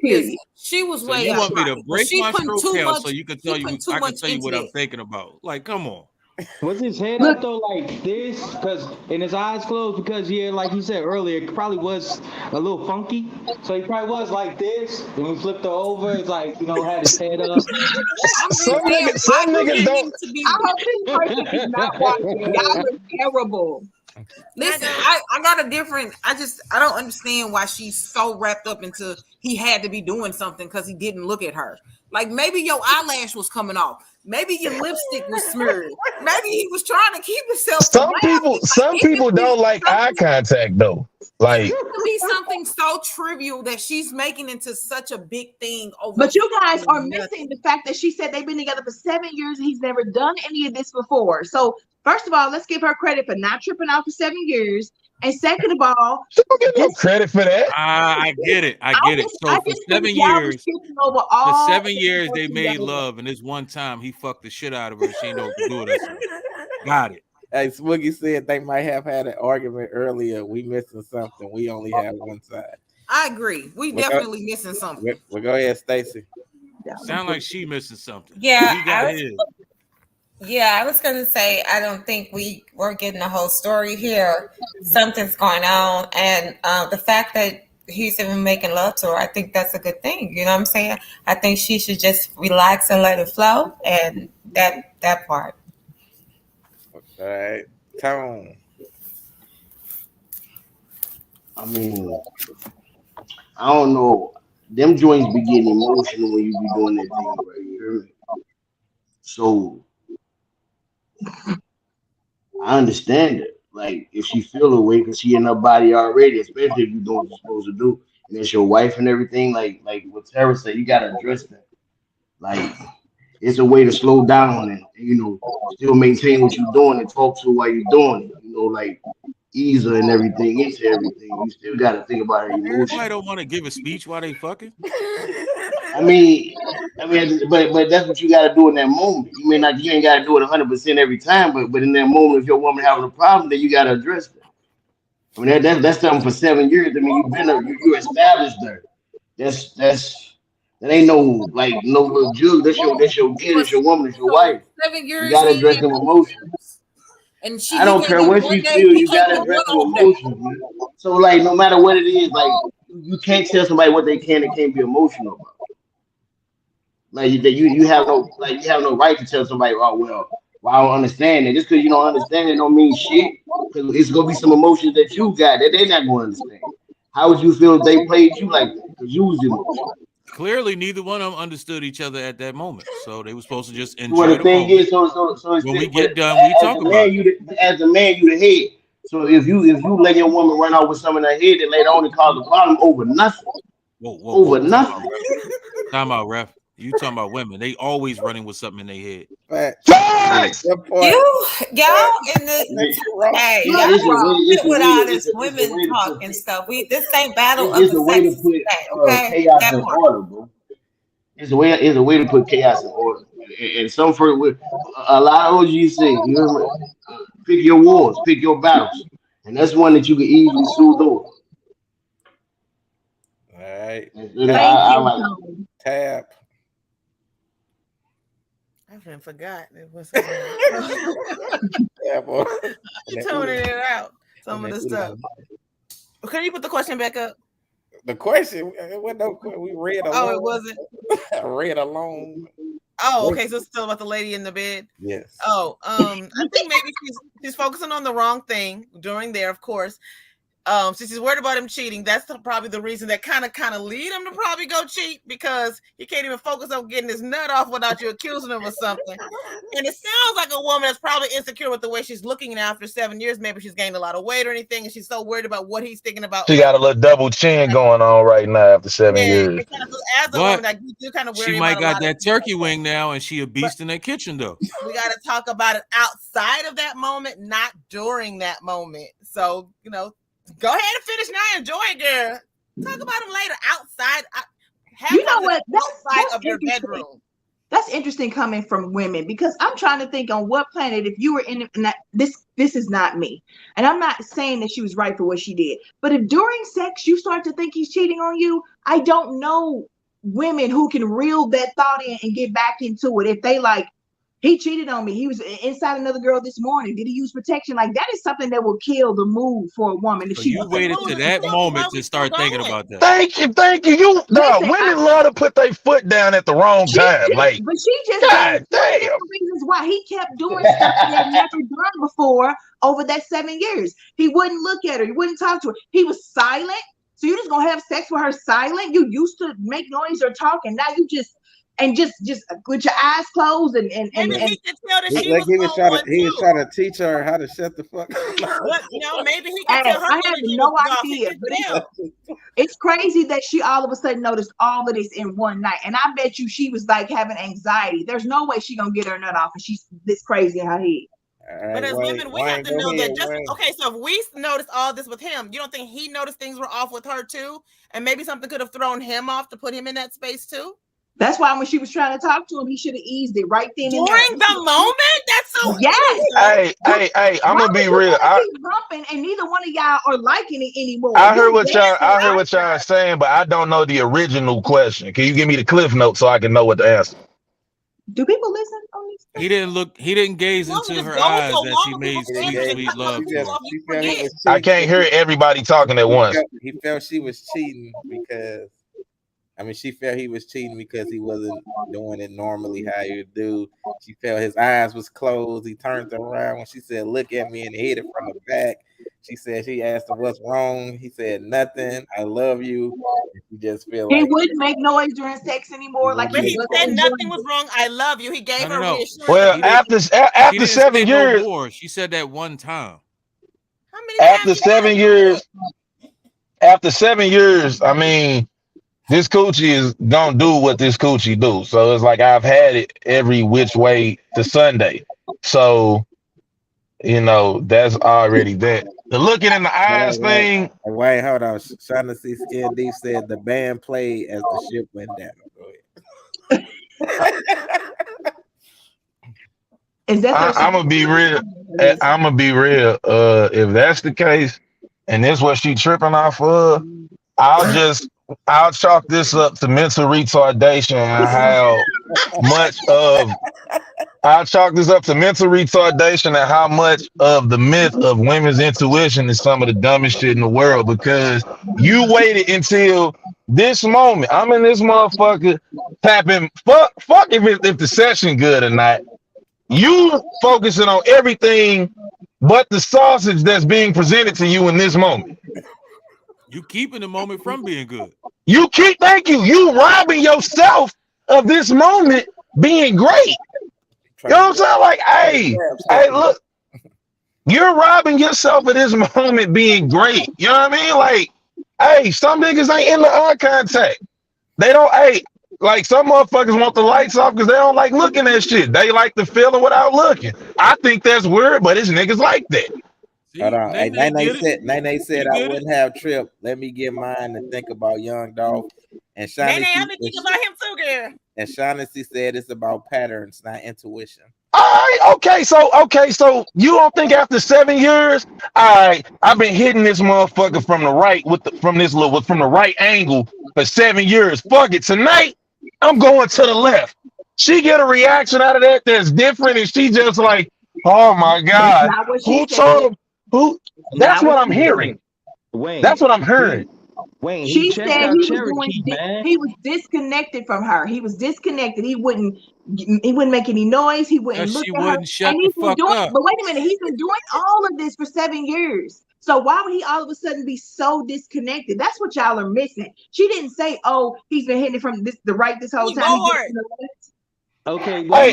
Period. She was You want me to break my stroke count so you can tell you I can tell you what I'm thinking about. Like, come on. Was his head Look. up though like this? And his eyes closed because like you said earlier, it probably was a little funky. So he probably was like this. And we flipped her over, it's like, had his head up. Some niggas don't. I hope this person is not watching. Y'all are terrible. Listen, I got a different. I don't understand why she's so wrapped up into he had to be doing something because he didn't look at her. Like maybe your eyelash was coming off. Maybe your lipstick was smeared. Maybe he was trying to keep himself. Some people don't like eye contact though. Like it could be something so trivial that she's making into such a big thing. But you guys are missing the fact that she said they've been together for 7 years and he's never done any of this before. So first of all, let's give her credit for not tripping out for 7 years. And second of all, she don't get no credit for that. I get it. So for 7 years, they made love, and this one time he fucked the shit out of her. She didn't know what to do with herself. Got it. Hey, Swiggy said they might have had an argument earlier. We missing something. We only have one side. I agree. We definitely missing something. Well, go ahead, Stacy. Sound like she missing something. Yeah, he got his. Yeah, I was going to say, I don't think we're getting the whole story here. Something's going on. And the fact that he's even making love to her, I think that's a good thing. You know what I'm saying? I think she should just relax and let it flow. And that part. All right. Tone. I mean, I don't know. Them joints be getting emotional when you be doing that thing, right? You hear me? So I understand it. Like if she feel away because she in her body already, especially if you're doing what you're supposed to do, and it's your wife and everything. Like what Tara said, you gotta address that. Like it's a way to slow down and still maintain what you're doing and talk to her while you're doing it. Like ease her and everything into everything. You still gotta think about her emotions. Everybody don't want to give a speech while they fucking. I mean, but that's what you got to do in that moment. You ain't got to do it 100% every time, but in that moment, if your woman having a problem, then you got to address that. I mean, that's something for 7 years. I mean, you established there. That ain't no little jug. That's your kid, that's your woman, that's your wife. 7 years. You got to address them emotions. And I don't care what you feel. You got to address them emotions. Man. So no matter what it is, you can't tell somebody what they can and can't be emotional about. You have no right to tell somebody, oh well, I don't understand it. Just because you don't understand it don't mean shit. Because it's gonna be some emotions that you got that they're not gonna understand. How would you feel if they played you like that? Because you was emotional. Clearly, neither one of them understood each other at that moment, so they were supposed to just enjoy Well, the thing moment. is, so when we get done, we talk about it. As a man, you the head. So if you let your woman run out with some in her head, then later on it cause a problem over nothing. Whoa, nothing. Time out, ref. You talking about women? They always running with something in their head. Facts. Y'all in the hey, y'all with all this women talk and stuff. This ain't battle of the sexes today, okay? Chaos in order, bro. It's a way to put chaos in order. And some for a lot of OGs say, pick your wars, pick your battles, and that's one that you can easily soothe over. All right. I like Tap. I forgot. It was Yeah, boy. you toning it out. Some of the stuff. Can you put the question back up? The question, we read along. Oh, it wasn't. I read along. Oh, okay. So it's still about the lady in the bed. Yes. Oh, I think maybe she's focusing on the wrong thing during there, of course. Since he's worried about him cheating, that's probably the reason that kind of lead him to probably go cheat, because he can't even focus on getting his nut off without you accusing him of something. And it sounds like a woman that's probably insecure with the way she's looking now after 7 years. Maybe she's gained a lot of weight or anything, and she's so worried about what he's thinking about. She got a little double chin going on right now after 7 years. As a woman, like, you do kind of worry. She might got that turkey wing now, and she a beast in that kitchen though. We got to talk about it outside of that moment, not during that moment. So go ahead and finish now. Enjoy it, girl. Talk about them later outside. You know what? That's of your bedroom. That's interesting coming from women, because I'm trying to think on what planet, if you were in this is not me. And I'm not saying that she was right for what she did. But if during sex you start to think he's cheating on you, I don't know women who can reel that thought in and get back into it. If they He cheated on me. He was inside another girl this morning. Did he use protection? Like, that is something that will kill the mood for a woman. If So she you waited to that moment to start thinking about that. Thank you. Women love to put their foot down at the wrong time. Like, but she just God damn. reasons why he kept doing stuff he had never done before over that 7 years. He wouldn't look at her. He wouldn't talk to her. He was silent. So you're just gonna have sex with her silent? You used to make noise or talk, and now you just with your eyes closed and he could tell that she Like he was trying to teach her how to shut the fuck up. Maybe he could tell her. I have no idea, but it's crazy that she all of a sudden noticed all of this in one night, and I bet you she was like having anxiety. There's no way she gonna get her nut off, and she's this crazy in her head. But as women, we have to know that okay, so if we noticed all this with him, you don't think he noticed things were off with her too? And maybe something could have thrown him off to put him in that space too? That's why when she was trying to talk to him, he should have eased it right then and there. During the moment? That's so Hey, I'm gonna be real. Bumping, and neither one of y'all are liking it anymore. I heard what y'all are saying, but I don't know the original question. Can you give me the cliff notes so I can know what to answer? Do people listen on these? He didn't gaze into her eyes as he made sweet love. I can't hear everybody talking at once. He felt she was cheating because she felt he was cheating because he wasn't doing it normally how you do. She felt his eyes was closed. He turned around when she said, "Look at me," and hit it from the back. She asked him what's wrong. He said, "Nothing. I love you." And she just feel he like wouldn't make noise during sex anymore. Like he said nothing was wrong. I love you. He gave her reassurance. Well, after 7 years, no she said that one time. How many after 7 years, I mean, this coochie is gonna do what this coochie do. So it's like I've had it every which way to Sunday. So, that's already that. The looking in the eyes thing. Wait, hold on. Shaughnessy Skin Deep said the band played as the ship went down. Go ahead. Is that I'm gonna be real. If that's the case, and that's what she tripping off of, I'll chalk this up to mental retardation and how much of the myth of women's intuition is some of the dumbest shit in the world, because you waited until this moment. I'm in this motherfucker tapping fuck if the session good or not. You focusing on everything but the sausage that's being presented to you in this moment. You keeping the moment from being good. Thank you. You robbing yourself of this moment being great. You know what I'm saying? Like, hey, look, you're robbing yourself of this moment being great. You know what I mean? Like, hey, some niggas ain't in the eye contact. They don't, like some motherfuckers want the lights off because they don't like looking at shit. They like the feeling without looking. I think that's weird, but it's niggas like that. Hold on. Nene said I wouldn't have trip. Let me get mine and think about Young Dolph. And Shaughnessy, Nene, I've been thinking about him too, girl. And Shaughnessy said it's about patterns, not intuition. All right, okay, so you don't think after 7 years, all right, I've been hitting this motherfucker from the right from the right angle for 7 years. Fuck it, tonight I'm going to the left. She get a reaction out of that that's different, and she just like, oh my God, who told him? Who? That's what I'm hearing. Wayne, that's what I'm hearing. Wayne, she said he was disconnected from her. He was disconnected. He wouldn't make any noise. He wouldn't look at her. Shut the fuck up. But wait a minute, he's been doing all of this for 7 years. So why would he all of a sudden be so disconnected? That's what y'all are missing. She didn't say, "Oh, he's been hitting it from the right this whole time." Okay. Hey.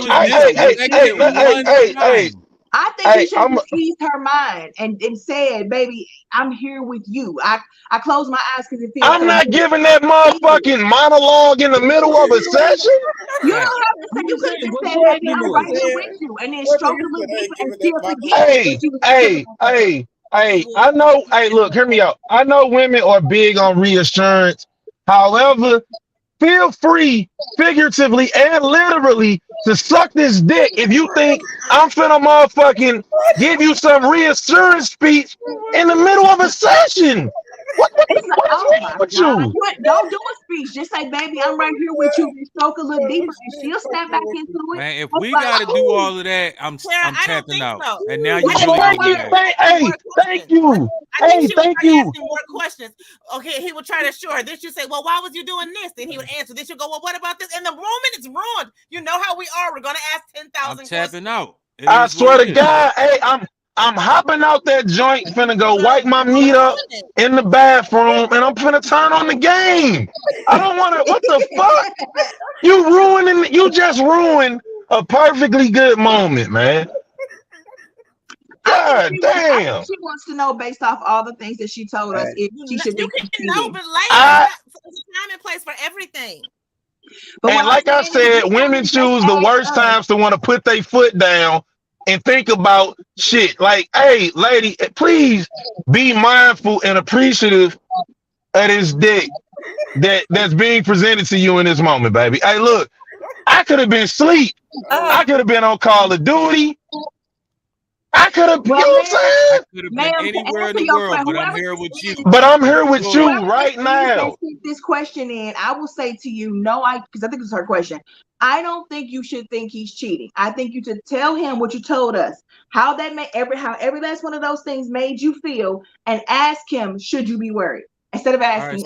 I think he should have eased her mind and said, "Baby, I'm here with you." I close my eyes because it feels. I'm not giving that motherfucking monologue in the middle of a session. You don't have to say. You could just say, "Baby, I'm right here with you," and then stroke a little deeper and still forget. Hey, I know. Hey, look, hear me out. I know women are big on reassurance. However, feel free, figuratively and literally, to suck this dick if you think I'm finna motherfucking give you some reassurance speech in the middle of a session. It's like, oh my God. Don't do a speech. Just say, baby, I'm right here with you. And stroke a little deeper, and she'll snap back into it. Man, if we gotta do all of that, I'm tapping out. So. And now you really Thank you. Thank you. I think she thank would you. asking more questions. Okay, he would try to assure her. Then you say, well, why was you doing this? Then he would answer. Then she'll go, well, what about this? And the moment it's ruined. You know how we are. We're gonna ask 10,000 questions. Tapping out. I swear to God, hey, I'm hopping out that joint, finna go wipe my meat up in the bathroom, and I'm finna turn on the game. I don't want to. What the fuck? You just ruined a perfectly good moment, man. God damn. She wants to know based off all the things that she told us if she should be. No, but later, there's a time and place for everything. And like I said, women choose the worst times to want to put their foot down and think about shit. Like, hey, lady, please be mindful and appreciative of this dick that's being presented to you in this moment, baby. Hey, look, I could have been asleep. I could have been on Call of Duty. I could have, you know what I'm saying? I could have been anywhere in the world, but I'm here with you. But I'm here with you right now. This question in, I will say to you, no, because I think this is her question. I don't think you should think he's cheating. I think you should tell him what you told us, how every last one of those things made you feel, and ask him, should you be worried? Instead of asking,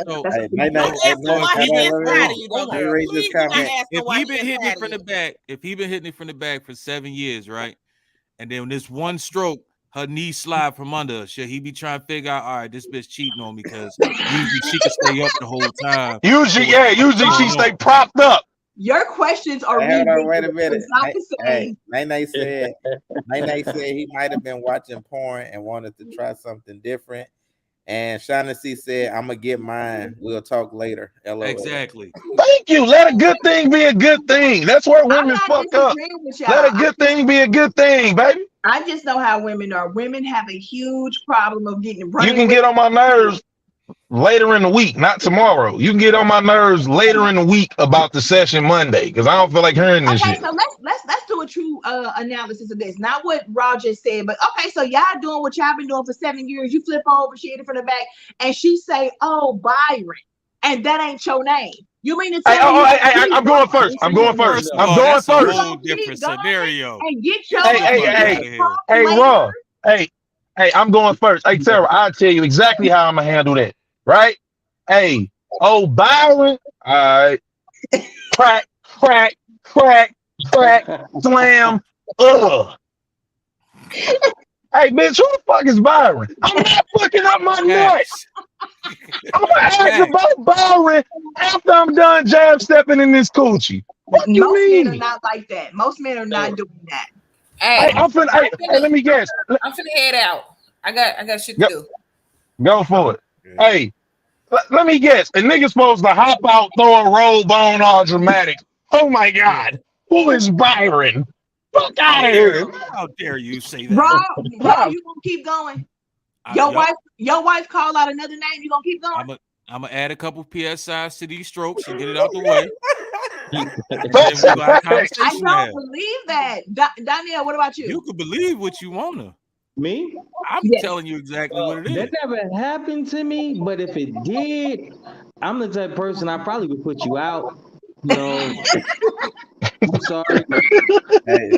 if he been hitting it from the back for 7 years, right? And then this one stroke, her knee slide from under her. Should he be trying to figure out, all right, this bitch cheating on me because usually she can stay up the whole time. Usually she stay propped up. Your questions are really wait a minute. Nene said he might have been watching porn and wanted to try something different. And Shaughnessy said, I'm gonna get mine. We'll talk later. LOL. Exactly. Thank you. Let a good thing be a good thing. That's where women fuck up. Let a good thing be a good thing, baby. I just know how women are. Women have a huge problem of getting. You can get on my nerves later in the week, not tomorrow. You can get on my nerves later in the week about the session Monday because I don't feel like hearing this shit. So let's do a true analysis of this. Not what Roger said, but okay, so y'all doing what y'all been doing for 7 years. You flip over, she hit it from the back, and she say, "Oh, Byron," and that ain't your name. You mean to tell me? I'm going first. I'm going first. I'm going first. A whole different scenario. And get your hey, Ron. Hey, I'm going first. Hey, Tara, I'll tell you exactly how I'm gonna handle that. Right? Hey, oh, Byron. All right. Crack, crack, crack, crack, slam. Ugh. Hey, bitch, who the fuck is Byron? I'm not fucking up my nuts. I'm gonna ask about Byron after I'm done jab stepping in this coochie. What do you mean? Men are not like that. Most men are not doing that. Hey, let me guess. I'm finna head out. I got shit to do. Go for it. Hey, let me guess. A nigga supposed to hop out, throw a robe on, all dramatic. Oh my God, who is Byron? Fuck out of here! How dare you say that? Rob, you gonna keep going? Your wife call out another name. You gonna keep going? I'm gonna add a couple PSIs to these strokes and get it out the way. I don't believe that. Danielle, what about you? You can believe what you wanna. Me? I'm telling you exactly what it is. That never happened to me, but if it did, I'm the type of person I probably would put you out. No, I'm sorry. Hey,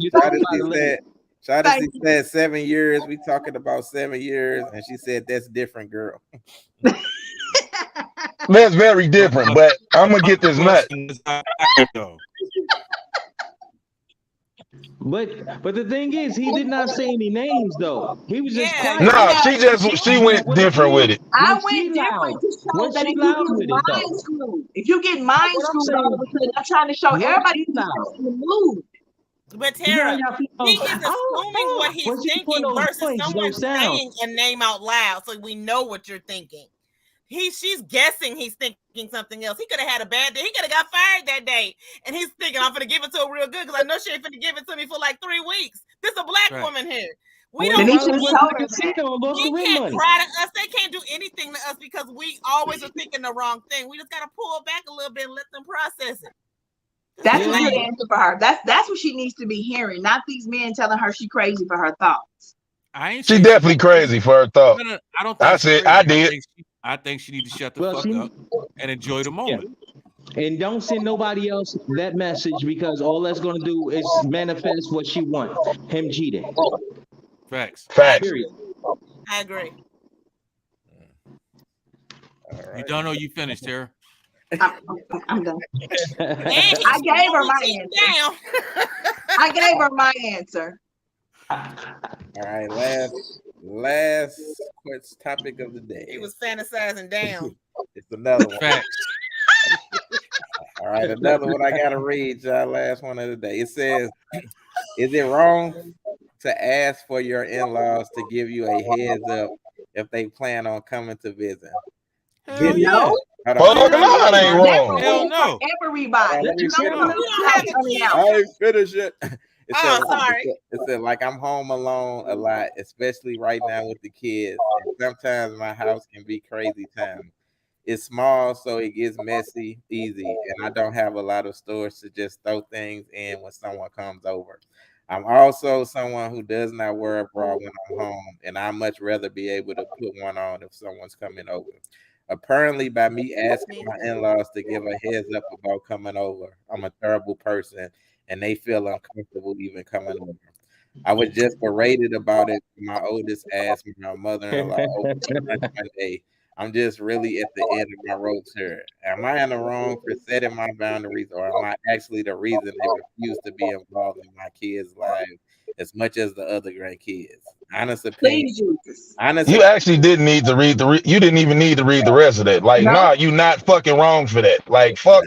Shaughnessy said 7 years. We talking about 7 years, and she said that's different, girl. That's very different, but I'm gonna get this nut. But the thing is, he did not say any names though. He was just quiet. No, she went different with it. I went different to show that if you get mind screwed all of a sudden, I'm trying to show everybody in the mood. But Tara, he is assuming what he's thinking versus someone saying a name out loud, so we know what you're thinking. She's guessing he's thinking something else. He could have had a bad day. He could have got fired that day. And he's thinking, I'm going to give it to her real good because I know she ain't going to give it to me for like 3 weeks. There's a black woman here. We don't he can't cry to us. They can't do anything to us because we always are thinking the wrong thing. We just got to pull back a little bit and let them process it. That's a good answer for her. That's what she needs to be hearing, not these men telling her she's crazy for her thoughts. She definitely crazy for her thoughts. I don't. I said I did. I think she need to shut the Well, fuck up and enjoy the moment. And don't send nobody else that message because all that's gonna do is manifest what she want. Him cheating. Facts. Period. I agree. You done or you finished, Tara? I'm done. I gave her my answer. I gave her my answer. All right, last topic of the day. He was fantasizing down. It's another one. Facts. All right, another one I gotta read, y'all. Last one of the day. It says, "Is it wrong to ask for your in-laws to give you a heads up if they plan on coming to visit?" Hell yeah. Fuck no, it ain't wrong. Hell no. Everybody. I ain't finished it. Sorry. It said, like, I'm home alone a lot, especially right now with the kids. And sometimes my house can be crazy time. It's small, so it gets messy easy, and I don't have a lot of storage to just throw things in when someone comes over. I'm also someone who does not wear a bra when I'm home, and I much rather be able to put one on if someone's coming over. Apparently, by me asking my in-laws to give a heads up about coming over, I'm a terrible person, and they feel uncomfortable even coming over. I was just berated about it. My oldest asked my mother-in-law over one day. I'm just really at the end of my rope here. Am I in the wrong for setting my boundaries, or am I actually the reason they refuse to be involved in my kids' lives as much as the other grandkids? Honest opinion. You actually didn't need to read you didn't even need to read the rest of that. Like, nah, you not fucking wrong for that. Like, fuck.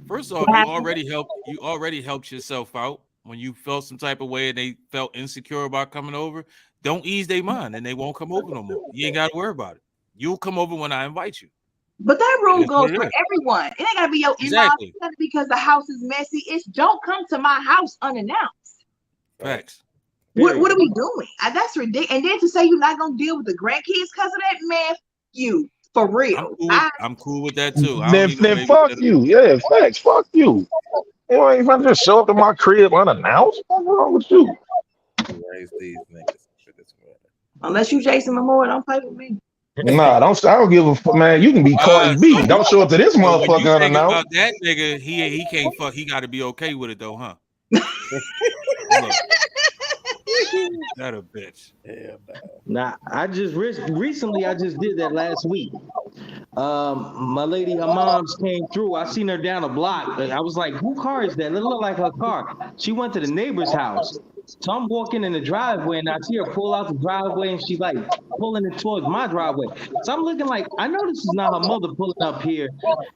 First off, you already helped yourself out when you felt some type of way and they felt insecure about coming over. Don't ease their mind and they won't come over no more. You ain't got to worry about it. You'll come over when I invite you. But that rule goes for everyone. It ain't gotta be your in-laws. Exactly. Because the house is messy. It's don't come to my house unannounced. Facts. What are we doing? That's ridiculous. And then to say you're not gonna deal with the grandkids because of that, man, you for real. I'm cool with that too. Then fuck you. Yeah, facts. Fuck you. You ain't gonna just show up to my crib unannounced. What's wrong with you? Raise these niggas. Unless you Jason Momoa, don't play with me. Nah, I don't give a fuck, man. You can be Cardi B. Don't show up to this motherfucker unannounced. About that nigga, he can't fuck. He got to be okay with it though, huh? That a bitch. Yeah, Nah, I just recently I just did that last week. My lady, her mom's came through. I seen her down a block. I was like, "Who car is that? It looked like her car." She went to the neighbor's house. So I'm walking in the driveway and I see her pull out the driveway and she's like pulling it towards my driveway. So I'm looking like, I know this is not her mother pulling up here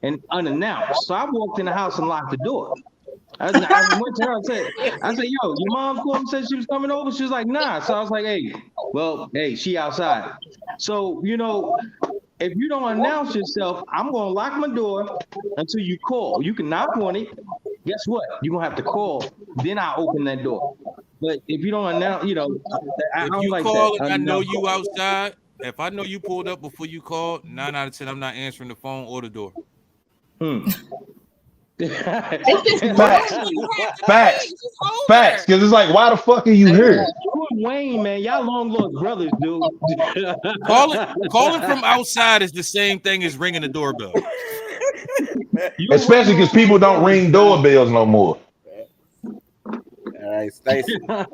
and unannounced. So I walked in the house and locked the door. I went to her and said, "Yo, your mom called and said she was coming over." She was like, "Nah." So I was like, hey, she outside. So, if you don't announce yourself, I'm going to lock my door until you call. You can knock on it. Guess what? You're going to have to call. Then I open that door. But if you don't announce, I don't like call that. And I know you outside. If I know you pulled up before you called, 9 out of 10, I'm not answering the phone or the door. Facts. Because it's like, why the fuck are you here? Wayne, man, y'all long lost brothers, dude. Calling from outside is the same thing as ringing the doorbell. Especially because people don't ring doorbells no more. All right, Stacey. I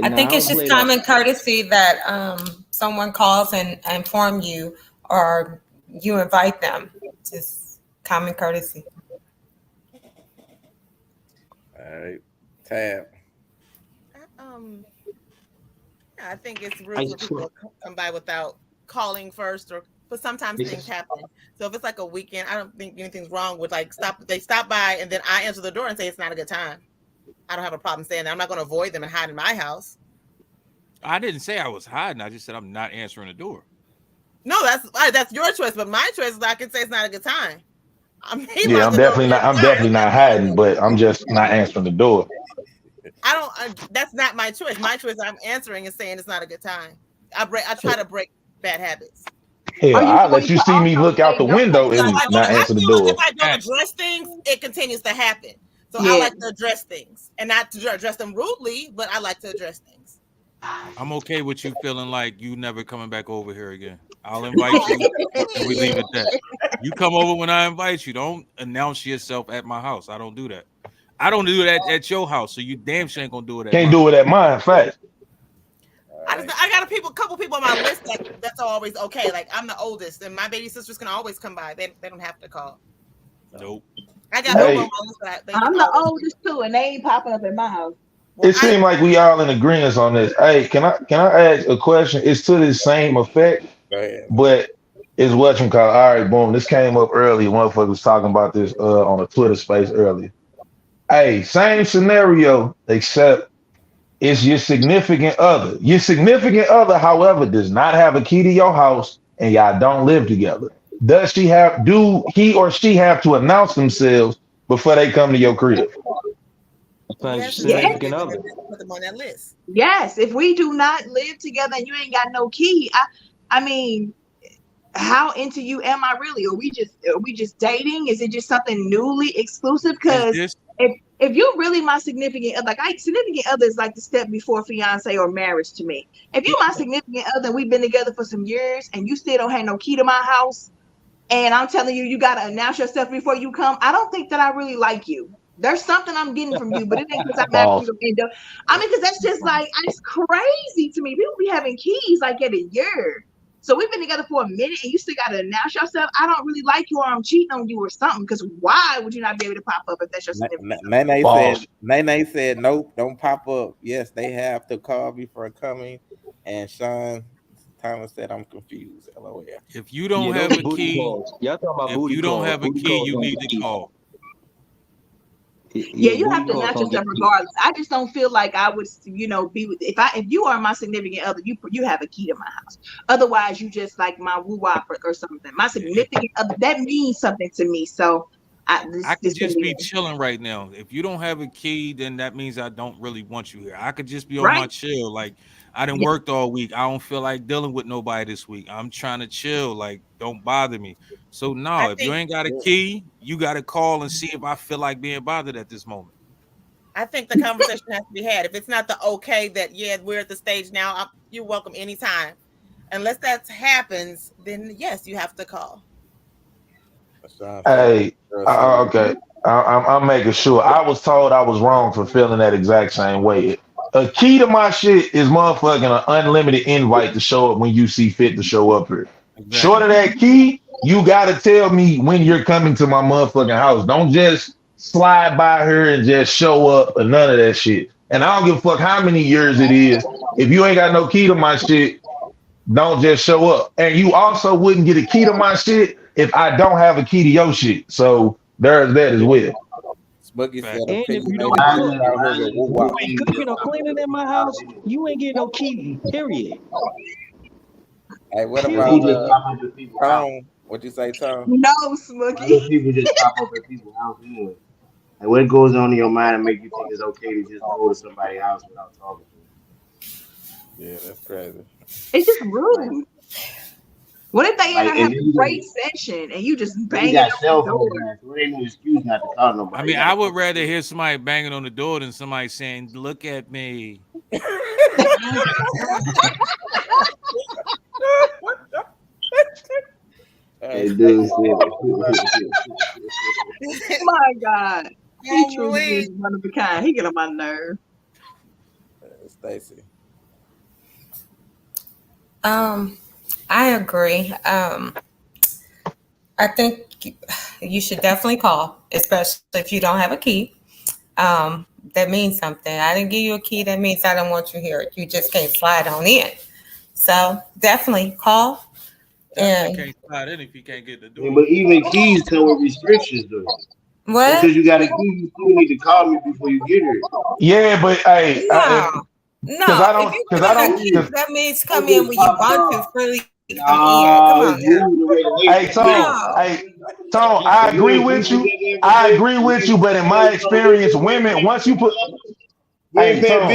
think it's just common courtesy that someone calls and inform you or you invite them. Just common courtesy. All right, Tab. I think it's rude for people to come by without calling first, but sometimes things happen. So if it's like a weekend, I don't think anything's wrong with they stop by and then I answer the door and say it's not a good time. I don't have a problem saying that. I'm not going to avoid them and hide in my house. I didn't say I was hiding. I just said I'm not answering the door. No, that's your choice. But my choice is I can say it's not a good time. I'm definitely not hiding, but I'm just not answering the door. That's not my choice. My choice, I'm answering and saying it's not a good time. I try to break bad habits. Hell, I'll let you see me look out the window and not answer the door. If I don't address things, it continues to happen. So I like to address things, and not to address them rudely, but I like to address things. I'm okay with you feeling like you never coming back over here again. I'll invite you, and we leave it at that. You come over when I invite you. Don't announce yourself at my house. I don't do that. I don't do that at your house, so you damn sure ain't gonna do it at Can't mine. do it at mine, fact. I got a couple people on my list that's always okay. Like I'm the oldest, and my baby sisters can always come by. They don't have to call. Nope. I got people on my list I'm the oldest too, and they ain't popping up in my house. It seems like we all in agreement on this. Hey, can I ask a question? It's to the same effect, but it's what you call. All right, boom. This came up earlier. One motherfucker was talking about this on a Twitter space earlier. Hey, same scenario, except it's your significant other. Your significant other, however, does not have a key to your house, and y'all don't live together. Do he or she have to announce themselves before they come to your crib? Significant other. Put them on that list. Yes, if we do not live together and you ain't got no key, I mean, how into you am I really? Are we just dating? Is it just something newly exclusive? Because if you're really my significant other, significant other is like the step before fiance or marriage to me. If you're my significant other, we've been together for some years, and you still don't have no key to my house, and I'm telling you, you gotta announce yourself before you come. I don't think that I really like you. There's something I'm getting from you, but it ain't because I'm asking you to. I mean, because that's just like, it's crazy to me. People be having keys like at a year. So we've been together for a minute and you still got to announce yourself. I don't really like you, or I'm cheating on you or something. Because why would you not be able to pop up if that's your significant other? Nene said, nope, don't pop up. Yes, they have to call before coming. And Sean Thomas said, I'm confused. LOL. If you don't have a key, if you don't have a key, you need to call. Yeah, you have to announce yourself regardless. I just don't feel like I would, be with if you are my significant other, you have a key to my house. Otherwise, you just like my woo-wop or something. My significant other, that means something to me. So I could just be chilling right now. If you don't have a key, then that means I don't really want you here. I could just be on my chill. Like I done worked all week. I don't feel like dealing with nobody this week. I'm trying to chill. Like, don't bother me. So no, if you ain't got a key, you got to call and see if I feel like being bothered at this moment. I think the conversation has to be had. If it's not the okay that, we're at the stage now, you're welcome anytime. Unless that happens, then yes, you have to call. Hey, okay. I'm making sure. I was told I was wrong for feeling that exact same way. A key to my shit is motherfucking an unlimited invite to show up when you see fit to show up here. Exactly. Short of that key, you gotta tell me when you're coming to my motherfucking house. Don't just slide by her and just show up or none of that shit. And I don't give a fuck how many years it is. If you ain't got no key to my shit, don't just show up. And you also wouldn't get a key to my shit if I don't have a key to your shit. So there's that as well. And if you don't ain't cooking or cleaning in my house, you ain't getting no key, period. Hey, what about Tom? What'd you say, Tom? No, Smokey. People just pop up at people's house anyway. Like, what goes on in your mind and make you think it's okay to just go to somebody's house without talking to them? Yeah, that's crazy. It's just rude. What if they ever have a great session and you just bang on the door? So there ain't no excuse not to call nobody. I mean, I would rather hear somebody banging on the door than somebody saying, "Look at me." Hey, dude. My God. He truly is one of a kind. He get on my nerve. Stacy. I agree. I think you should definitely call, especially if you don't have a key. That means something. I didn't give you a key. That means I don't want you here. You just can't slide on in. So definitely call. And you can't slide in if you can't get the door. Yeah, but even keys come with restrictions, though. What? Because you got a key, you still need to call me before you get here. Yeah, but hey, no, if you got keys, that means come in when you want to freely. Come on. Hey, Tom, I agree with you. But in my experience, women, once you put, hey, Tom,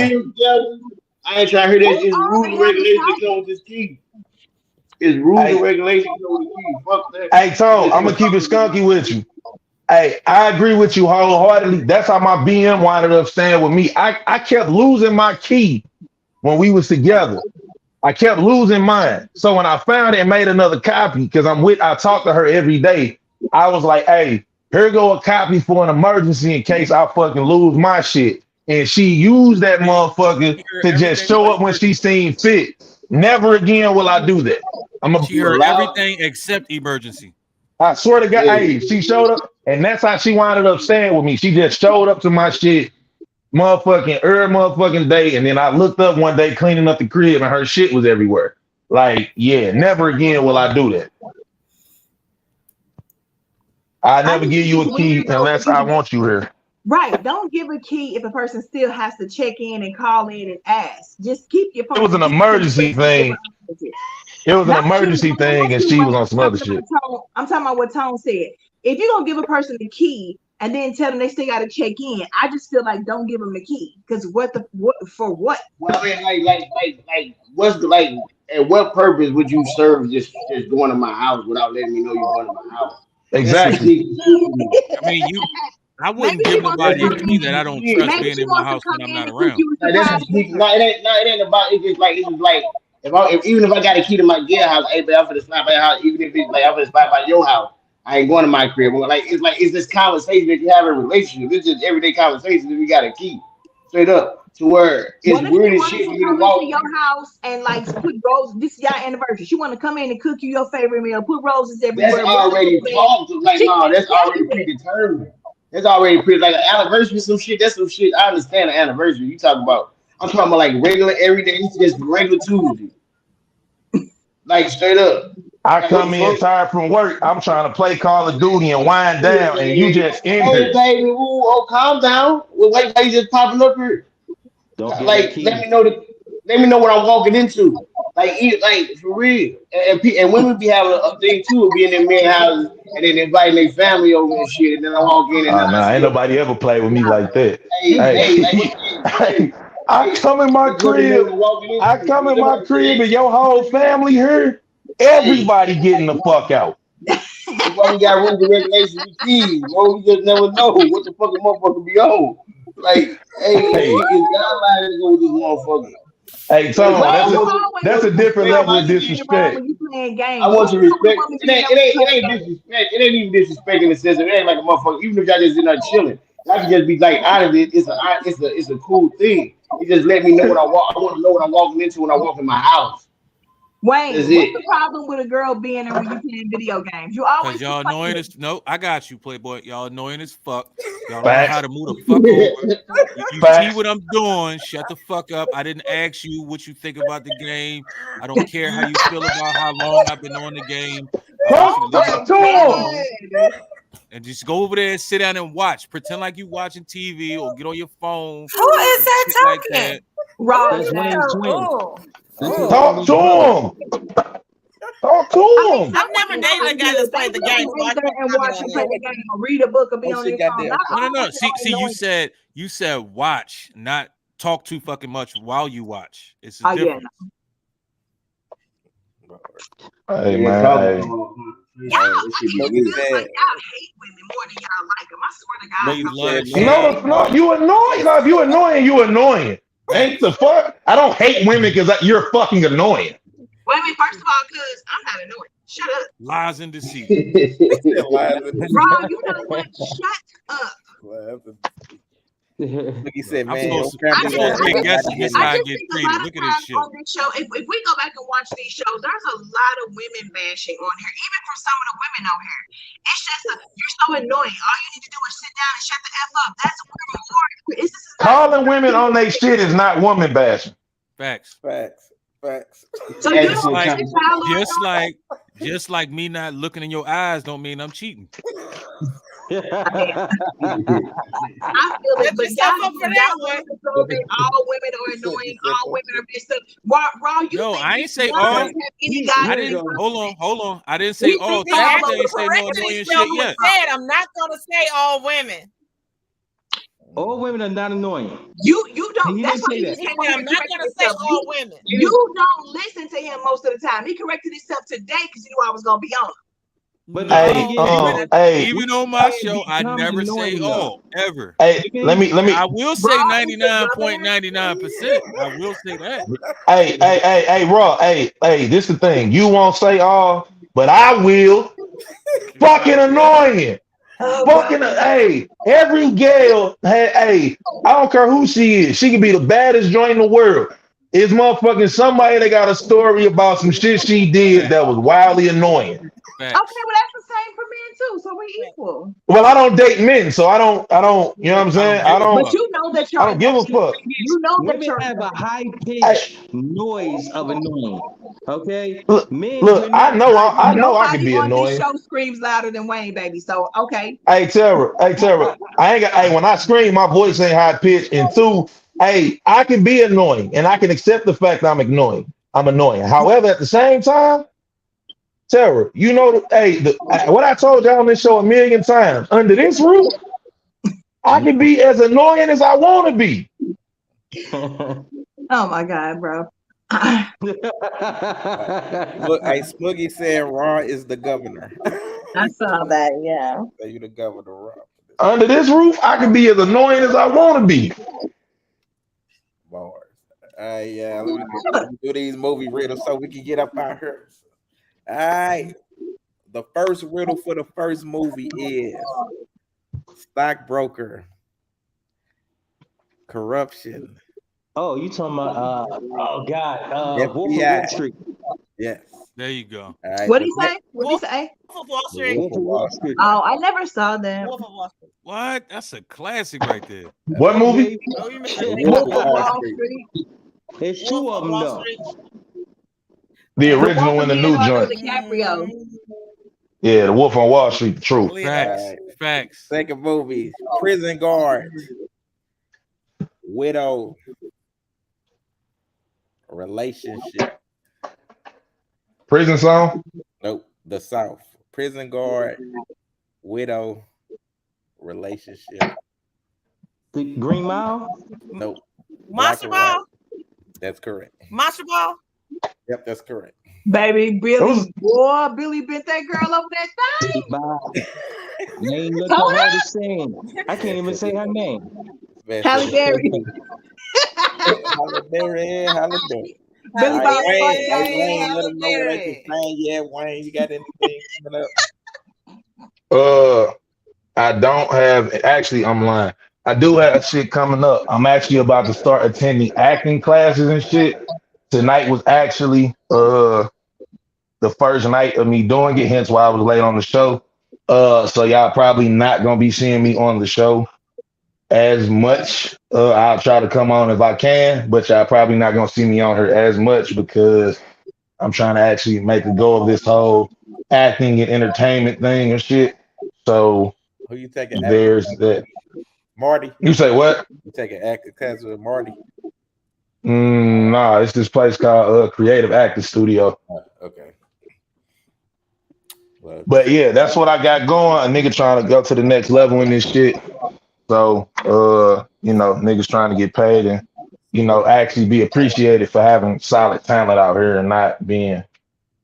I ain't trying to hear that. It's rules and regulations that come with this key. It's rules and regulations that come with the key. Fuck that. Hey, Tom, I'm gonna keep it skunky with you. Hey, I agree with you wholeheartedly. That's how my BM wound up staying with me. I kept losing my key when we was together. I kept losing mine. So when I found it and made another copy, because I talk to her every day. I was like, hey, here go a copy for an emergency in case I fucking lose my shit. And she used that motherfucker to just show up when she seen fit. Never again will I do that. She heard everything except emergency. I swear to God, hey, she showed up, and that's how she wound up staying with me. She just showed up to my shit motherfucking every motherfucking day, and then I looked up one day cleaning up the crib, and her shit was everywhere. Like, yeah, never again will I do that. I never give you a key unless I want you here. Right. Don't give a key if a person still has to check in and call in and ask. Just keep your phone. It was an emergency thing. It was an emergency thing, and she was on some other shit. I'm talking about what Tone said. If you're gonna give a person the key and then tell them they still gotta check in, I just feel like don't give them the key. Because what for what? Well, I mean, like, what's the like? At what purpose would you serve just going to my house without letting me know you're going to my house? Exactly. I mean, I wouldn't give nobody a key that I don't trust being in my house when I'm not around. Like, it ain't about. It's just like even if I got a key to my gear house, hey, but I'm for the slap by your house. Even if it's like I'm for the slap by your house, I ain't going to my crib. It's this conversation that you have in a relationship. It's just everyday conversation if you got a key, straight up. To where it's weird as shit for you to walk to your house and like put roses. This is your anniversary. She want to come in and cook you your favorite meal. Put roses everywhere. That's already talked. Like, no, that's already predetermined. That's already like an anniversary. Some shit. That's some shit. I understand an anniversary. You talk about. I'm talking about like regular everyday. It's just regular Tuesday. Like straight up. I come in tired from work. I'm trying to play Call of Duty and wind down, and you just in here. Hey, baby, calm down. Why you just popping up here? Like, let me know what I'm walking into. Like for real. And women be having a thing too of being in their houses and then inviting their family over and shit. And then I walk in and ain't nobody ever played with me like that. Hey, I come in my crib. And your whole family here. Everybody getting the fuck out. That's why we got rules and regulations with keys, bro. You just never know what the fucking motherfucker be on. Like, hey, God to go with this motherfucker. Hey, Tom, that's a different level of disrespect. I want you to respect. It ain't disrespect. It ain't even disrespect in the sense of it ain't like a motherfucker. Even if y'all just in there chilling, y'all can just be like out of it. It's a cool thing. It just let me know what I want. I want to know what I'm walking into when I walk in my house. Wayne, what's the problem with a girl being in when you playing video games? You always y'all annoying as I got you, Playboy. Y'all annoying as fuck. Y'all don't know how to move the fuck over. You see what I'm doing? Shut the fuck up. I didn't ask you what you think about the game. I don't care how you feel about how long I've been on the game. And just go over there and sit down and watch. Pretend like you watching TV or get on your phone. Who is that talking? Like that. Rob. Talk to him. Talk to him. I've never dated a guy that's played the game. And watch him play the game or read a book or be on his phone. No. See, you said watch, not talk too fucking much while you watch. It's a difference. Hey, man. Y'all hate women more than y'all like them. I swear to God. No, you annoying. If you annoying, you annoying. Ain't the fuck? I don't hate women because you're fucking annoying. Well, I mean, first of all, because I'm not annoying. Shut up. Lies and deceit. Rob, you know what? Shut up. Like you said, man. I'm supposed to guess this how I get treated. Look at this shit. On this show, if we go back and watch these shows, there's a lot of women bashing on here, even from some of the women on here. It's just you're so annoying. All you need to do is sit down and shut the F up. That's what we're for. Calling women on their shit is not woman bashing. Facts. So just like me not looking in your eyes don't mean I'm cheating. I feel it, but y'all all women are annoying, all women are messed up. Raw, you no, I ain't say all. I didn't. Hold on. I didn't say all. I didn't say no annoying shit yet. I'm not gonna say all women. All women are not annoying. You don't. That's why I'm not gonna say all women. You don't listen to him most of the time. He corrected himself today because he knew I was gonna be on. But No, the thing is, hey, even on my it show, I becomes never say annoying, all though. ever. hey, let me. I will say Raw, 99.99%. I will say that. Hey, Raw. Hey, this the thing. You won't say all, but I will. Fucking annoying. Fucking, hey, every girl, hey, I don't care who she is. She can be the baddest joint in the world. It's motherfucking somebody that got a story about some shit she did that was wildly annoying. Okay, well that's the same for men too. So we're equal. Well, I don't date men, so I don't, you know what I'm saying? But you know that I don't give a fuck. You know that women have a high Hey, pitched noise of annoying. Okay, men look, do I not. know I can nobody be on this annoying. show screams louder than Wayne, baby. So okay. Hey, Tara, I ain't got, hey, when I scream, my voice ain't high pitched. And two, hey, I can be annoying and I can accept the fact I'm annoying. However, at the same time, Tara, you know, what I told y'all on this show a million times, under this roof, I can be as annoying as I want to be. Oh my God, bro. Look, hey, Smuggy said Raw is the governor. I saw that, yeah. So you the governor, Raw. Under this roof, I can be as annoying as I want to be. Bars. Yeah, let me do these movie riddles so we can get up out here. All right. The first riddle for the first movie is stockbroker, corruption. Oh, you talking about? Oh God, Wolf of Wall FBI. Street. Yes. There you go. All right, What did he say? What did he say? Wolf of Wall Street. Wolf of Wall Street. Oh, I never saw that. Wolf of Wall Street. What? That's a classic right there. What movie? Oh, you missed The it. Wolf Wolf of of Wall Wall Street. Street. There's two Wolf of of them Wall though. Street. The The one original with and the new Leonardo joint. DiCaprio. Yeah, The Wolf on Wall Street, the truth. Clear. Facts. Facts. Second movie, prison guard, widow, relationship. Prison Song? Nope, the South. Prison guard, widow, relationship. The Green Mile. Nope. Monster Black and Ball. white. That's correct. Monster Ball. Yep, that's correct. Baby, Billy bent that girl over that thing. Bye. I ain't look so hard to sing. I can't even say her name. Halle Berry. Halle Berry, Halle Berry. Billy All Bob right, Wayne, Thornton. hey, Wayne, let them know where they can find you at. Wayne, you got anything coming up? I don't have, actually, I'm lying. I do have shit coming up. I'm actually about to start attending acting classes and shit. Tonight was actually the first night of me doing it, hence why I was late on the show. So y'all probably not gonna be seeing me on the show as much. I'll try to come on if I can, but y'all probably not gonna see me on here as much because I'm trying to actually make a go of this whole acting and entertainment thing and shit. So Who you taking? there's that. Marty. You say what? You taking acting class with Marty? Nah, it's this place called Creative Acting Studio. Okay. Well, But yeah, that's what I got going. A nigga trying to go to the next level in this shit. So, you know, niggas trying to get paid and, you know, actually be appreciated for having solid talent out here and not being,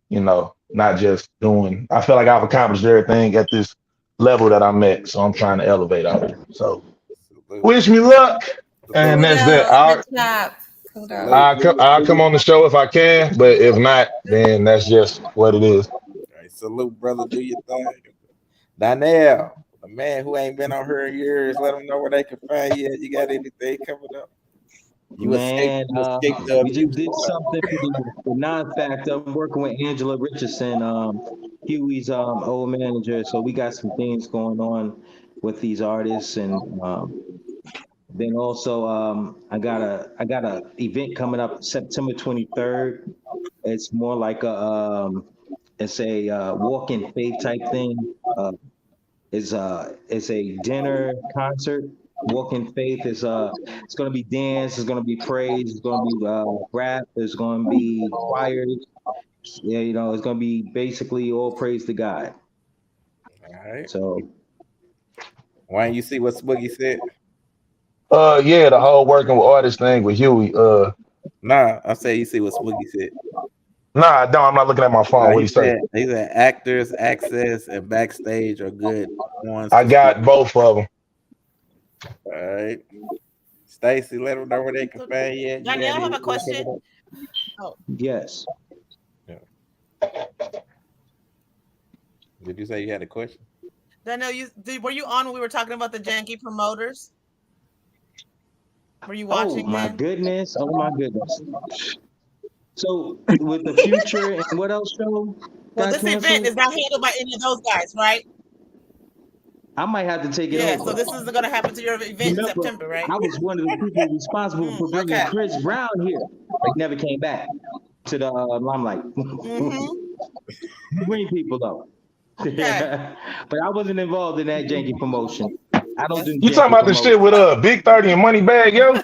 you know, not just doing. I feel like I've accomplished everything at this level that I'm at. So I'm trying to elevate out here. So wish me luck. And that's that. Good job. I'll come on the show if I can, but if not, then that's just what it is. all right, salute, brother. Do your thing. Donnell, a man who ain't been on here in years, let them know where they can find you. You got anything coming up? You Man, escaped the we just did something for the non-fact. I'm working with Angela Richardson, Huey's old manager. So we got some things going on with these artists, and then also I got a event coming up September 23rd. It's more like it's a walk in faith type thing. It's a dinner concert. Walk in faith is it's gonna be dance, it's gonna be praise, it's gonna be rap, there's gonna be choirs. Yeah, you know, it's gonna be basically all praise to God. All right. So why don't you see what Swiggy said? Yeah, the whole working with artists thing with Huey. Nah, I say you see what Swiggy said. Nah, I don't. I'm not looking at my phone. What He you say? said actors, access, and backstage are good ones. I got both of them. All right. Stacy, let them know where they can find you. Danielle, I have a question. Oh. Yes. Did you say you had a question? Danielle, were you on when we were talking about the janky promoters? Were you watching? Oh my goodness! Oh my goodness! So with the Future and what else show? Well, this event is not handled by any of those guys, right? I might have to take it over. So this isn't going to happen to your event in September, right? I was one of the people responsible for bringing Chris Brown here. He never came back to the limelight. Bring people though. But I wasn't involved in that janky promotion. I don't do. You talking about the shit with Big 30 and Moneybag Yo?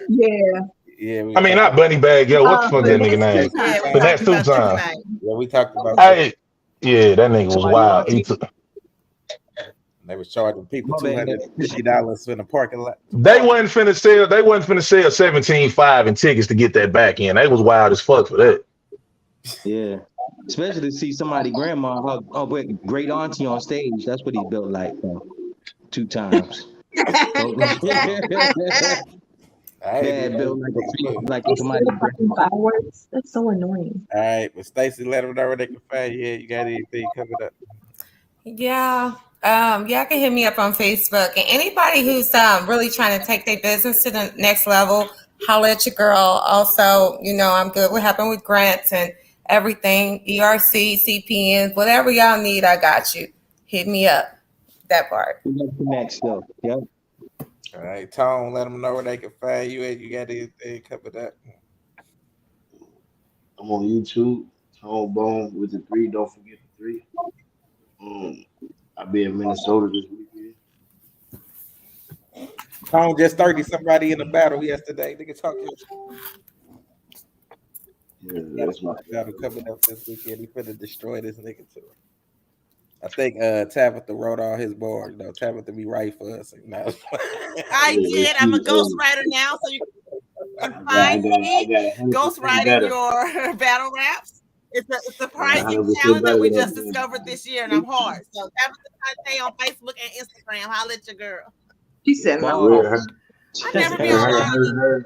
Yeah. Yeah. I mean, not Moneybag Yo. What the fuck that nigga name? But that's 2 times. Yeah, we talked about. Hey, yeah, that nigga was wild. They was charging people $250 in the parking lot. They wasn't finna sell 17.5 in tickets to get that back in. They was wild as fuck for that. Yeah. Especially to see somebody grandma, great auntie on stage. That's what he built like 2 times. Bad built like somebody. Fireworks. That's so annoying. All right, but Stacy, let them know where they can find you. You got anything coming up? Yeah. Y'all can hit me up on Facebook. And anybody who's really trying to take their business to the next level, holla at your girl. Also, I'm good with helping with grants and everything, ERC, CPNs, whatever y'all need, I got you. Hit me up. That part. Next though. Yep. All right, Tone, let them know where they can find you. And you got anything coming up? I'm on YouTube, Tone Bone with the 3. Don't forget the 3. I'll be in Minnesota this weekend. Tone just 30 somebody in the battle yesterday. Nigga talk your shit. Yeah, that's my battle coming up this weekend. He finna destroy this nigga too. I think Tabitha wrote all his bars. Tabitha be right for us. I did. I'm a ghostwriter now, so you can find me ghostwriting your battle raps. It's a surprising talent that we just discovered this year, and I'm hard. So Tabitha Conte on Facebook and Instagram. Holla at your girl. She said, "No." I never be online.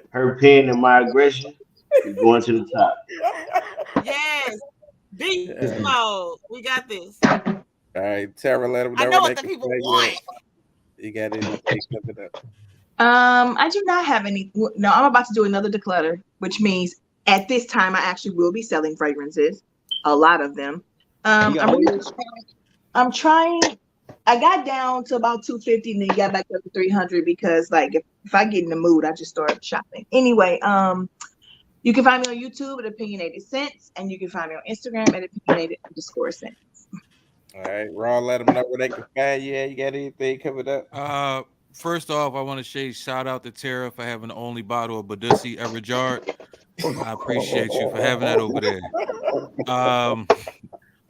Her pen and my aggression is going to the top. Yes. Beast mode. We got this. All right, Tara, let them know. I know what the people want. You got anything coming up? I do not have any. No, I'm about to do another declutter, which means at this time I actually will be selling fragrances, a lot of them. I'm trying. I got down to about 250 and then got back up to 300 because, like, if I get in the mood, I just start shopping. Anyway, you can find me on YouTube at Opinionated Sense, and you can find me on Instagram at Opinionated_Sense. All right, Ron, let them know where they can find you. You got anything coming up? First off, I want to say shout out to Tara for having the only bottle of Badussi ever jarred. I appreciate you for having that over there.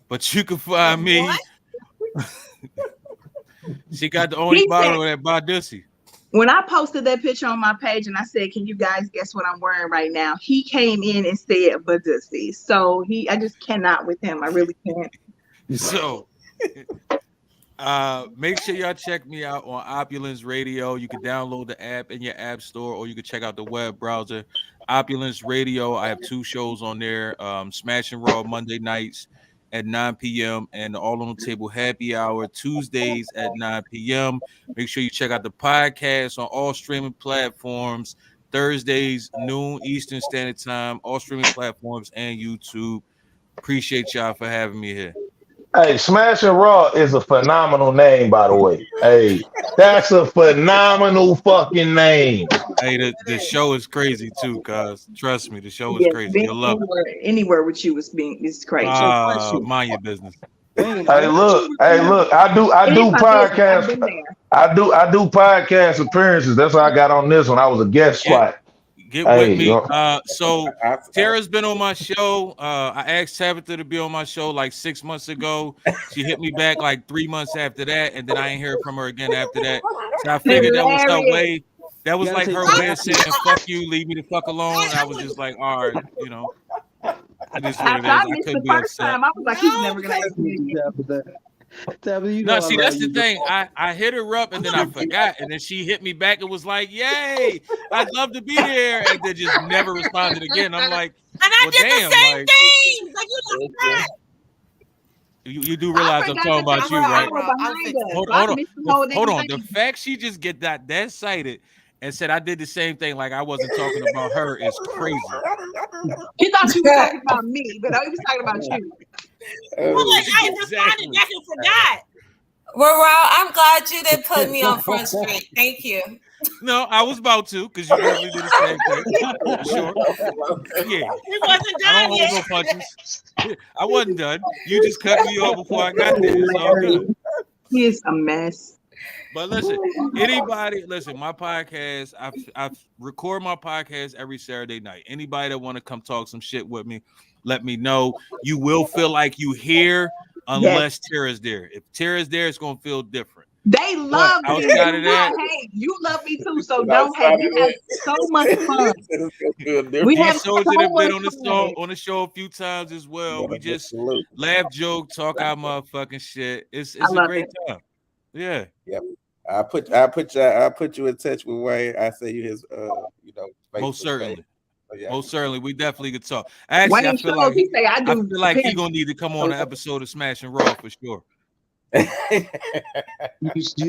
But you can find me. She got the only bottle of that Badussi. When I posted that picture on my page and I said, "Can you guys guess what I'm wearing right now?" He came in and said Badussi. So I just cannot with him. I really can't. So make sure y'all check me out on Opulence Radio. You can download the app in your app store, or you can check out the web browser. Opulence Radio. I have 2 shows on there. Smash and Raw Monday nights at 9 p.m. and All on the Table Happy Hour Tuesdays at 9 p.m. Make sure you check out the podcast on all streaming platforms. Thursdays, noon Eastern Standard Time, all streaming platforms and YouTube. Appreciate y'all for having me here. Hey, Smash and Raw is a phenomenal name, by the way. Hey, that's a phenomenal fucking name. Hey, the show is crazy too, cuz. Trust me, the show is crazy. You'll love it. Anywhere with you is crazy. Mind your business. Hey, look, I do podcast. I do podcast appearances. That's how I got on this one. I was a guest spot. Get with me. So Tara's been on my show. I asked Tabitha to be on my show like 6 months ago. She hit me back like 3 months after that, and then I ain't heard from her again after that. So I figured that was her way. That was like her way of saying "fuck you, leave me the fuck alone." And I was just like, all right, It is what After it I is. I missed couldn't the be first upset. time, I was like, he's never gonna ask me again. No, see, that's the thing. I hit her up and then I forgot, and then she hit me back and was like, "Yay, I'd love to be there," and then just never responded again. I'm like, And I well, did damn, the same like thing. Like, you know, you do realize I'm talking about you, right? Hold on. The fact she just get that cited and said I did the same thing, like I wasn't talking about her, is crazy. He thought you were talking about me, but I was talking about you. like, I responded back and forgot. Well, Raul, I'm glad you didn't put me on Front Street. Thank you. No, I was about to, because you definitely did the same thing. For sure. Yeah. He wasn't done I don't hold no punches. I wasn't done. You just cut me off before I got there. It's all good. He is a mess. But listen, my podcast, I record my podcast every Saturday night. Anybody that want to come talk some shit with me, let me know. You will feel like you here unless Tara's there. If Tara's there, it's going to feel different. They love me. Outside of that, Hate. You love me too, so don't hate. We have so much fun. We have so much been fun. on the show a few times as well. We just laugh, joke, talk our motherfucking shit. It's a great time. Yeah. Yep. I put you in touch with Wayne. I say you his most certainly. So, yeah. Most certainly, we definitely could talk. Actually, I feel like he's gonna need to come on an episode of Smash and Raw for sure. You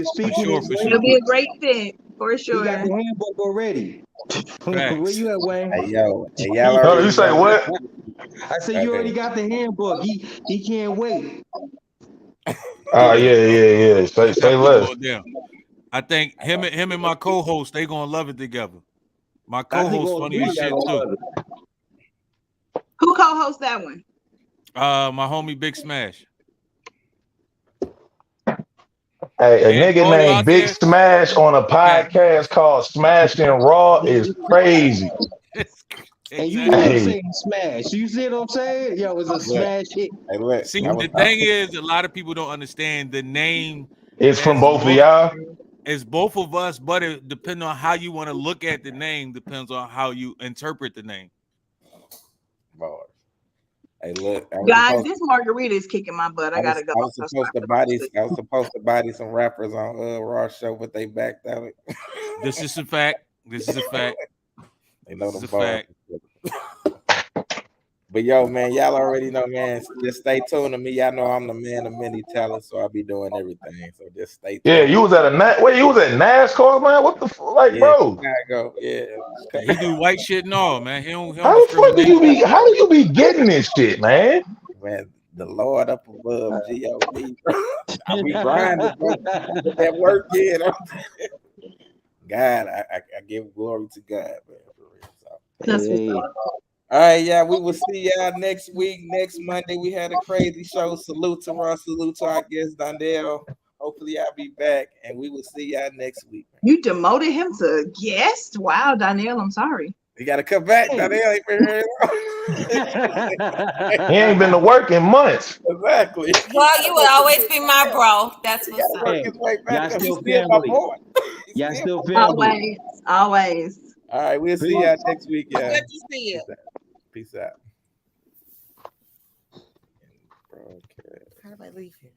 speaking for sure. It'll be a great fit for sure. You got the handbook already. Where you at, Wayne? Hey, y'all you say what? I said you already got the handbook. He can't wait. Oh yeah. Say less. I think him and my co-host, they gonna love it together. My co-host funny as shit too. Who co-hosts that one? My homie Big Smash. Hey, a nigga named Big Smash on a podcast called Smash and Raw is crazy. And you didn't say smash. You see what I'm saying? Yo, it's a smash hit. See, the thing is, a lot of people don't understand the name. It's from both of y'all. It's both of us, but it depends on how you want to look at the name. Depends on how you interpret the name. Hey, look, guys, this margarita is kicking my butt. I gotta go. I was supposed to body some rappers on Raw show, but they backed out. This is a fact. This is a fact. They know this is the a fact. But yo, man, y'all already know, man. Just stay tuned to me. Y'all know I'm the man of many talents, so I'll be doing everything. So just stay tuned. Yeah, you was at you was at NASCAR, man. What the bro? Chicago. Yeah, he do white shit and all, man. He don't how the fuck do you be? How do you be getting this shit, man? Man, the Lord up above, G.O.D. I be grinding, bro. Put that work in. God, I give glory to God, man. For real. So. All right, yeah, we will see y'all next week. Next Monday, we had a crazy show. Salute to Ross, salute to our guest, Dondell. Hopefully, I'll be back, and we will see y'all next week. You demoted him to guest? Wow, Donnell, I'm sorry. You got to come back, Donnell. He ain't been to work in months. Exactly. Well, you will always be my bro. That's what's up. Y'all still family. Y'all still family. Always. All right, we'll see y'all next week. Yeah. Good to see you. Peace out. How do I leave here?